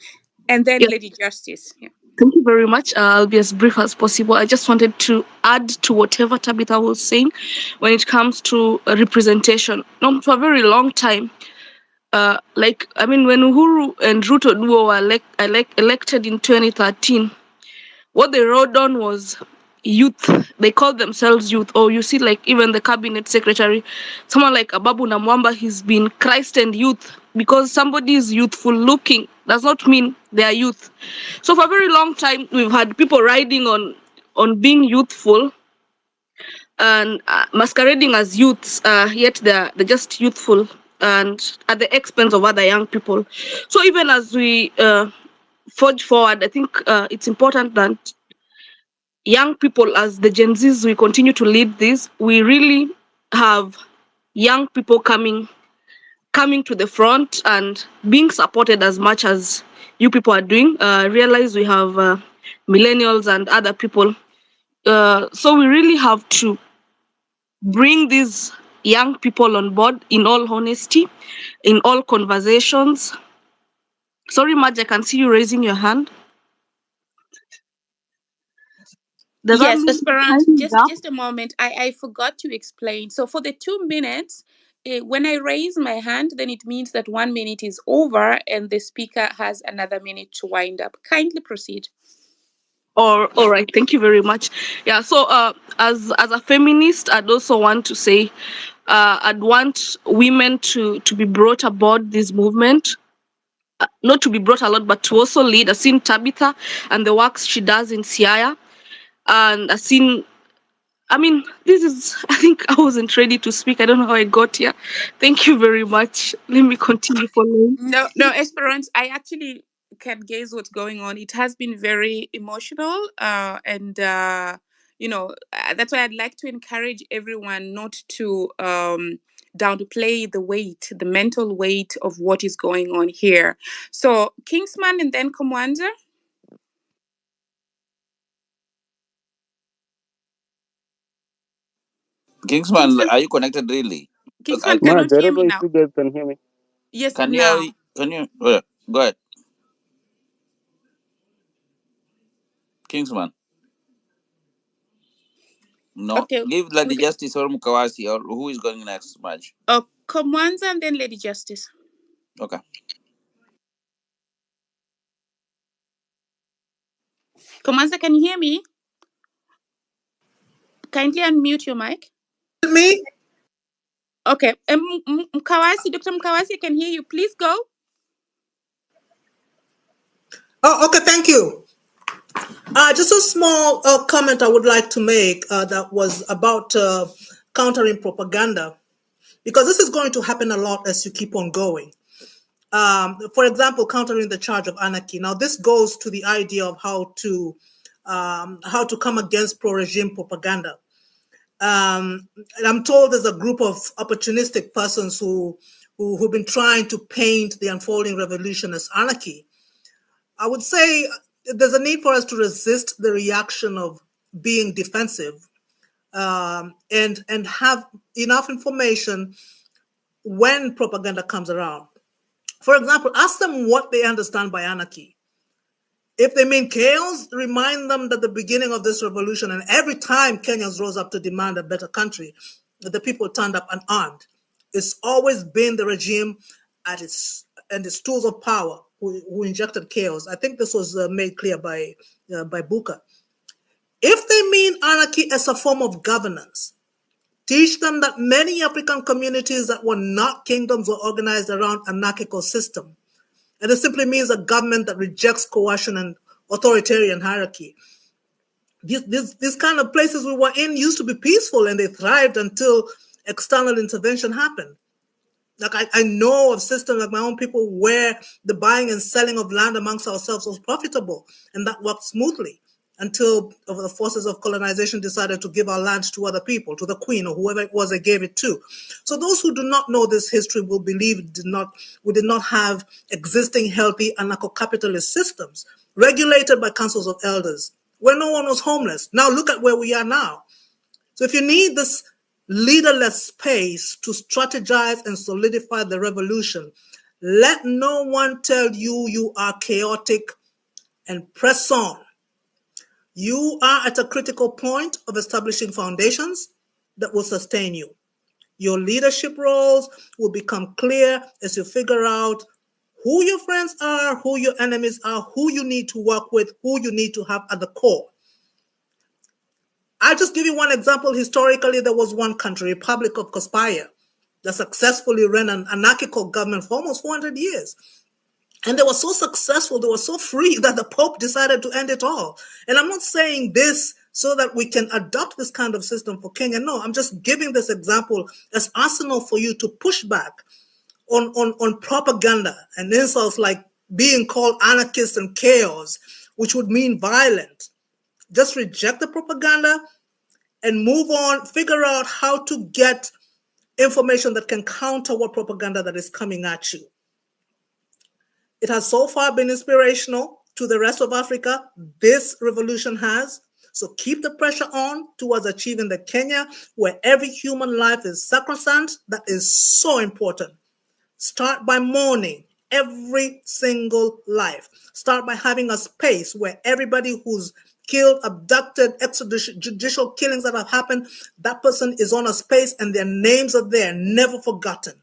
And then Lady Justice. Yeah. Thank you very much. I'll be as brief as possible. I just wanted to add to whatever Tabitha was saying when it comes to representation. For a very long time, when Uhuru and Ruto were elected in 2013, what they wrote down was youth. They called themselves youth. Or you see, even the cabinet secretary, someone like Ababu Namwamba, he's been Christ and youth. Because somebody is youthful looking does not mean they are youth. So for a very long time, we've had people riding on being youthful and masquerading as youths, yet they're just youthful and at the expense of other young people. So even as we forge forward, I think it's important that young people, as the Gen Zs, we continue to lead this. We really have young people coming to the front and being supported as much as you people are doing. Realize we have millennials and other people. So we really have to bring these young people on board in all honesty, in all conversations. Sorry, Madge, I can see you raising your hand. Yes, Esperance, just a moment. I forgot to explain. So for the 2 minutes, when I raise my hand, then it means that 1 minute is over and the speaker has another minute to wind up. Kindly proceed. All right, thank you very much. Yeah, so as a feminist, I'd also want to say I'd want women to be brought aboard this movement. Not to be brought a lot, but to also lead. I've seen Tabitha and the works she does in Siaya. And I've seen, I think I wasn't ready to speak. I don't know how I got here. Thank you very much. Let me continue following. No, Esperance, I actually can guess what's going on. It has been very emotional, and that's why I'd like to encourage everyone not to downplay the mental weight of what is going on here. So, Kingsman and then Commander. Kingsman, are you connected really? Kingsman cannot I hear don't me know if now. you guys can hear me. Yes, Can now. you Can you go ahead, Kingsman? No, Okay, give Lady Justice or Mukawasi, or who is going next, Marge? Commands and then Lady Justice. Okay. Commander, can you hear me? Kindly unmute your mic. Me? Okay. Mukawasi, Dr. Mukawasi, I can hear you. Please go. Oh, okay, thank you. Just a small comment I would like to make that was about countering propaganda, because this is going to happen a lot as you keep on going. For example, countering the charge of anarchy. Now, this goes to the idea of how to come against pro-regime propaganda. And I'm told there's a group of opportunistic persons who've been trying to paint the unfolding revolution as anarchy. I would say there's a need for us to resist the reaction of being defensive, and have enough information when propaganda comes around. For example, ask them what they understand by anarchy. If they mean chaos, remind them that the beginning of this revolution, and every time Kenyans rose up to demand a better country, the people turned up unarmed. It's always been the regime and its tools of power who injected chaos. I think this was made clear by Booker. If they mean anarchy as a form of governance, teach them that many African communities that were not kingdoms were organized around anarchical system. And it simply means a government that rejects coercion and authoritarian hierarchy. These kind of places we were in used to be peaceful, and they thrived until external intervention happened. Like I know of systems like my own people where the buying and selling of land amongst ourselves was profitable, and that worked smoothly until the forces of colonization decided to give our land to other people, to the queen or whoever it was they gave it to. So those who do not know this history will believe we did not have existing healthy anarcho-capitalist systems regulated by councils of elders where no one was homeless. Now look at where we are now. So if you need this leaderless space to strategize and solidify the revolution, let no one tell you you are chaotic, and press on. You are at a critical point of establishing foundations that will sustain you. Your leadership roles will become clear as you figure out who your friends are, who your enemies are, who you need to work with, who you need to have at the core. I'll just give you one example. Historically, there was one country, Republic of Kospaya, that successfully ran an anarchical government for almost 400 years. And they were so successful, they were so free that the Pope decided to end it all. And I'm not saying this so that we can adopt this kind of system for Kenya. No, I'm just giving this example as arsenal for you to push back on propaganda and insults like being called anarchist and chaos, which would mean violent. Just reject the propaganda and move on, figure out how to get information that can counter what propaganda that is coming at you. It has so far been inspirational to the rest of Africa. This revolution has. So keep the pressure on towards achieving the Kenya where every human life is sacrosanct. That is so important. Start by mourning every single life. Start by having a space where everybody who's killed, abducted, extrajudicial killings that have happened, that person is on a space and their names are there, never forgotten.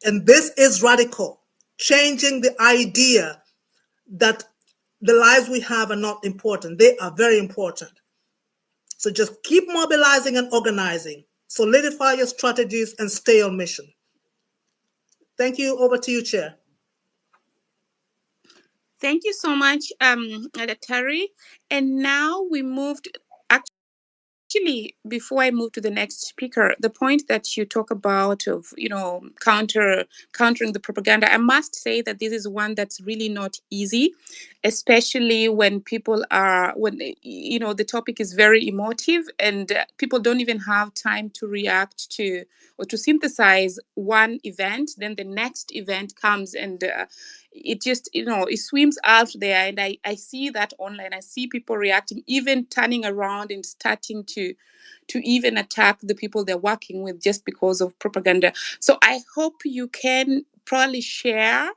And this is radical, changing the idea that the lives we have are not important. They are very important. So just keep mobilizing and organizing, solidify your strategies, and stay on mission. Thank you. Over to you, Chair. Thank you so much, Terry. And now we moved. Actually, before I move to the next speaker, the point that you talk about of countering the propaganda, I must say that this is one that's really not easy, especially when people are the topic is very emotive and people don't even have time to react to or to synthesize one event. Then the next event comes and it just it swims out there, and I see that online. I see people reacting, even turning around and starting to even attack the people they're working with just because of propaganda. So I hope you can probably share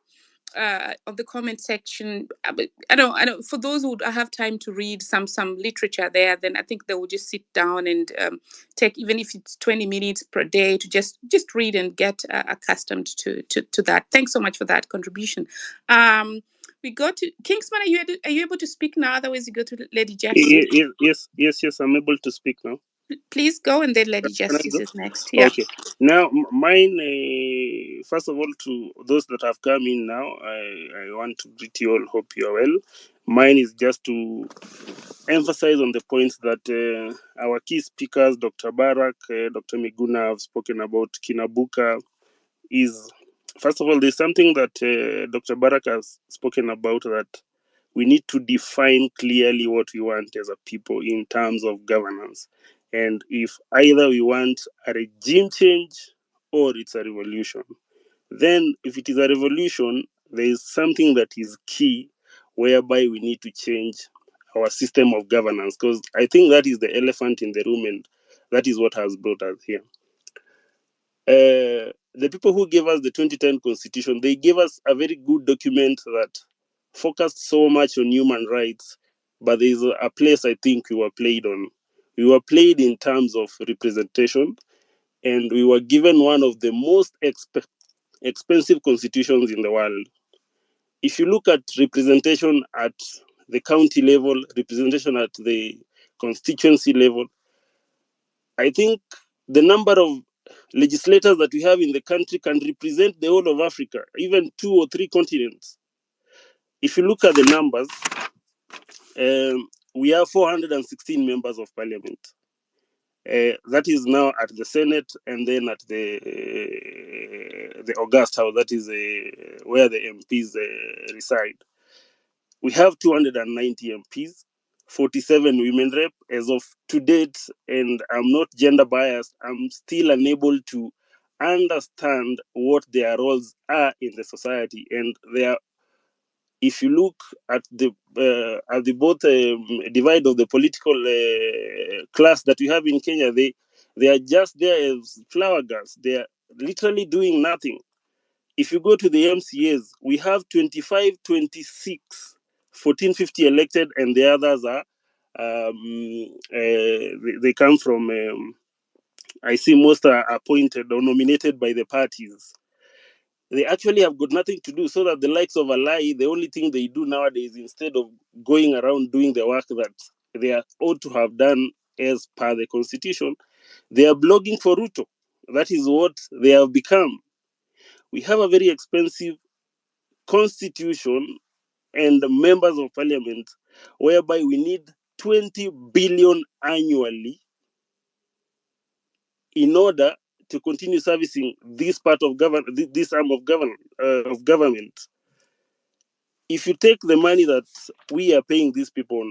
of the comment section. I don't. For those who have time to read some literature there, then I think they will just sit down and take, even if it's 20 minutes per day, to just read and get accustomed to that. Thanks so much for that contribution. We go to Kingsman. Are you able to speak now? Otherwise, you go to Lady Justice. Yes, I'm able to speak now. Please go, and then Lady Can I Justice go? is next. Yeah. Okay. Now, mine, first of all, to those that have come in now, I want to greet you all. Hope you are well. Mine is just to emphasize on the points that our key speakers, Dr. Barak, Dr. Miguna, have spoken about. Kinabuka is, first of all, there's something that Dr. Barak has spoken about, that we need to define clearly what we want as a people in terms of governance. And if either we want a regime change or it's a revolution, then if it is a revolution, there is something that is key, whereby we need to change our system of governance, because I think that is the elephant in the room, and that is what has brought us here. The people who gave us the 2010 constitution, they gave us a very good document that focused so much on human rights, but there is a place I think we were played on. We were played in terms of representation, and we were given one of the most expensive constitutions in the world. If you look at representation at the county level, representation at the constituency level, I think the number of legislators that we have in the country can represent the whole of Africa, even 2 or 3 continents. If you look at the numbers, we have 416 members of parliament. That is now at the Senate, and then at the August House, that is where the MPs reside. We have 290 MPs, 47 women rep as of to date, and I'm not gender biased. I'm still unable to understand what their roles are in the society, and their, if you look at the both divide of the political class that we have in Kenya, they are just there as flower girls. They are literally doing nothing. If you go to the MCAs, we have 25, 26, 14, 50 elected, and the others are they come from. I see most are appointed or nominated by the parties. They actually have got nothing to do, so that the likes of Alai, the only thing they do nowadays, instead of going around doing the work that they are ought to have done as per the constitution, they are blogging for Ruto. That is what they have become. We have a very expensive constitution and members of parliament, whereby we need 20 billion annually in order to continue servicing this part of this arm of government. If you take the money that we are paying these people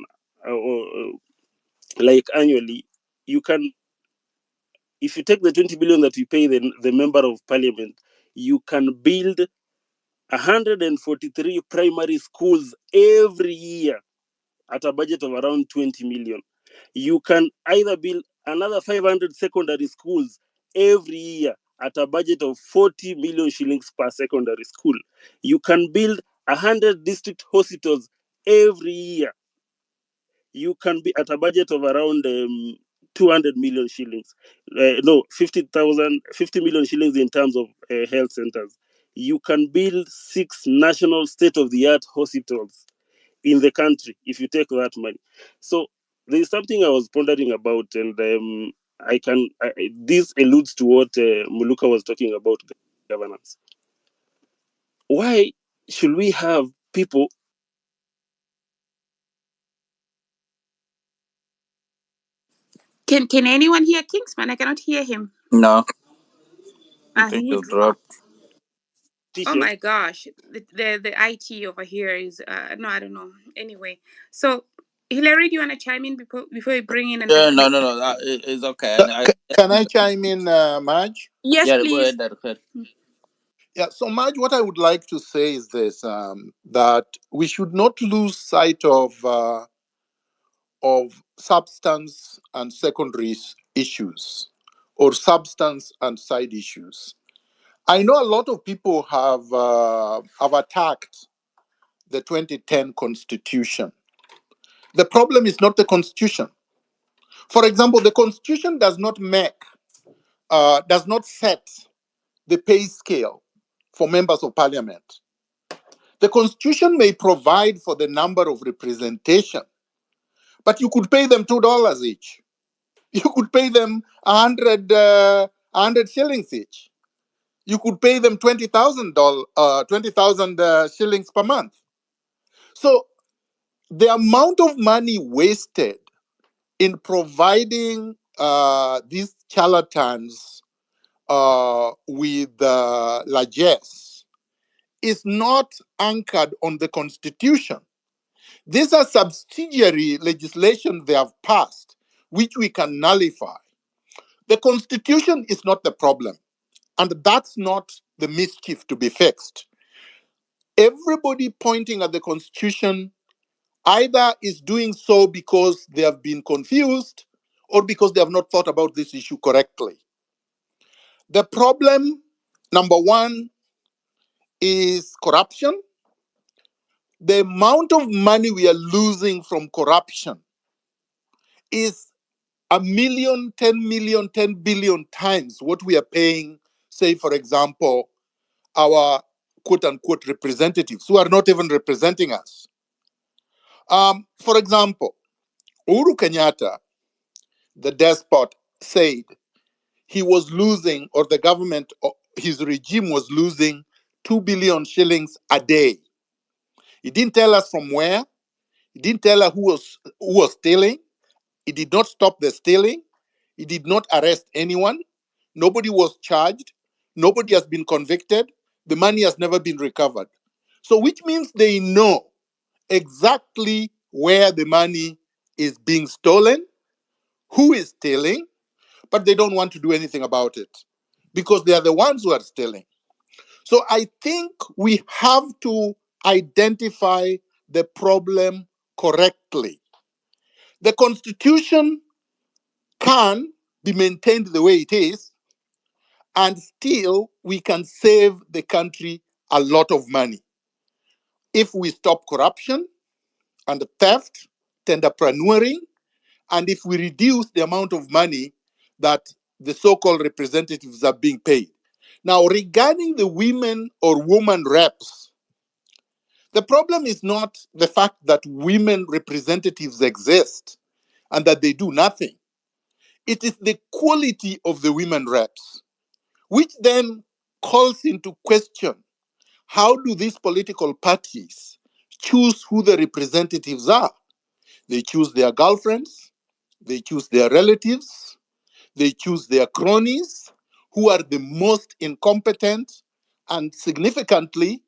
like annually, you can, if you take the 20 billion that we pay the member of parliament, you can build 143 primary schools every year at a budget of around 20 million. You can either build another 500 secondary schools every year at a budget of 40 million shillings per secondary school. You can build 100 district hospitals every year. You can be at a budget of around 200 million shillings. 50 million shillings in terms of health centers. You can build 6 national state-of-the-art hospitals in the country if you take that money. So there's something I was pondering about, and this alludes to what Muluka was talking about, governance. Why should we have people? Can anyone hear Kingsman? I cannot hear him. No, I think He you dropped. Oh my gosh, the IT over here is no, I don't know. Anyway, so Hillary, do you want to chime in before we bring in? Yeah, no. It's okay. Can I chime in, Marge? Yes, Yeah, go please. ahead, Dr. Yeah, so Marge, what I would like to say is this, that we should not lose sight of substance and secondary issues, or substance and side issues. I know a lot of people have attacked the 2010 Constitution. The problem is not the Constitution. For example, the Constitution does not set the pay scale for members of parliament. The Constitution may provide for the number of representation, but you could pay them $2 each. You could pay them 100 shillings each. You could pay them $20,000 shillings per month. So the amount of money wasted in providing these charlatans with largesse is not anchored on the Constitution. These are subsidiary legislation they have passed, which we can nullify. The Constitution is not the problem, and that's not the mischief to be fixed. Everybody pointing at the Constitution either is doing so because they have been confused or because they have not thought about this issue correctly. The problem, number one, is corruption. The amount of money we are losing from corruption is 1 million, 10 million, 10 billion times what we are paying, say, for example, our quote unquote representatives who are not even representing us. For example, Uhuru Kenyatta, the despot, said he was losing, or the government, his regime was losing 2 billion shillings a day. He didn't tell us from where. He didn't tell us who was stealing. He did not stop the stealing. He did not arrest anyone. Nobody was charged. Nobody has been convicted. The money has never been recovered. So, which means they know exactly where the money is being stolen, who is stealing, but they don't want to do anything about it because they are the ones who are stealing. So I think we have to identify the problem correctly. The Constitution can be maintained the way it is, and still we can save the country a lot of money if we stop corruption and theft, tenderpreneuring, and if we reduce the amount of money that the so-called representatives are being paid. Now, regarding the women or woman reps, the problem is not the fact that women representatives exist and that they do nothing. It is the quality of the women reps, which then calls into question how do these political parties choose who the representatives are? They choose their girlfriends, they choose their relatives, they choose their cronies, who are the most incompetent and significantly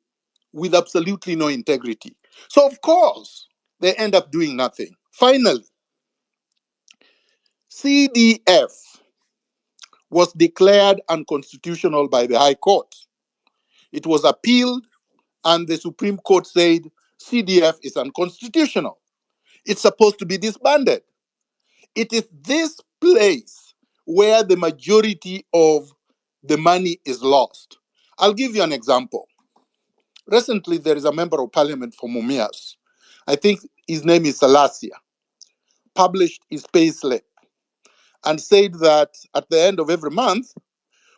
with absolutely no integrity. So, of course, they end up doing nothing. Finally, CDF was declared unconstitutional by the High Court. It was appealed, and the Supreme Court said CDF is unconstitutional. It's supposed to be disbanded. It is this place where the majority of the money is lost. I'll give you an example. Recently, there is a member of parliament for Mumias. I think his name is Salasia, published his pay slip and said that at the end of every month,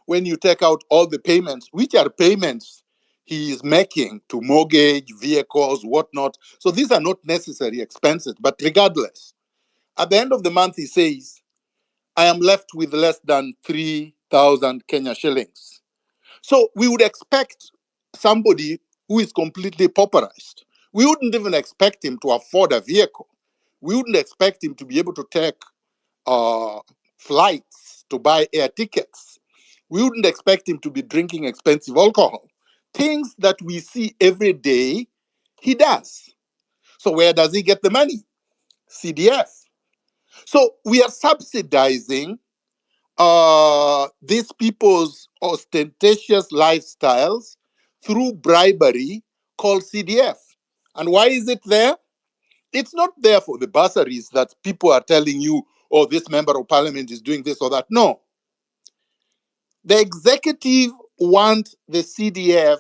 when you take out all the payments, which are payments he is making to mortgage, vehicles, whatnot. So these are not necessary expenses, but regardless, at the end of the month, he says, I am left with less than 3,000 Kenya shillings. So we would expect somebody who is completely pauperized. We wouldn't even expect him to afford a vehicle. We wouldn't expect him to be able to take flights, to buy air tickets. We wouldn't expect him to be drinking expensive alcohol. Things that we see every day, he does. So where does he get the money? CDF. So we are subsidizing these people's ostentatious lifestyles through bribery called CDF. And why is it there? It's not there for the bursaries that people are telling you, oh, this member of parliament is doing this or that. No. The executive want the CDF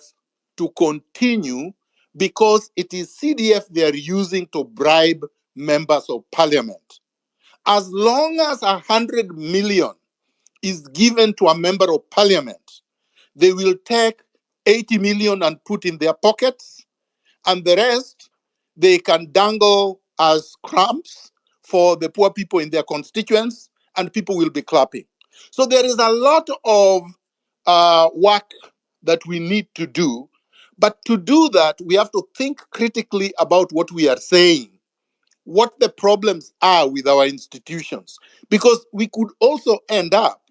to continue because it is CDF they are using to bribe members of parliament. As long as 100 million is given to a member of parliament, they will take 80 million and put in their pockets, and the rest they can dangle as crumbs for the poor people in their constituents, and people will be clapping. So there is a lot of work that we need to do. But to do that, we have to think critically about what we are saying, what the problems are with our institutions, because we could also end up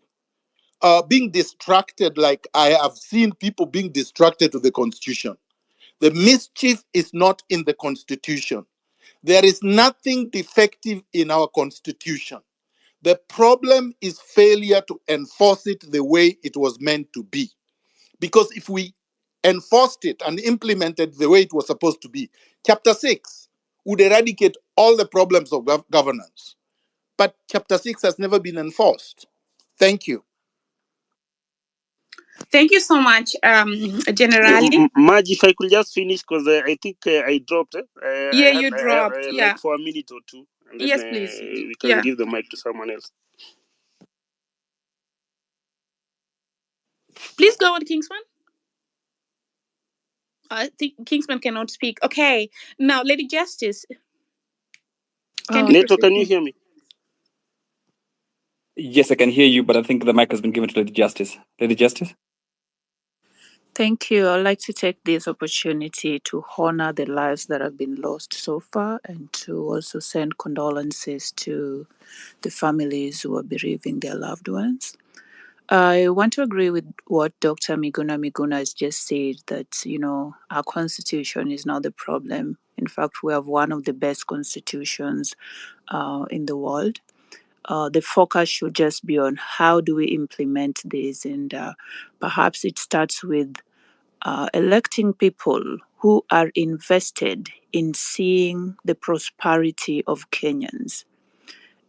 being distracted, like I have seen people being distracted to the Constitution. The mischief is not in the Constitution. There is nothing defective in our Constitution. The problem is failure to enforce it the way it was meant to be. Because if we enforced it and implemented the way it was supposed to be, Chapter 6 would eradicate all the problems of governance. But Chapter 6 has never been enforced. Thank you. Thank you so much, Generali. Maj, if I could just finish, because I think I dropped. Yeah, you dropped. Yeah. Like for a minute or two, and then Yes, please. we can Yeah. give the mic to someone else. Please go on, Kingsman. I think Kingsman cannot speak. Okay. Now, Lady Justice. Can you Neto, can you proceed? hear me? Yes, I can hear you, but I think the mic has been given to Lady Justice. Lady Justice? Thank you. I'd like to take this opportunity to honor the lives that have been lost so far and to also send condolences to the families who are bereaving their loved ones. I want to agree with what Dr. Miguna has just said, that, our constitution is not the problem. In fact, we have one of the best constitutions in the world. The focus should just be on how do we implement this, and perhaps it starts with electing people who are invested in seeing the prosperity of Kenyans.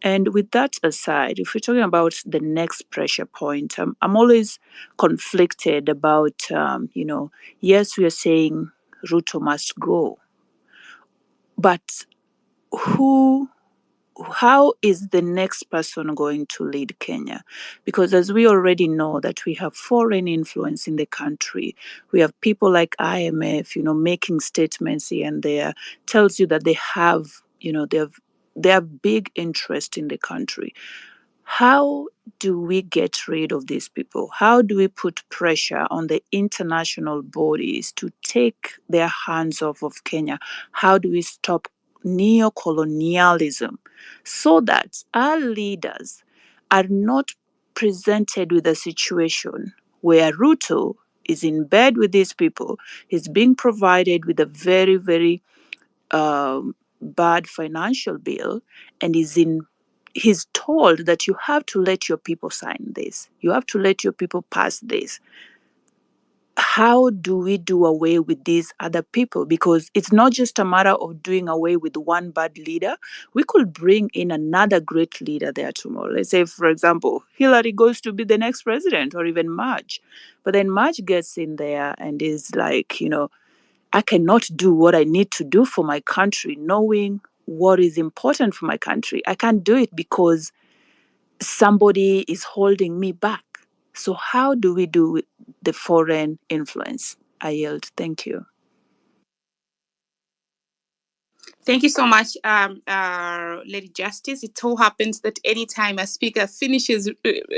And with that aside, if we're talking about the next pressure point, I'm always conflicted about, yes, we are saying Ruto must go, but how is the next person going to lead Kenya? Because as we already know that we have foreign influence in the country, we have people like IMF, making statements here and there, tells you that they have, they have big interest in the country. How do we get rid of these people? How do we put pressure on the international bodies to take their hands off of Kenya? How do we stop neo-colonialism so that our leaders are not presented with a situation where Ruto is in bed with these people, he's being provided with a very, very bad financial bill, and he's told that you have to let your people sign this, you have to let your people pass this. How do we do away with these other people? Because it's not just a matter of doing away with one bad leader. We could bring in another great leader there tomorrow. Let's say, for example, Hillary goes to be the next president, or even Marge. But then Marge gets in there and is like, I cannot do what I need to do for my country, knowing what is important for my country. I can't do it because somebody is holding me back. So how do we do with the foreign influence? I yield. Thank you. Thank you so much, Lady Justice. It so happens that anytime a speaker finishes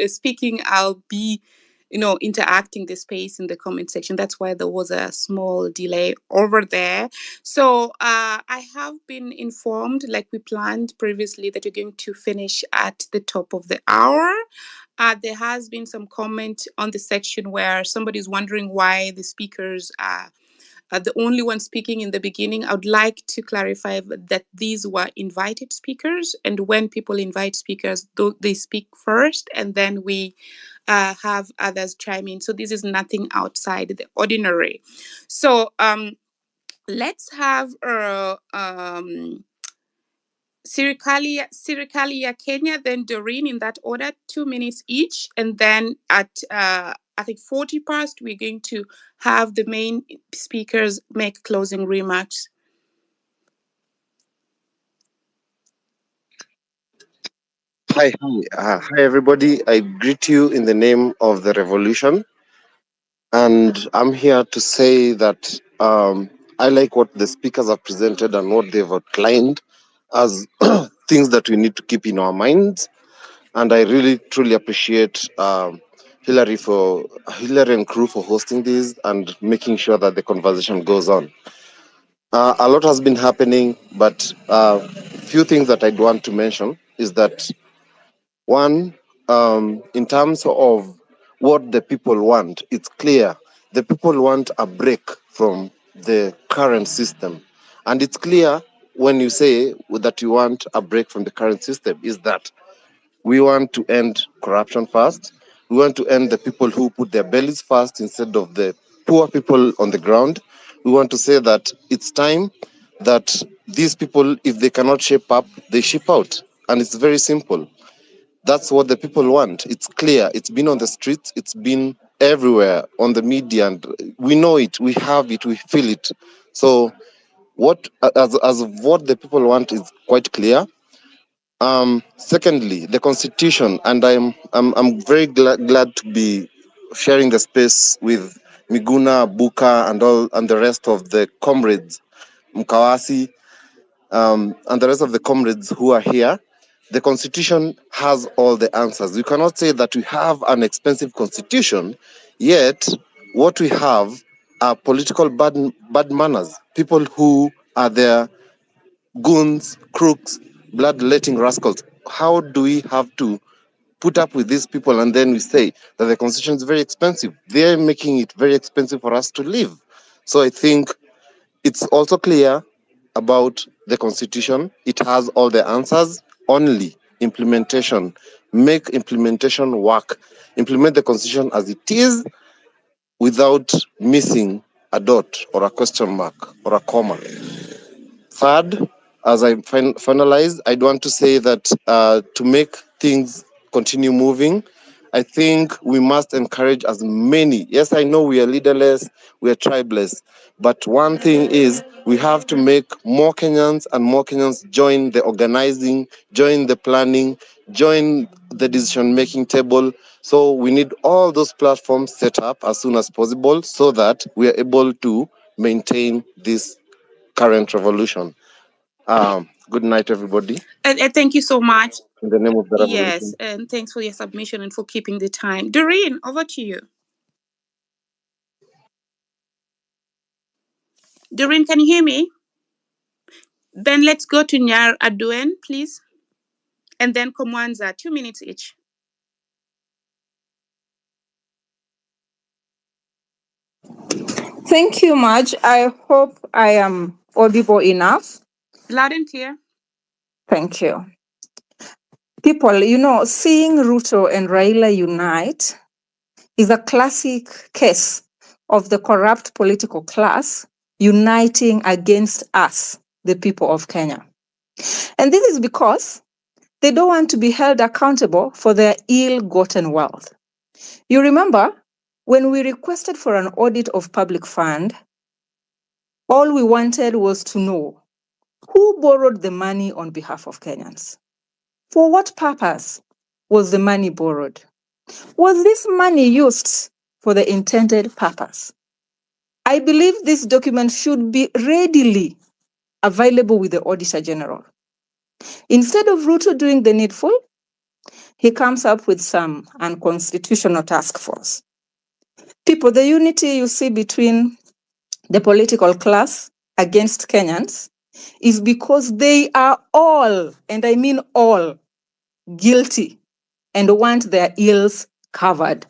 speaking, I'll be, interacting the space in the comment section. That's why there was a small delay over there. So I have been informed, like we planned previously, that we're going to finish at the top of the hour. There has been some comment on the section where somebody's wondering why the speakers are the only one speaking in the beginning. I would like to clarify that these were invited speakers, and when people invite speakers, they speak first, and then we have others chime in. So this is nothing outside the ordinary. So let's have Sirikali ya Kenya, then Doreen, in that order, 2 minutes each. And then at, I think, 40 past, we're going to have the main speakers make closing remarks. Hi, everybody. I greet you in the name of the revolution. And I'm here to say that I like what the speakers have presented and what they've outlined as things that we need to keep in our minds. And I really, truly appreciate Hillary and crew for hosting this and making sure that the conversation goes on. A lot has been happening, but few things that I'd want to mention is that one, in terms of what the people want, it's clear. The people want a break from the current system. And it's clear when you say that you want a break from the current system, is that we want to end corruption first. We want to end the people who put their bellies first instead of the poor people on the ground. We want to say that it's time that these people, if they cannot shape up, they ship out. And it's very simple. That's what the people want. It's clear. It's been on the streets. It's been everywhere on the media, and we know it. We have it. We feel it. So, what as of what the people want is quite clear. Secondly, the constitution, and I'm very glad to be sharing the space with Miguna, Buka, and the rest of the comrades, Mkawasi, and the rest of the comrades who are here. The constitution has all the answers. You cannot say that we have an expensive constitution, yet what we have are political bad manners. People who are there, goons, crooks, bloodletting rascals. How do we have to put up with these people and then we say that the constitution is very expensive? They're making it very expensive for us to live. So I think it's also clear about the constitution. It has all the answers, only implementation. Make implementation work. Implement the constitution as it is without missing a dot or a question mark or a comma. Third, as I finalize, I'd want to say that to make things continue moving, I think we must encourage as many. Yes, I know we are leaderless, we are tribeless, but one thing is we have to make more Kenyans and more Kenyans join the organizing, join the planning, join the decision-making table. So we need all those platforms set up as soon as possible so that we are able to maintain this current revolution. Good night, everybody. And thank you so much. In the name of the Yes, revolution. and thanks for your submission and for keeping the time. Doreen, over to you. Doreen, can you hear me? Then let's go to Nyar Aduen, please. And then Komwanza, 2 minutes each. Thank you, Marge. I hope I am audible enough. Loud and clear. Thank you. People, seeing Ruto and Raila unite is a classic case of the corrupt political class uniting against us, the people of Kenya. And this is because they don't want to be held accountable for their ill-gotten wealth. You remember when we requested for an audit of public fund, all we wanted was to know who borrowed the money on behalf of Kenyans. For what purpose was the money borrowed? Was this money used for the intended purpose? I believe this document should be readily available with the Auditor General. Instead of Ruto doing the needful, he comes up with some unconstitutional task force. People, the unity you see between the political class against Kenyans is because they are all, and I mean all, guilty and want their ills covered.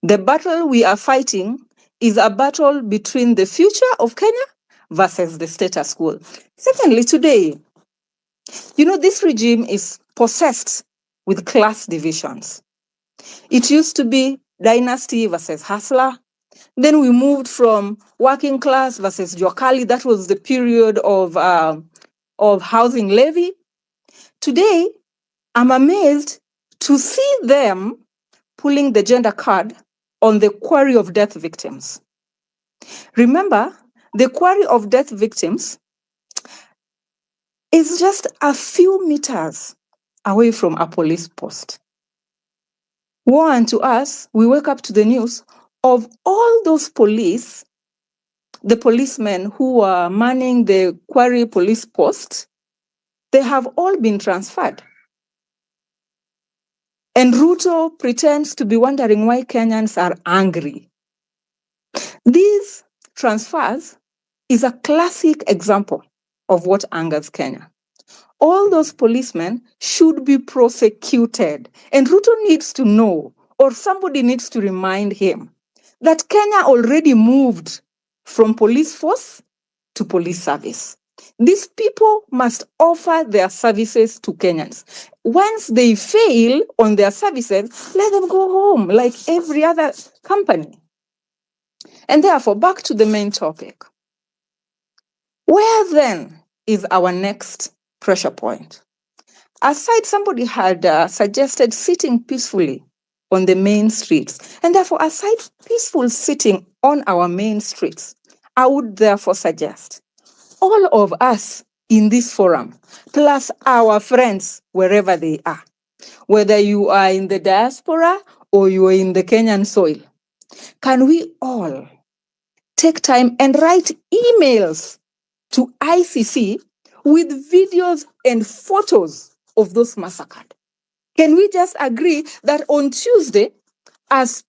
The battle we are fighting is a battle between the future of Kenya versus the status quo. Secondly, today, this regime is possessed with class divisions. It used to be dynasty versus hustler. Then we moved from working class versus Jokali. That was the period of of housing levy. Today, I'm amazed to see them pulling the gender card on the quarry of death victims. Remember, the quarry of death victims is just a few meters away from a police post. Woe unto us, we wake up to the news of all those the policemen who are manning the quarry police post, they have all been transferred. And Ruto pretends to be wondering why Kenyans are angry. These transfers is a classic example of what angers Kenya. All those policemen should be prosecuted. And Ruto needs to know, or somebody needs to remind him, that Kenya already moved from police force to police service. These people must offer their services to Kenyans. Once they fail on their services, let them go home like every other company. And therefore, back to the main topic. Where then is our next pressure point? Aside, somebody had suggested sitting peacefully on the main streets. And therefore, aside peaceful sitting on our main streets, I would therefore suggest all of us in this forum, plus our friends wherever they are, whether you are in the diaspora or you are in the Kenyan soil, can we all take time and write emails to ICC with videos and photos of those massacred? Can we just agree that on Tuesday, as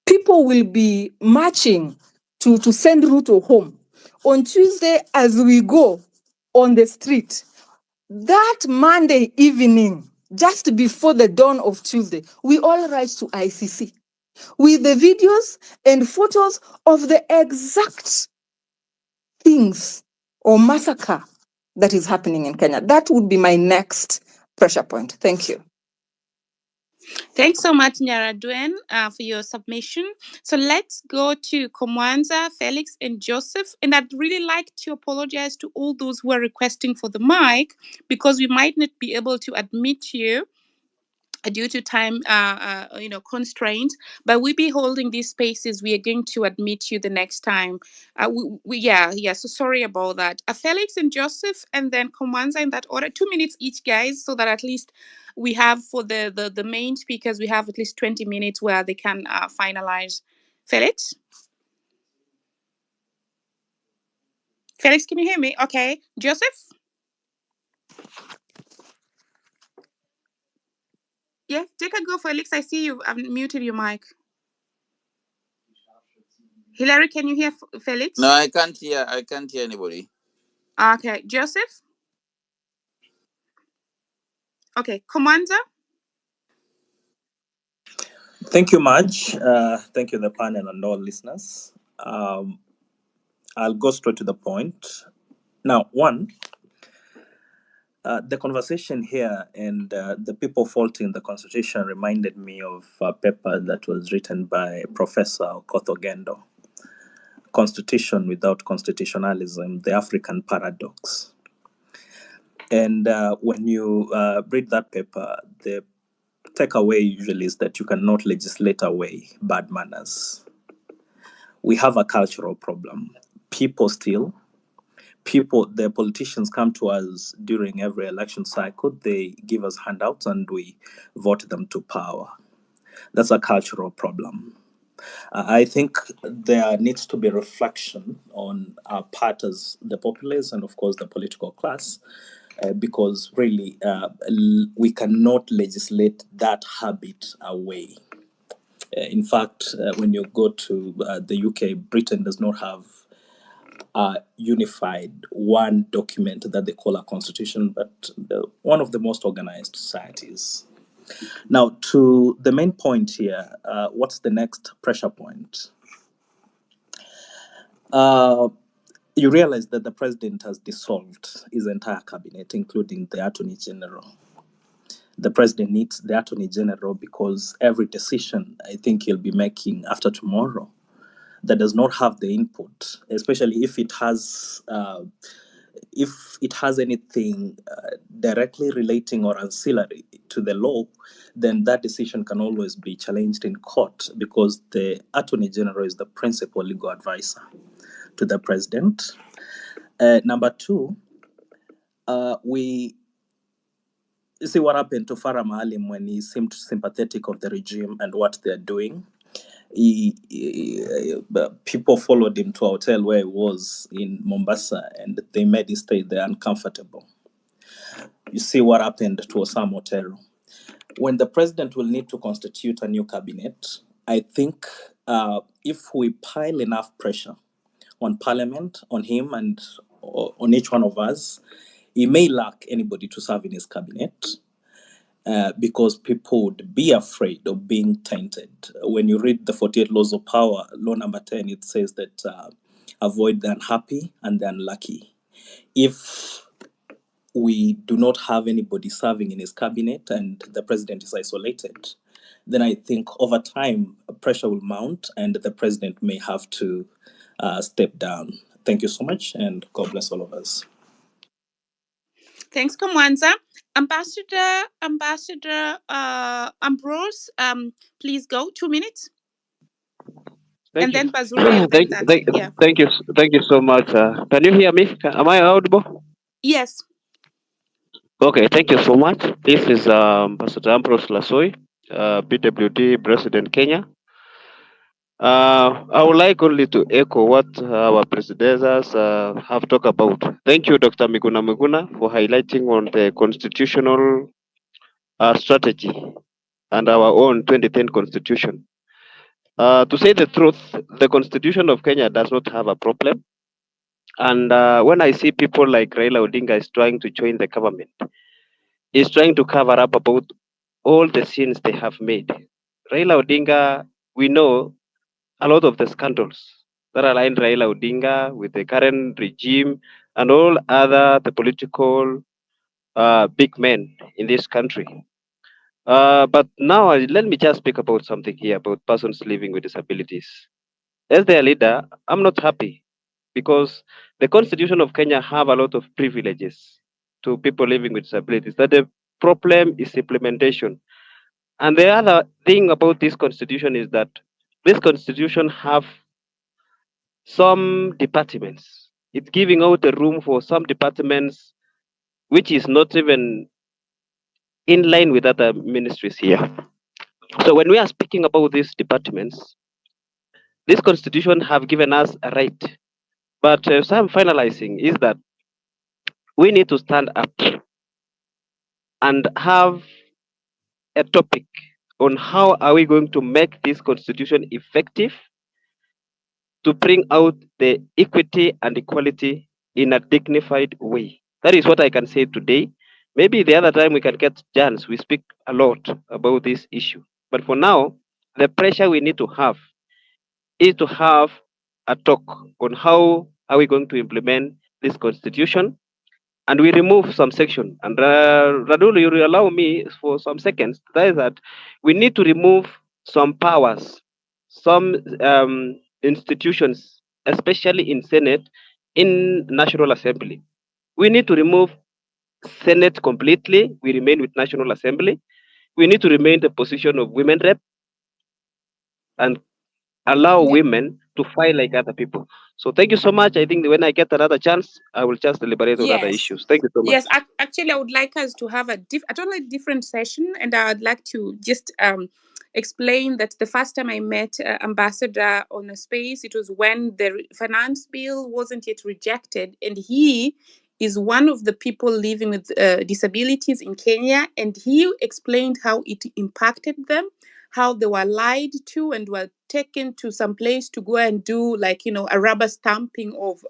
people will be marching to send Ruto home, on Tuesday, as we go on the street, that Monday evening, just before the dawn of Tuesday, we all write to ICC with the videos and photos of the exact things or massacre that is happening in Kenya? That would be my next pressure point. Thank you. Thanks so much, Nyara Duen, for your submission. So let's go to Komwanza, Felix, and Joseph. And I'd really like to apologize to all those who are requesting for the mic, because we might not be able to admit you due to time constraints, but we'll be holding these spaces. We are going to admit you the next time. So sorry about that. Felix and Joseph, and then Komwanza, in that order. 2 minutes each, guys, so that at least we have, for the main speakers, we have at least 20 minutes where they can finalize. Felix, can you hear me? Okay. Joseph? Yeah, take a go, Felix. I see you've muted your mic. Hillary, can you hear Felix? No, I can't hear anybody. Okay. Joseph? Okay. Commander? Thank you, Marge. Thank you, the panel and all listeners. I'll go straight to the point. Now, one, the conversation here and the people faulting the Constitution reminded me of a paper that was written by Professor Okoth, Constitution Without Constitutionalism, the African Paradox. And when you read that paper, the takeaway usually is that you cannot legislate away bad manners. We have a cultural problem. The politicians come to us during every election cycle, they give us handouts and we vote them to power. That's a cultural problem. I think there needs to be reflection on our part as the populace and, of course, the political class, because really we cannot legislate that habit away. In fact, when you go to the UK, Britain does not have unified one document that they call a constitution, but one of the most organized societies. Now, to the main point here, what's the next pressure point? You realize that the president has dissolved his entire cabinet, including the attorney general. The president needs the attorney general because every decision I think he'll be making after tomorrow that does not have the input, especially if it has if it has anything directly relating or ancillary to the law, then that decision can always be challenged in court, because the Attorney General is the principal legal advisor to the president. Number two, we see what happened to Farah Maalim when he seemed sympathetic of the regime and what they're doing. People followed him to a hotel where he was in Mombasa, and they made him stay there uncomfortable. You see what happened to Osama Otero. When the president will need to constitute a new cabinet, I think if we pile enough pressure on Parliament, on him, and on each one of us, he may lack anybody to serve in his cabinet. Because people would be afraid of being tainted. When you read the 48 Laws of Power, law number 10, it says that avoid the unhappy and the unlucky. If we do not have anybody serving in his cabinet and the president is isolated, then I think over time pressure will mount and the president may have to step down. Thank you so much, and God bless all of us. Thanks, Kamwanza. Ambassador Ambrose, please go, 2 minutes. Thank and you. then Bazuri, and then Dante. Yeah. Thank you so much. Can you hear me? Am I audible? Yes. Okay, thank you so much. This is Ambassador Ambrose Lasoi, PWD President Kenya. I would like only to echo what our predecessors have talked about. Thank you, Dr. Miguna, for highlighting on the constitutional strategy and our own 2010 constitution. To say the truth, the constitution of Kenya does not have a problem. And when I see people like Raila Odinga is trying to join the government, is trying to cover up about all the sins they have made. Raila Odinga, we know a lot of the scandals that align Raila Odinga with the current regime and all other the political big men in this country. But now let me just speak about something here about persons living with disabilities. As their leader, I'm not happy because the constitution of Kenya have a lot of privileges to people living with disabilities. That the problem is implementation. And the other thing about this constitution is that this constitution have some departments. It's giving out the room for some departments which is not even in line with other ministries here. So when we are speaking about these departments, this constitution have given us a right. But some finalizing is that we need to stand up and have a topic on how are we going to make this constitution effective to bring out the equity and equality in a dignified way. That is what I can say today. Maybe the other time we can get chance, we speak a lot about this issue. But for now, the pressure we need to have is to have a talk on how are we going to implement this constitution, and we remove some section. And Radul, you will allow me for some seconds. That is that we need to remove some powers, some institutions, especially in Senate, in National Assembly. We need to remove Senate completely. We remain with National Assembly. We need to remain the position of women rep and allow women to fight like other people. So thank you so much. I think when I get another chance, I will just deliberate on other issues. Thank you so much. Yes, actually, I would like us to have a totally different session, and I would like to just explain that the first time I met Ambassador on a space, it was when the finance bill wasn't yet rejected, and he is one of the people living with disabilities in Kenya, and he explained how it impacted them, how they were lied to and were taken to some place to go and do a rubber stamping of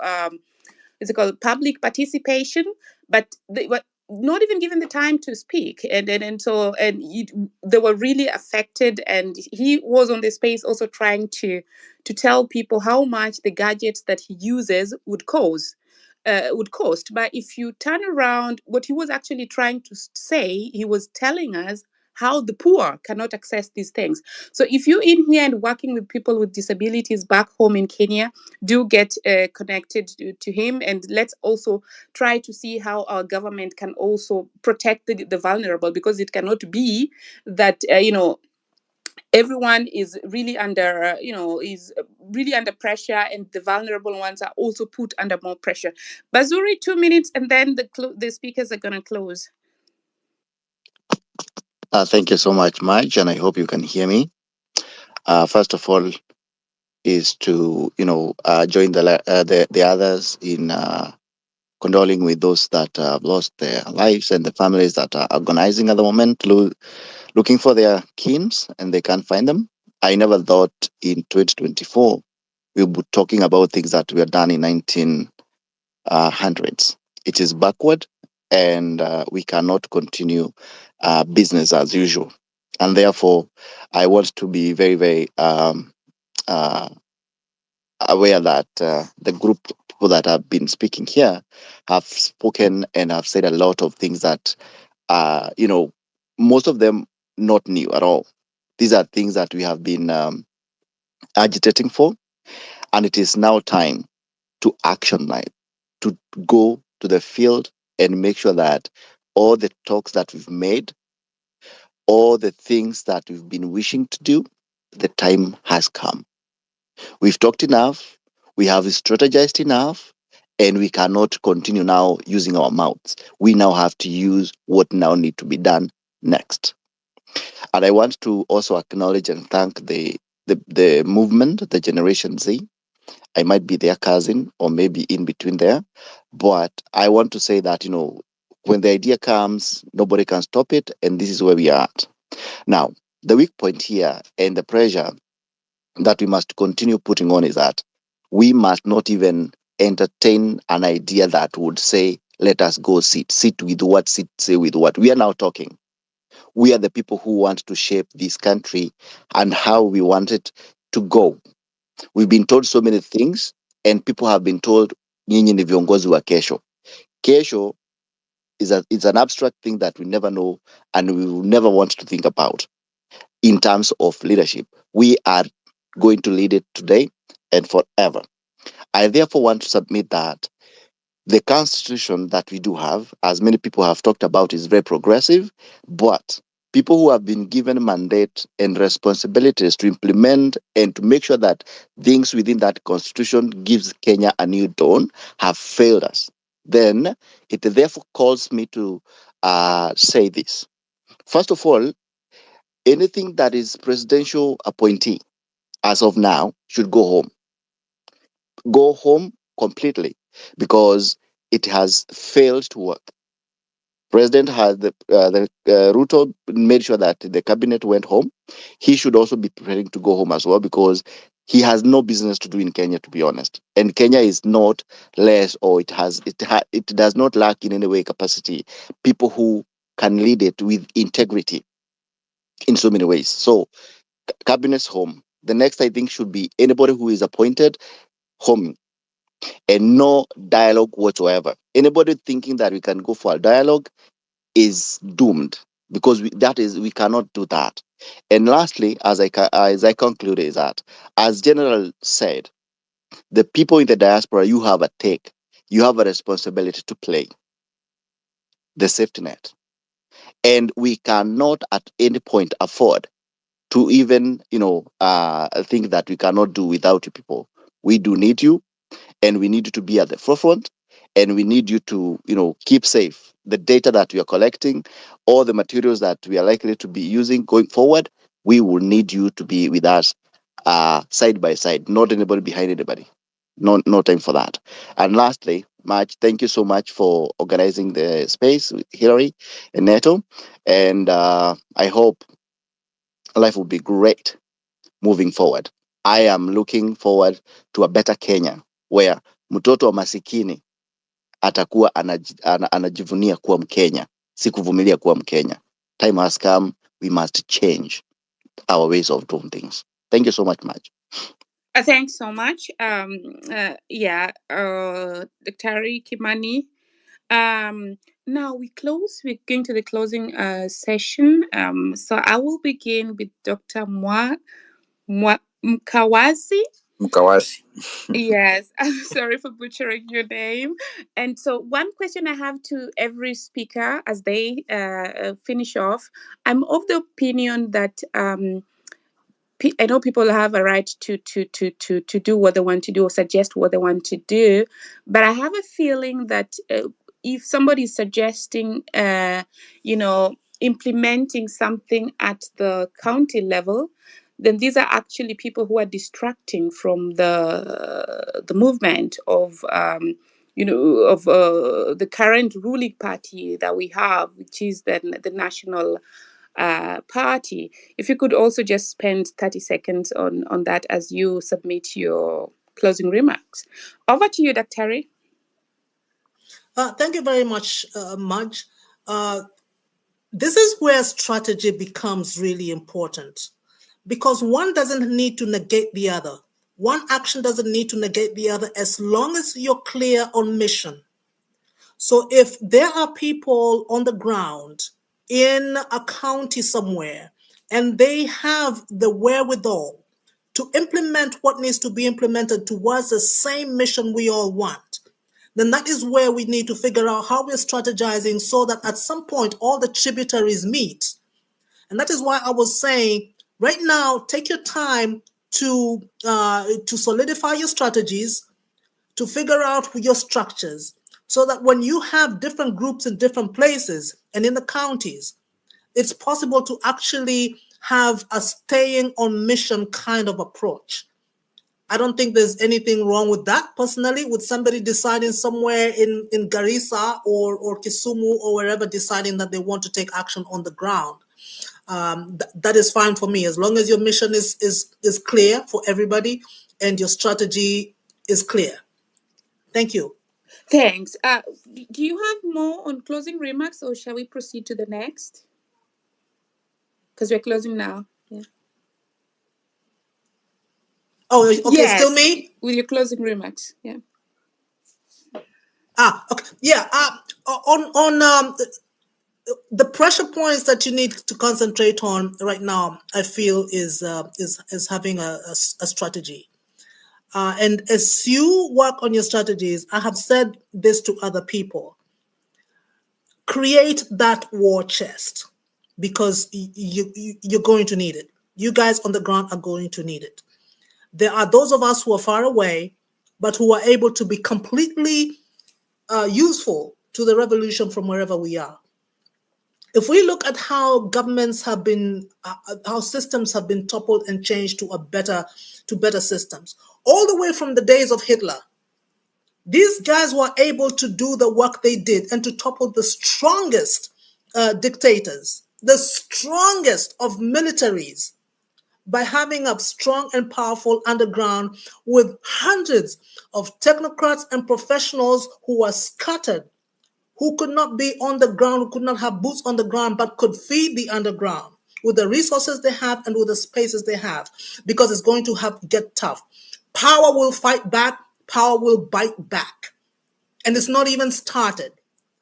is it called public participation, but they were not even given the time to speak, and they were really affected. And he was on the space also trying to tell people how much the gadgets that he uses would cost. But if you turn around, what he was actually trying to say, he was telling us how the poor cannot access these things. So if you're in here and working with people with disabilities back home in Kenya, do get connected to him, and let's also try to see how our government can also protect the vulnerable, because it cannot be that everyone is really under is really under pressure, and the vulnerable ones are also put under more pressure. Bazuri, 2 minutes, and then the speakers are going to close. Thank you so much, Marge, and I hope you can hear me. First of all, is to join the others in condoling with those that have lost their lives and the families that are agonizing at the moment, looking for their kins and they can't find them. I never thought in 2024 we would be talking about things that were done in 1900s. It is backward, and we cannot continue business as usual. And therefore, I want to be very, very uh, aware that the group of people that have been speaking here have spoken and have said a lot of things that, most of them not new at all. These are things that we have been agitating for, and it is now time to action line, to go to the field and make sure that all the talks that we've made, all the things that we've been wishing to do, the time has come. We've talked enough, we have strategized enough, and we cannot continue now using our mouths. We now have to use what now need to be done next. And I want to also acknowledge and thank the movement, the Generation Z. I might be their cousin or maybe in between there, but I want to say that, when the idea comes, nobody can stop it, and this is where we are at. Now, the weak point here and the pressure that we must continue putting on is that we must not even entertain an idea that would say, let us go sit with what, say with what. We are now talking. We are the people who want to shape this country and how we want it to go. We've been told so many things, and people have been told, nyinyi ni viongozi wa kesho. Kesho is an abstract thing that we never know and we will never want to think about. In terms of leadership, we are going to lead it today and forever. I therefore want to submit that the constitution that we do have, as many people have talked about, is very progressive, but people who have been given mandate and responsibilities to implement and to make sure that things within that constitution gives Kenya a new dawn have failed us. Then it therefore calls me to say this. First of all, anything that is presidential appointee as of now should go home. Go home completely, because it has failed to work. President has Ruto made sure that the cabinet went home. He should also be preparing to go home as well, because he has no business to do in Kenya, to be honest. And Kenya is not less, or it does not lack in any way capacity people who can lead it with integrity in so many ways. So cabinet's home. The next, I think, should be anybody who is appointed home, and no dialogue whatsoever. Anybody thinking that we can go for a dialogue is doomed, because we cannot do that. And lastly, as I conclude, is that, as General said, the people in the diaspora, you have a responsibility to play the safety net, and we cannot at any point afford to even think that we cannot do without you people. We do need you, and we need you to be at the forefront, and we need you to keep safe the data that we are collecting, all the materials that we are likely to be using going forward. We will need you to be with us side by side, not anybody behind anybody. No time for that. And lastly, March, thank you so much for organizing the space with Hillary and Neto, and I hope life will be great moving forward. I am looking forward to a better Kenya where mtoto wa masikini atakuwa anajivunia kuwa Mkenya, si kuvumilia kuwa Mkenya. Time has come, we must change our ways of doing things. Thank you so much, Maj. Thanks so much. Daktari Kimani. Now we're going to the closing session. So I will begin with Dr. Mkawasi. Mukawasi. Yes, I'm sorry for butchering your name. And so, one question I have to every speaker as they finish off, I'm of the opinion that I know people have a right to do what they want to do or suggest what they want to do, but I have a feeling that if somebody is suggesting, implementing something at the county level, then these are actually people who are distracting from the movement of. The current ruling party that we have, which is the National Party. If you could also just spend 30 seconds on that as you submit your closing remarks. Over to you, Dr. Thank you very much, Maj. This is where strategy becomes really important because one doesn't need to negate the other. One action doesn't need to negate the other as long as you're clear on mission. So if there are people on the ground in a county somewhere and they have the wherewithal to implement what needs to be implemented towards the same mission we all want, then that is where we need to figure out how we're strategizing so that at some point all the tributaries meet. And that is why I was saying right now, take your time to solidify your strategies, to figure out your structures, so that when you have different groups in different places and in the counties, it's possible to actually have a staying on mission kind of approach. I don't think there's anything wrong with that personally, with somebody deciding somewhere in Garissa or Kisumu or wherever, deciding that they want to take action on the ground. That is fine for me, as long as your mission is clear for everybody and your strategy is clear. Thank you. Thanks. Do you have more on closing remarks or shall we proceed to the next? Because we're closing now. Yeah. Oh, okay, yes, still me? With your closing remarks. Yeah. Okay. Yeah. On the pressure points that you need to concentrate on right now, I feel is having a strategy. And as you work on your strategies, I have said this to other people, create that war chest because you're going to need it. You guys on the ground are going to need it. There are those of us who are far away, but who are able to be completely useful to the revolution from wherever we are. If we look at how governments have been, how systems have been toppled and changed to better systems, all the way from the days of Hitler, these guys were able to do the work they did and to topple the strongest dictators, the strongest of militaries, by having a strong and powerful underground with hundreds of technocrats and professionals who were scattered, who could not be on the ground, who could not have boots on the ground, but could feed the underground with the resources they have and with the spaces they have, because it's going to get tough. Power will fight back, power will bite back. And it's not even started.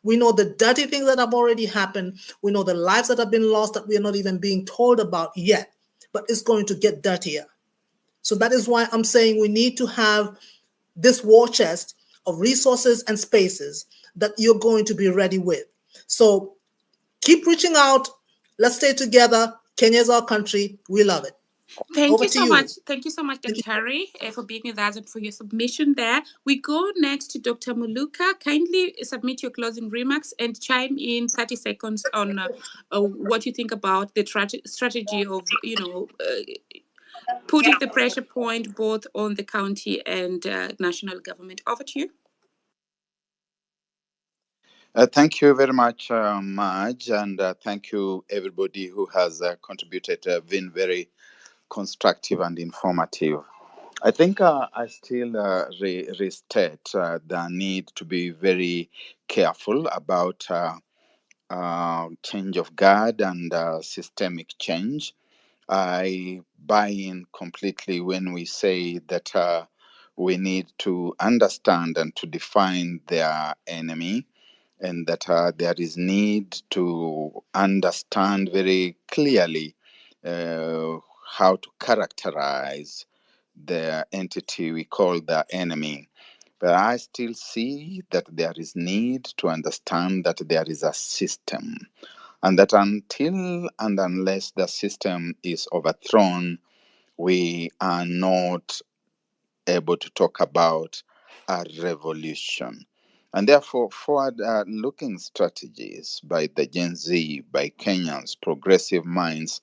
We know the dirty things that have already happened. We know the lives that have been lost that we are not even being told about yet, but it's going to get dirtier. So that is why I'm saying we need to have this war chest of resources and spaces that you're going to be ready with. So keep reaching out. Let's stay together. Kenya is our country. We love it. Thank you so much. Thank you so much, Dr. Harry, for being with us and for your submission there. We go next to Dr. Muluka. Kindly submit your closing remarks and chime in 30 seconds on what you think about the strategy of, putting the pressure point both on the county and national government. Over to you. Thank you very much, Maj, and thank you everybody who has contributed, been very constructive and informative. I think I still restate the need to be very careful about change of guard and systemic change. I buy in completely when we say that we need to understand and to define their enemy and that there is need to understand very clearly how to characterize the entity we call the enemy. But I still see that there is need to understand that there is a system, and that until and unless the system is overthrown, we are not able to talk about a revolution. And therefore, forward looking strategies by the Gen Z, by Kenyans, progressive minds,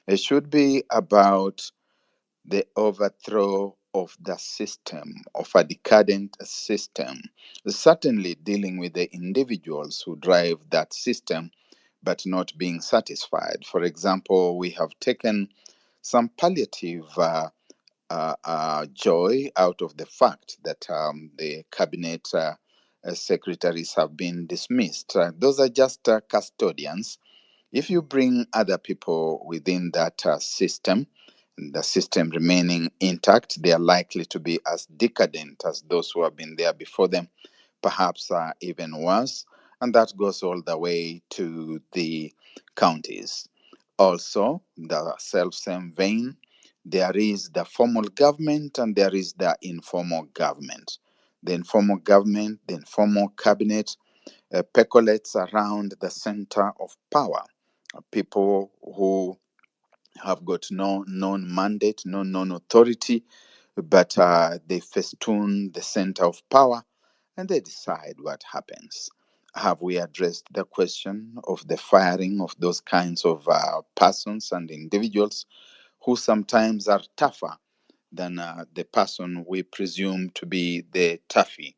it should be about the overthrow of the system, of a decadent system, certainly dealing with the individuals who drive that system, but not being satisfied. For example, we have taken some palliative joy out of the fact that the cabinet secretaries have been dismissed. Those are just custodians. If you bring other people within that system, the system remaining intact, they are likely to be as decadent as those who have been there before them, perhaps even worse. And that goes all the way to the counties. Also, the self-same vein, there is the formal government and there is the informal government. The informal government, the informal cabinet, percolates around the center of power. People who have got no known mandate, no known authority, but they festoon the center of power and they decide what happens. Have we addressed the question of the firing of those kinds of persons and individuals who sometimes are tougher than the person we presume to be the toughie?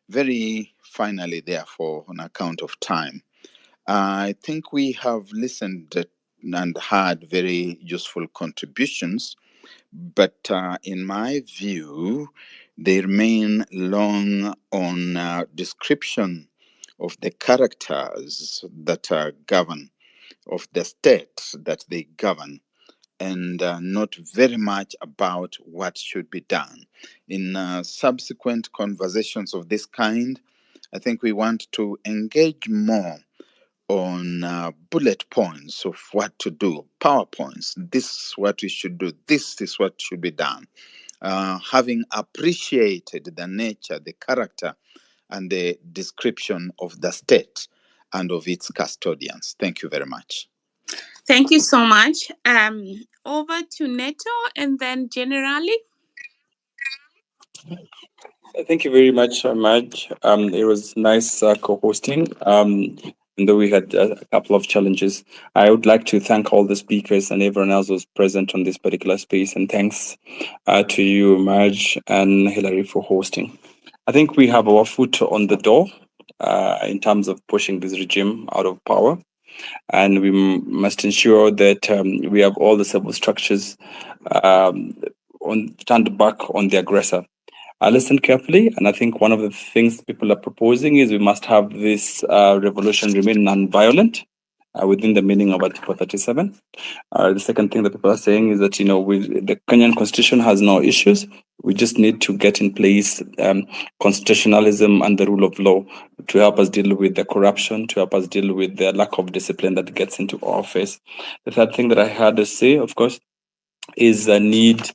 Very finally, therefore, on account of time, I think we have listened and had very useful contributions, but in my view, they remain long on description of the characters that govern, of the state that they govern, and not very much about what should be done. In subsequent conversations of this kind, I think we want to engage more on bullet points of what to do, PowerPoints. This is what we should do. This is what should be done. Having appreciated the nature, the character, and the description of the state and of its custodians. Thank you very much. Thank you so much. Over to Neto and then Generali. Thank you very much, Maj. It was nice co-hosting. And though we had a couple of challenges, I would like to thank all the speakers and everyone else who was present on this particular space. And thanks to you, Maj and Hilary, for hosting. I think we have our foot on the door in terms of pushing this regime out of power. And we must ensure that we have all the civil structures turned back on the aggressor. I listened carefully, and I think one of the things people are proposing is we must have this revolution remain non-violent within the meaning of Article 37. The second thing that people are saying is that, the Kenyan constitution has no issues. We just need to get in place constitutionalism and the rule of law to help us deal with the corruption, to help us deal with the lack of discipline that gets into our face. The third thing that I had to say, of course, is a need,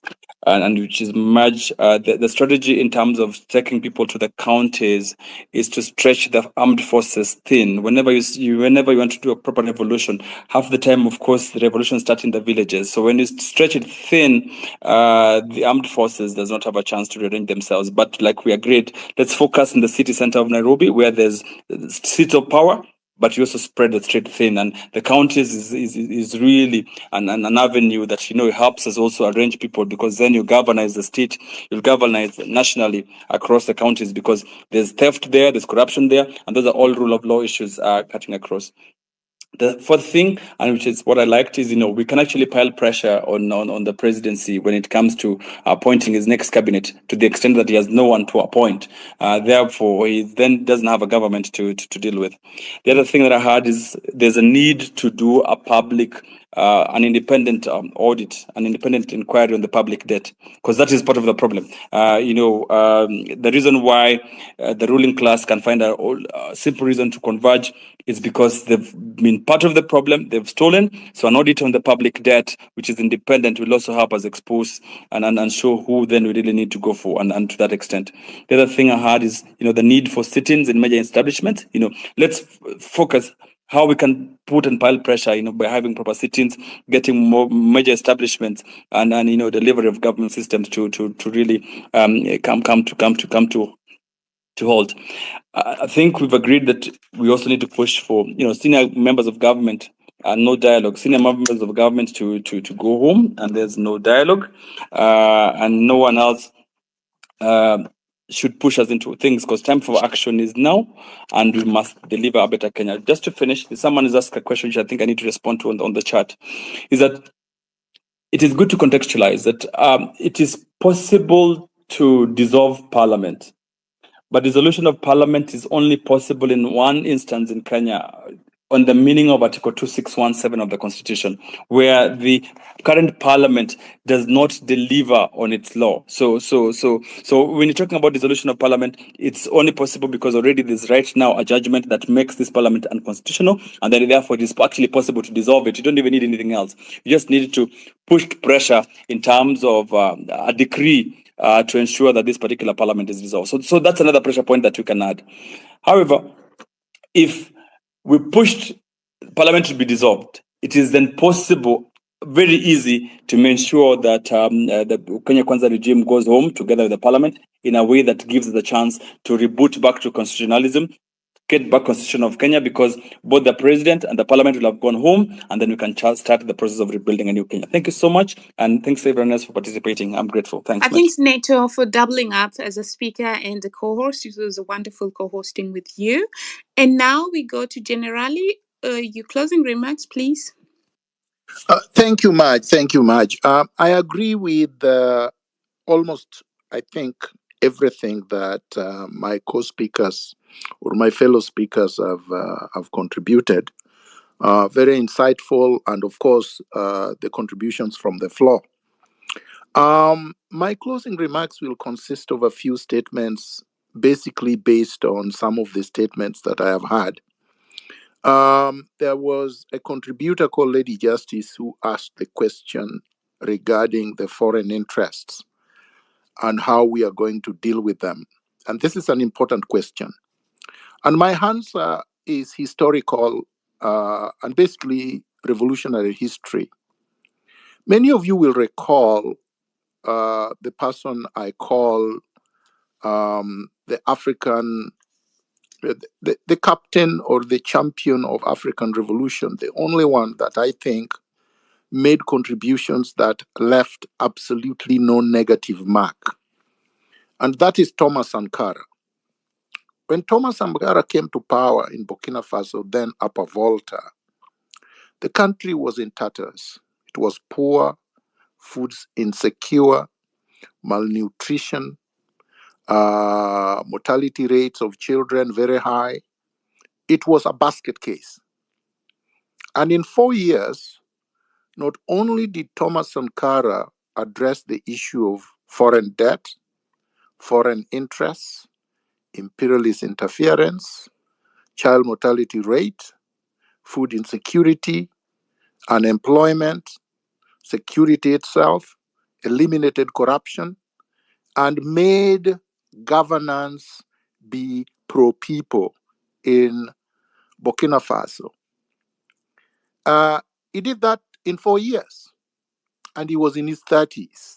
and which is much the strategy in terms of taking people to the counties is to stretch the armed forces thin. Whenever you want to do a proper revolution, half the time, of course, the revolution starts in the villages. So when you stretch it thin, the armed forces does not have a chance to rearrange themselves. But like we agreed, let's focus in the city center of Nairobi, where there's seats of power, but you also spread the street thin, and the counties is really an avenue that helps us also arrange people, because then you galvanize the state, you'll galvanize nationally across the counties, because there's theft there, there's corruption there, and those are all rule of law issues cutting across. The fourth thing, and which is what I liked, is we can actually pile pressure on the presidency when it comes to appointing his next cabinet, to the extent that he has no one to appoint. Therefore, he then doesn't have a government to deal with. The other thing that I heard is there's a need to do a public an independent audit, an independent inquiry on the public debt, because that is part of the problem. The reason why the ruling class can find a simple reason to converge is because they've been part of the problem, they've stolen. So an audit on the public debt, which is independent, will also help us expose and show who then we really need to go for, and to that extent. The other thing I had is, the need for sit-ins in major establishments. Let's focus how we can put and pile pressure, by having proper sit-ins, getting more major establishments, and delivery of government systems to really come to hold. I think we've agreed that we also need to push for senior members of government and no dialogue. Senior members of government to go home, and there's no dialogue, and no one else should push us into things, because time for action is now, and we must deliver a better Kenya. Just to finish, someone has asked a question which I think I need to respond to on the chat, is that it is good to contextualize that it is possible to dissolve parliament, but dissolution of parliament is only possible in one instance in Kenya, on the meaning of Article 2617 of the Constitution, where the current parliament does not deliver on its law. So when you're talking about dissolution of parliament, it's only possible because already there's right now a judgment that makes this parliament unconstitutional, and then therefore it is actually possible to dissolve it. You don't even need anything else. You just need to push pressure in terms of a decree to ensure that this particular parliament is dissolved. So that's another pressure point that you can add. However, if we pushed parliament to be dissolved, it is then possible, very easy, to make sure that the Kenya Kwanza regime goes home together with the parliament in a way that gives the chance to reboot back to constitutionalism, get back constitution of Kenya, because both the president and the parliament will have gone home, and then we can start the process of rebuilding a new Kenya. Thank you so much, and thanks everyone else for participating. I'm grateful. Thanks. Thanks, Neto, for doubling up as a speaker and a co-host. It was a wonderful co-hosting with you. And now we go to Generali. Your closing remarks, please. Thank you, Maj. Thank you, Maj. I agree with almost, I think, everything that my co-speakers or my fellow speakers have contributed. Very insightful, and of course, the contributions from the floor. My closing remarks will consist of a few statements, basically based on some of the statements that I have had. There was a contributor called Lady Justice who asked the question regarding the foreign interests and how we are going to deal with them. And this is an important question. And my answer is historical and basically revolutionary history. Many of you will recall the person I call the African, the captain or the champion of African revolution, the only one that I think made contributions that left absolutely no negative mark. And that is Thomas Sankara. When Thomas Sankara came to power in Burkina Faso, then Upper Volta, the country was in tatters. It was poor, foods insecure, malnutrition, mortality rates of children very high. It was a basket case. And in 4 years, not only did Thomas Sankara address the issue of foreign debt, foreign interests, imperialist interference, child mortality rate, food insecurity, unemployment, security itself, eliminated corruption, and made governance be pro-people in Burkina Faso. He did that in 4 years, and he was in his 30s.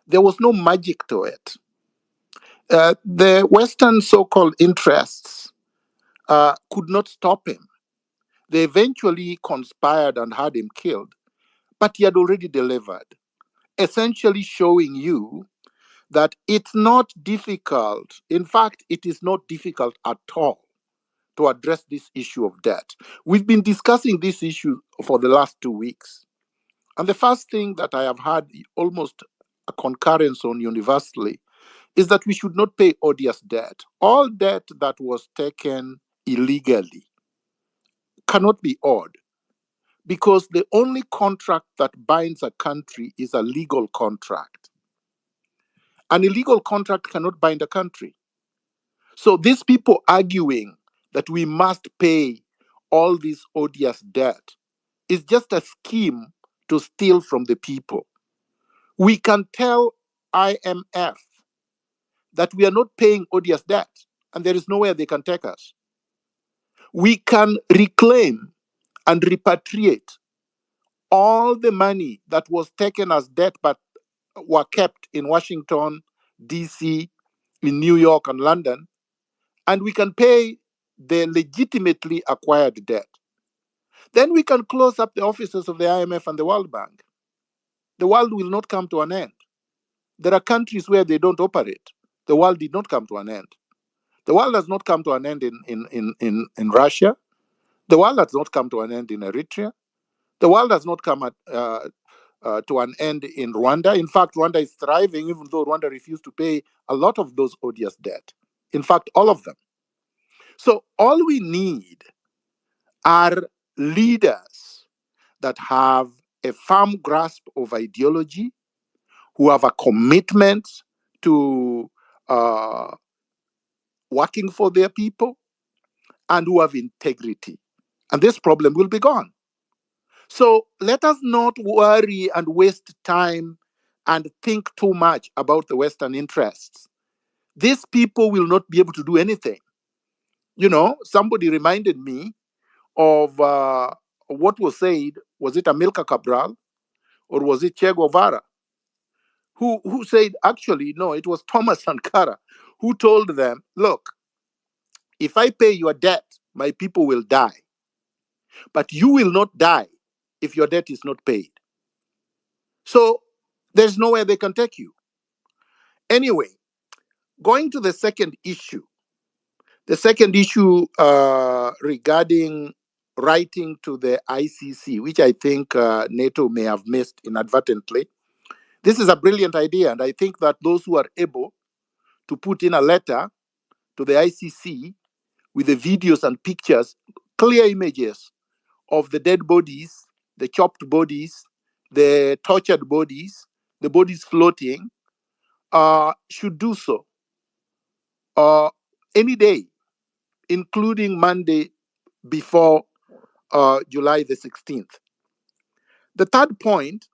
There was no magic to it. The Western so-called interests could not stop him. They eventually conspired and had him killed, but he had already delivered, essentially showing you that it's not difficult. In fact, it is not difficult at all to address this issue of debt. We've been discussing this issue for the last 2 weeks. And the first thing that I have had almost a concurrence on universally is that we should not pay odious debt. All debt that was taken illegally cannot be owed. because the only contract that binds a country is a legal contract. An illegal contract cannot bind a country. So these people arguing that we must pay all this odious debt is just a scheme to steal from the people. We can tell IMF that we are not paying odious debt and there is nowhere they can take us. We can reclaim and repatriate all the money that was taken as debt but were kept in Washington, D.C., in New York and London, and we can pay the legitimately acquired debt. Then we can close up the offices of the IMF and the World Bank. The world will not come to an end. There are countries where they don't operate. The world did not come to an end. The world has not come to an end in Russia. The world has not come to an end in Eritrea. The world has not come to an end in Rwanda. In fact, Rwanda is thriving, even though Rwanda refused to pay a lot of those odious debt. In fact, all of them. So all we need are leaders that have a firm grasp of ideology, who have a commitment to working for their people, and who have integrity. And this problem will be gone. So let us not worry and waste time and think too much about the Western interests. These people will not be able to do anything. You know, somebody reminded me of what was said. Was it Amilcar Cabral or was it Che Guevara? Who said, actually, no, it was Thomas Sankara, who told them, look, if I pay your debt, my people will die. But you will not die if your debt is not paid. So there's nowhere they can take you. Anyway, going to the second issue. The second issue regarding writing to the ICC, which I think NATO may have missed inadvertently. This is a brilliant idea, and I think that those who are able to put in a letter to the ICC with the videos and pictures, clear images of the dead bodies, the chopped bodies, the tortured bodies, the bodies floating, should do so any day, including Monday before July the 16th. The third point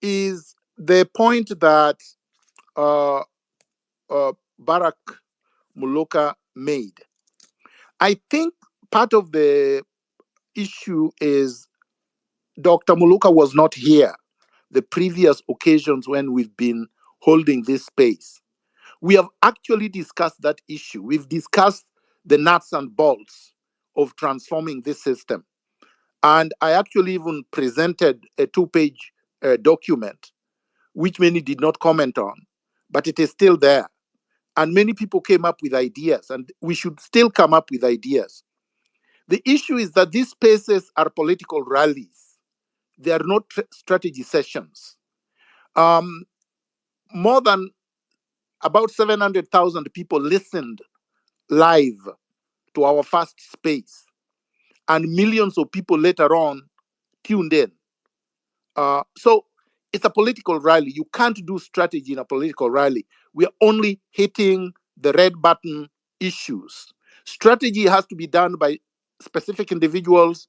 is the point that Barack Muluka made. I think part of the issue is Dr. Muluka was not here the previous occasions when we've been holding this space. We have actually discussed that issue. We've discussed the nuts and bolts of transforming this system. And I actually even presented a 2-page document, which many did not comment on, but it is still there. And many people came up with ideas, and we should still come up with ideas. The issue is that these spaces are political rallies. They are not strategy sessions. More than about 700,000 people listened live to our first space, and millions of people later on tuned in. So it's a political rally. You can't do strategy in a political rally. We are only hitting the red button issues. Strategy has to be done by specific individuals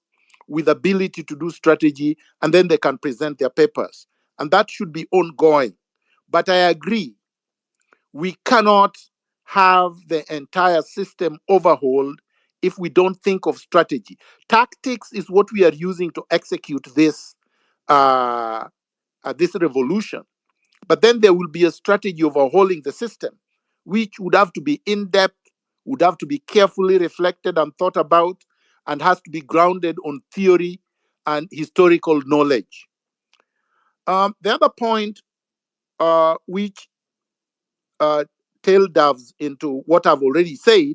with ability to do strategy, and then they can present their papers. And that should be ongoing. But I agree, we cannot have the entire system overhauled if we don't think of strategy. Tactics is what we are using to execute this this revolution. But then there will be a strategy overhauling the system, which would have to be in-depth, would have to be carefully reflected and thought about, and has to be grounded on theory and historical knowledge. The other point, which tail doves into what I've already said,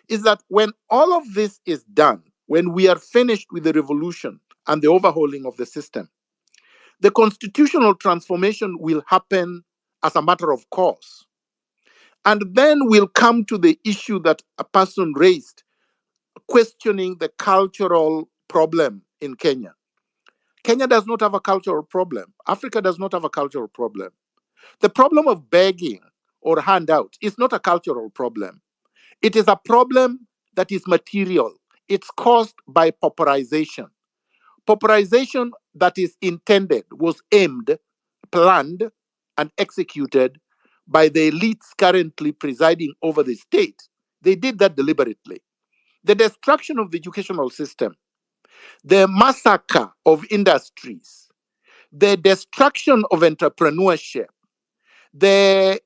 is that when all of this is done, when we are finished with the revolution and the overhauling of the system, the constitutional transformation will happen as a matter of course. And then we'll come to the issue that a person raised, questioning the cultural problem in Kenya. Kenya does not have a cultural problem. Africa does not have a cultural problem. The problem of begging or handout is not a cultural problem. It is a problem that is material. It's caused by pauperization. Pauperization that is intended, was aimed, planned, and executed by the elites currently presiding over the state. They did that deliberately. The destruction of the educational system, the massacre of industries, the destruction of entrepreneurship, the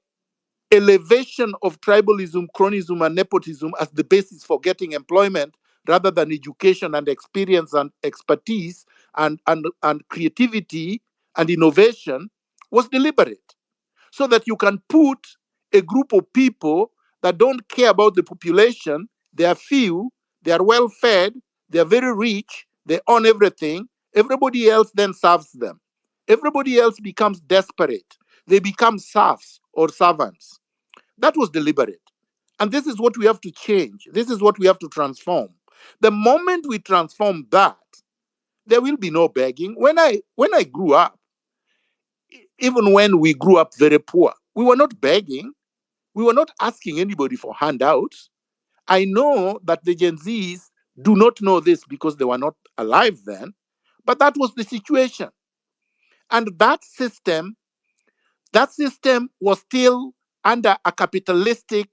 elevation of tribalism, cronism, and nepotism as the basis for getting employment rather than education and experience and expertise and creativity and innovation was deliberate. So that you can put a group of people that don't care about the population, they are few, they are well fed, they are very rich, they own everything, everybody else then serves them. Everybody else becomes desperate. They become serfs or servants. That was deliberate. And this is what we have to change. This is what we have to transform. The moment we transform that, there will be no begging. When I grew up, even when we grew up very poor, we were not begging. We were not asking anybody for handouts. I know that the Gen Zs do not know this because they were not alive then, but that was the situation. And that system was still under a capitalistic,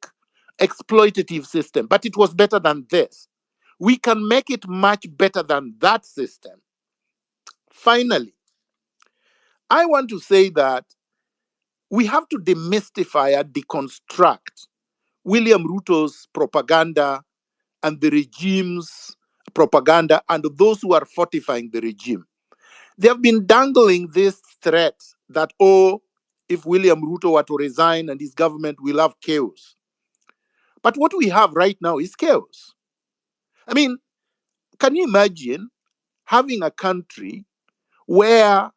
exploitative system, but it was better than this. We can make it much better than that system. Finally, I want to say that we have to demystify and deconstruct William Ruto's propaganda and the regime's propaganda and those who are fortifying the regime. They have been dangling this threat that, oh, if William Ruto were to resign and his government will have chaos. But what we have right now is chaos. I mean, can you imagine having a country where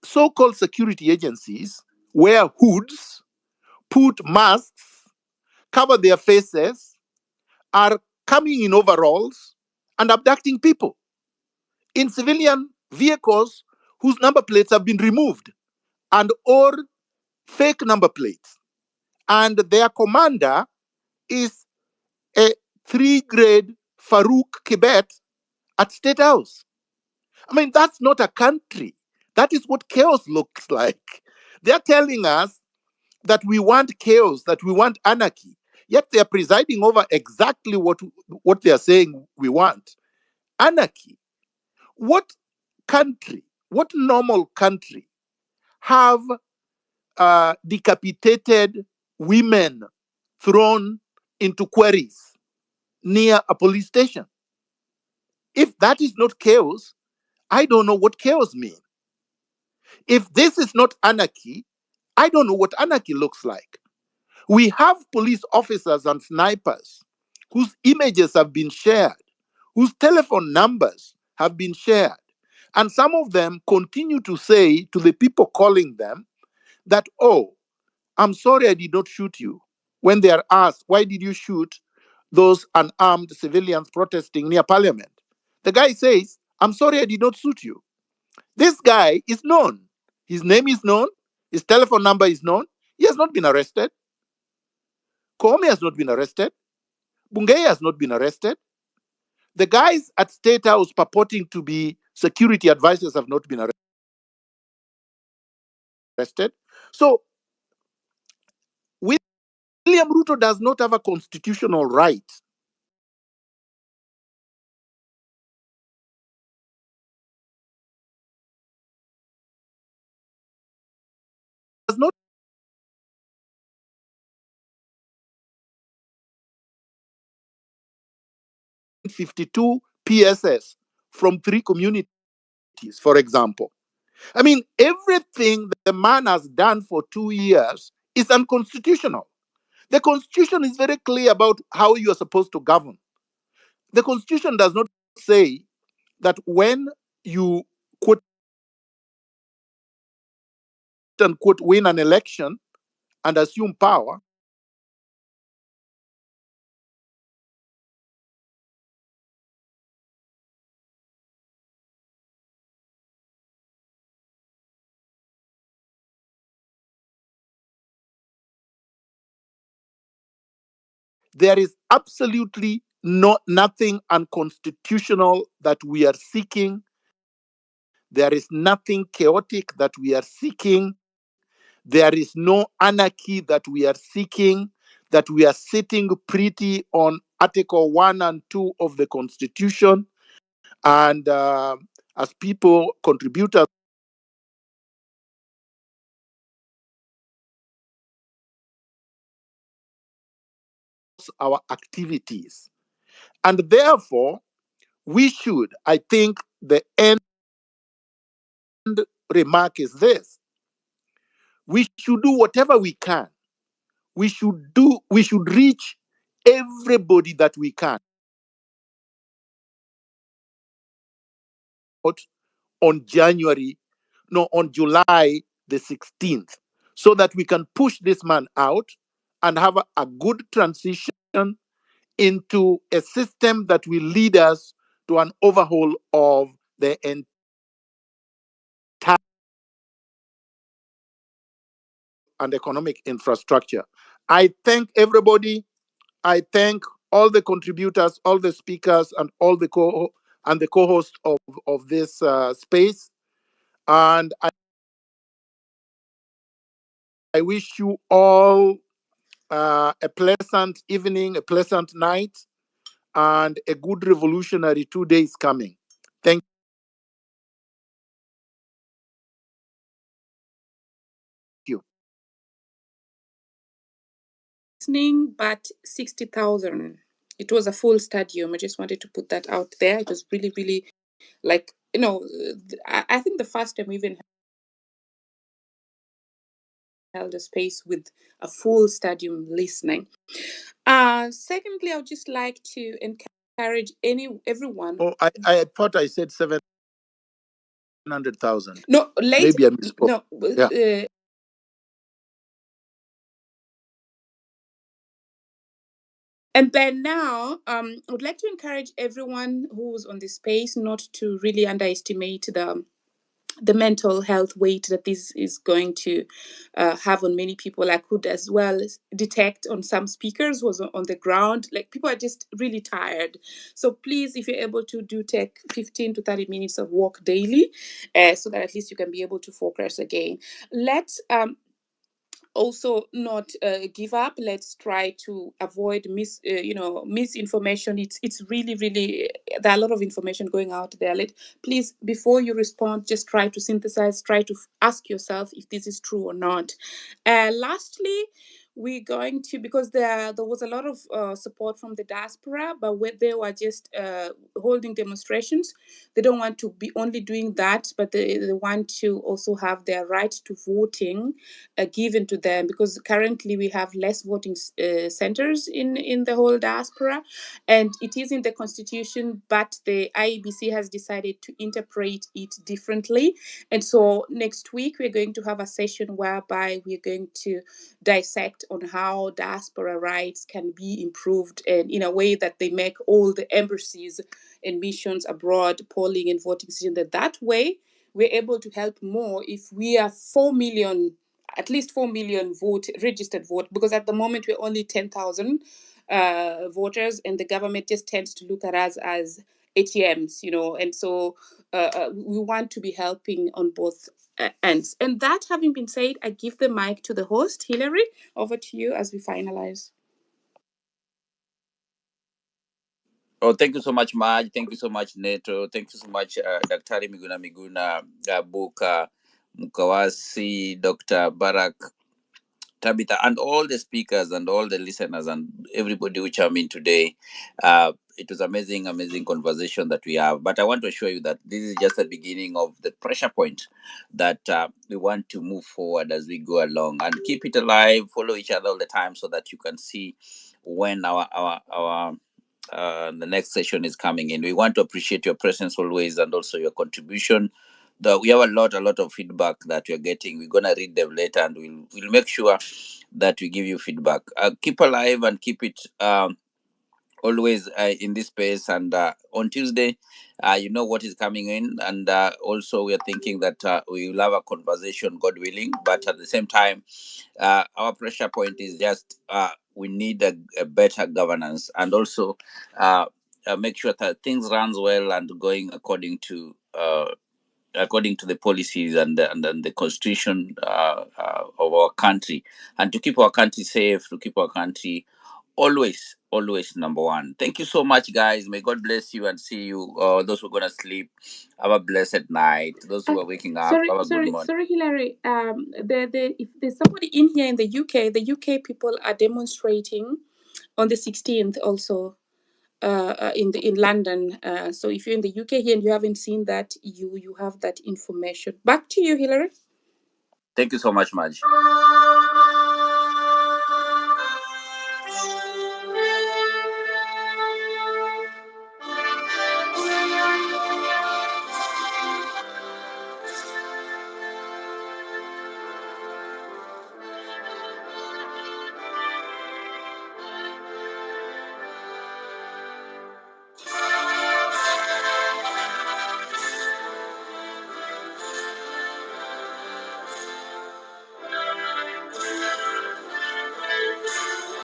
so-called security agencies wear hoods, put masks, cover their faces, are coming in overalls and abducting people in civilian vehicles whose number plates have been removed and or fake number plates. And their commander is a 3-grade Farouk Kibet at State House. I mean, that's not a country. That is what chaos looks like. They're telling us that we want chaos, that we want anarchy, yet they're presiding over exactly what they're saying we want. Anarchy. What country, what normal country have decapitated women thrown into quarries near a police station? If that is not chaos, I don't know what chaos means. If this is not anarchy, I don't know what anarchy looks like. We have police officers and snipers whose images have been shared, whose telephone numbers have been shared. And some of them continue to say to the people calling them that, oh, I'm sorry I did not shoot you. When they are asked, why did you shoot those unarmed civilians protesting near parliament? The guy says, I'm sorry I did not shoot you. This guy is known. His name is known. His telephone number is known. He has not been arrested. Koome has not been arrested. Bungei has not been arrested. The guys at State House purporting to be security advisors have not been arrested. So William Ruto does not have a constitutional right. Does not 52 PSS from 3 communities, for example. I mean, everything the man has done for 2 years is unconstitutional. The Constitution is very clear about how you are supposed to govern. The Constitution does not say that when you quote unquote win an election and assume power, There is absolutely nothing unconstitutional that we are seeking. There is nothing chaotic that we are seeking. There is no anarchy that we are seeking, that we are sitting pretty on Article 1 and 2 of the Constitution. And as people, contributors, our activities. And therefore, we should, I think the end remark is this: we should do whatever we can. We should reach everybody that we can on July the 16th, so that we can push this man out and have a good transition into a system that will lead us to an overhaul of the entire and economic infrastructure. I thank everybody. I thank all the contributors, all the speakers, and all the co-hosts of this space. And I wish you all a pleasant evening, a pleasant night, and a good revolutionary 2 days coming. Thank you. Listening, but 60,000. It was a full stadium. I just wanted to put that out there. It was really, really like, I think the first time we even held a space with a full stadium listening. Secondly, I would just like to encourage everyone. Oh, I thought I said 700,000. No, maybe I misspoke. No, Yeah. And then now, I would like to encourage everyone who's on this space not to really underestimate the mental health weight that this is going to have on many people. I could as well detect on some speakers was on the ground, like people are just really tired. So please, if you're able to, do take 15 to 30 minutes of walk daily, so that at least you can be able to focus again. Let's also not give up. Let's try to avoid misinformation. It's really, really, there are a lot of information going out there. Please, before you respond, just try to synthesize, try to ask yourself if this is true or not. Lastly, we're going to, because there was a lot of support from the diaspora, but when they were just holding demonstrations, they don't want to be only doing that, but they want to also have their right to voting given to them, because currently we have less voting centers in the whole diaspora, and it is in the constitution, but the IEBC has decided to interpret it differently. And so next week we're going to have a session whereby we're going to dissect on how diaspora rights can be improved, and in a way that they make all the embassies and missions abroad polling and voting decision, that way we're able to help more if we are 4 million, at least 4 million registered vote, because at the moment we're only 10,000 voters, and the government just tends to look at us as ATMs, and so we want to be helping on both ends. And that having been said, I give the mic to the host. Hillary, over to you as we finalize. Oh, thank you so much, Maj. Thank you so much, Neto. Thank you so much, Dr. Miguna, Buka, Mukawasi, Dr. Barak, Tabitha, and all the speakers and all the listeners and everybody who chimed in today. It was amazing conversation that we have. But I want to assure you that this is just the beginning of the pressure point that we want to move forward as we go along, and keep it alive, follow each other all the time, so that you can see when our the next session is coming in. We want to appreciate your presence always, and also your contribution. We have a lot of feedback that we're getting. We're gonna read them later, and we'll make sure that we give you feedback. Keep alive and keep it always in this space. And on Tuesday, you know what is coming in, and also we are thinking that we will have a conversation, God willing. But at the same time, our pressure point is just we need a better governance, and also make sure that things runs well and going according to the policies and the constitution of our country, and to keep our country safe, to keep our country always number one. Thank you so much, guys. May God bless you and see you. Those who are gonna sleep, have a blessed night. Those who are waking up, have a good morning. Sorry, Hillary. If there's somebody in here in the UK people are demonstrating on the 16th also in London. So if you're in the UK here and you haven't seen that, you have that information. Back to you, Hillary. Thank you so much, Madge.